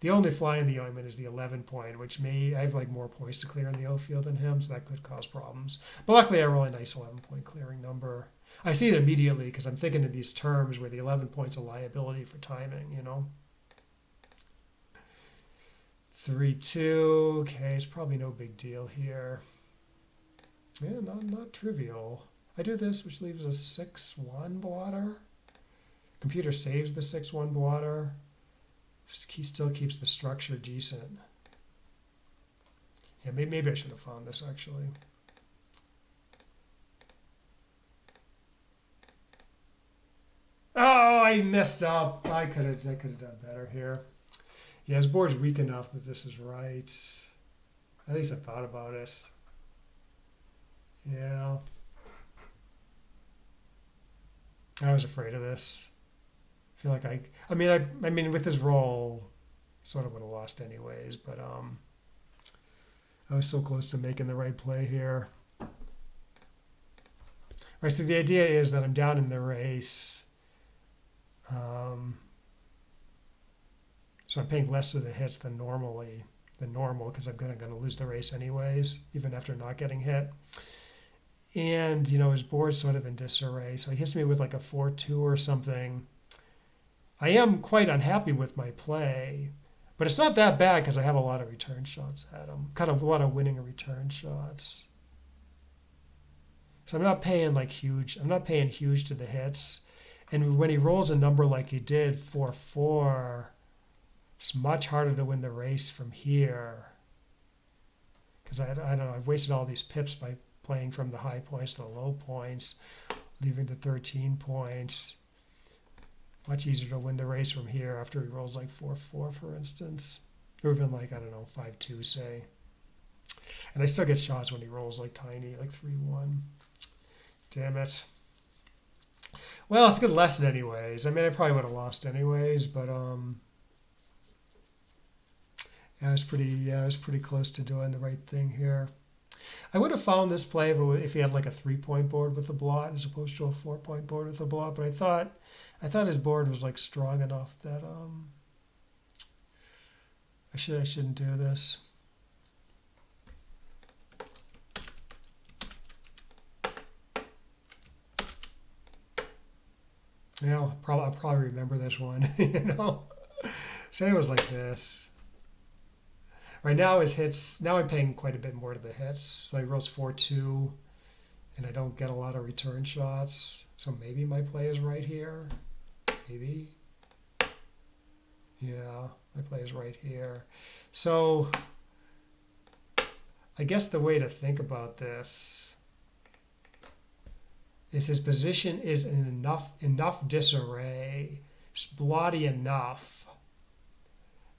The only fly in the ointment is the 11 point, which I have like more points to clear in the outfield than him, so that could cause problems. But luckily, I roll a nice 11 point clearing number. I see it immediately because I'm thinking in these terms where the 11 point's a liability for timing, you know. 3-2. Okay, it's probably no big deal here. Yeah, not trivial. I do this, which leaves a 6-1 blotter. Computer saves the 6-1 blotter. He still keeps the structure decent. Yeah, maybe I should have found this actually. Oh, I messed up. I could have done better here. Yeah, his board's weak enough that this is right. At least I thought about it. Yeah. I was afraid of this. I feel like I mean with his roll, sort of would have lost anyways, but I was so close to making the right play here. Right, so the idea is that I'm down in the race. So I'm paying less of the hits than normal because I'm going to lose the race anyways, even after not getting hit. And, you know, his board's sort of in disarray. So he hits me with like a 4-2 or something. I am quite unhappy with my play, but it's not that bad because I have a lot of return shots at him. Kind of a lot of winning return shots. So I'm not paying huge to the hits. And when he rolls a number like he did, 4-4, it's much harder to win the race from here. Because I don't know, I've wasted all these pips by playing from the high points to the low points. leaving the 13 points. Much easier to win the race from here after he rolls like 4-4, for instance. Or even like, I don't know, 5-2, say. And I still get shots when he rolls like tiny, like 3-1. Damn it. Well, it's a good lesson anyways. I mean, I probably would have lost anyways, but yeah, I was pretty close to doing the right thing here. I would have found this play if he had like a 3-point board with a blot as opposed to a 4-point board with a blot, but I thought his board was like strong enough that I shouldn't do this. Yeah, I'll probably remember this one. Say it was like this. Right now his hits. Now I'm paying quite a bit more to the hits. So he rolls 4-2, and I don't get a lot of return shots. So maybe my play is right here. Maybe. Yeah, my play is right here. So I guess the way to think about this is his position is in enough disarray, it's blotty enough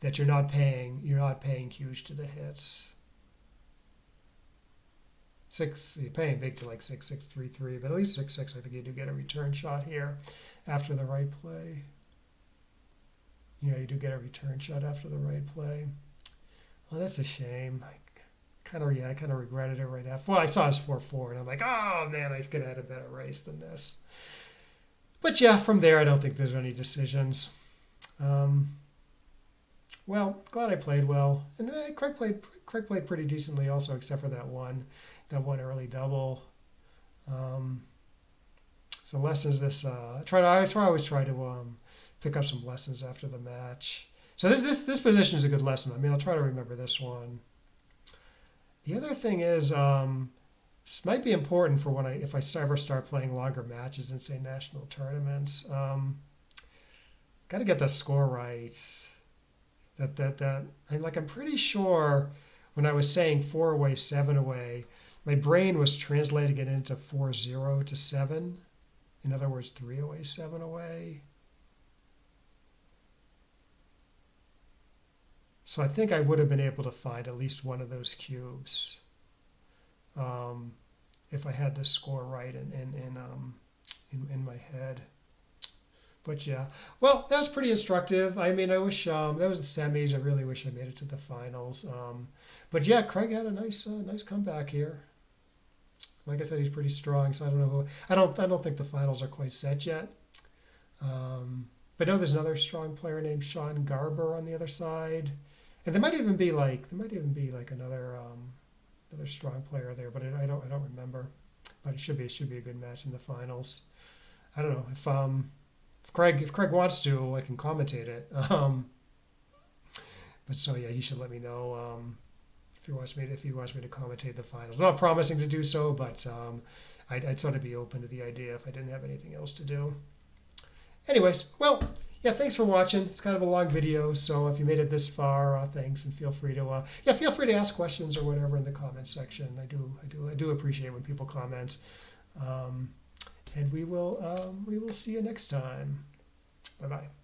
that you're not paying huge to the hits. You're paying big to like 6-6, 3-3, but at least 6-6, I think you do get a return shot here after the right play. Yeah, you do get a return shot after the right play. Well, that's a shame. I kind of regretted it right after. Well, I saw his 4-4, and I'm like, oh man, I could have had a better race than this. But yeah, from there, I don't think there's any decisions. Well, glad I played well, and Craig played pretty decently also, except for that one early double. So lessons this. I always try to pick up some lessons after the match. So this position is a good lesson. I mean, I'll try to remember this one. The other thing is, this might be important for if I ever start playing longer matches in, say, national tournaments. Got to get the score right. I'm pretty sure when I was saying 4 away, 7 away, my brain was translating it into 4-0 to 7. In other words, 3 away, 7 away. So I think I would have been able to find at least one of those cubes if I had the score right in my head. But yeah, well, that was pretty instructive. I mean, I wish that was the semis. I really wish I made it to the finals. But yeah, Craig had a nice comeback here. Like I said, he's pretty strong. So I don't know I don't think the finals are quite set yet. But I know there's another strong player named Sean Garber on the other side, and there might even be like another strong player there. But I don't remember. But it should be a good match in the finals. I don't know if Craig wants to, I can commentate it. But so yeah, he should let me know if he wants me to commentate the finals. I'm not promising to do so, but I'd sort of be open to the idea if I didn't have anything else to do. Anyways, well, yeah, thanks for watching. It's kind of a long video, so if you made it this far, thanks, and feel free to ask questions or whatever in the comments section. I do appreciate when people comment. And we will see you next time. Bye-bye.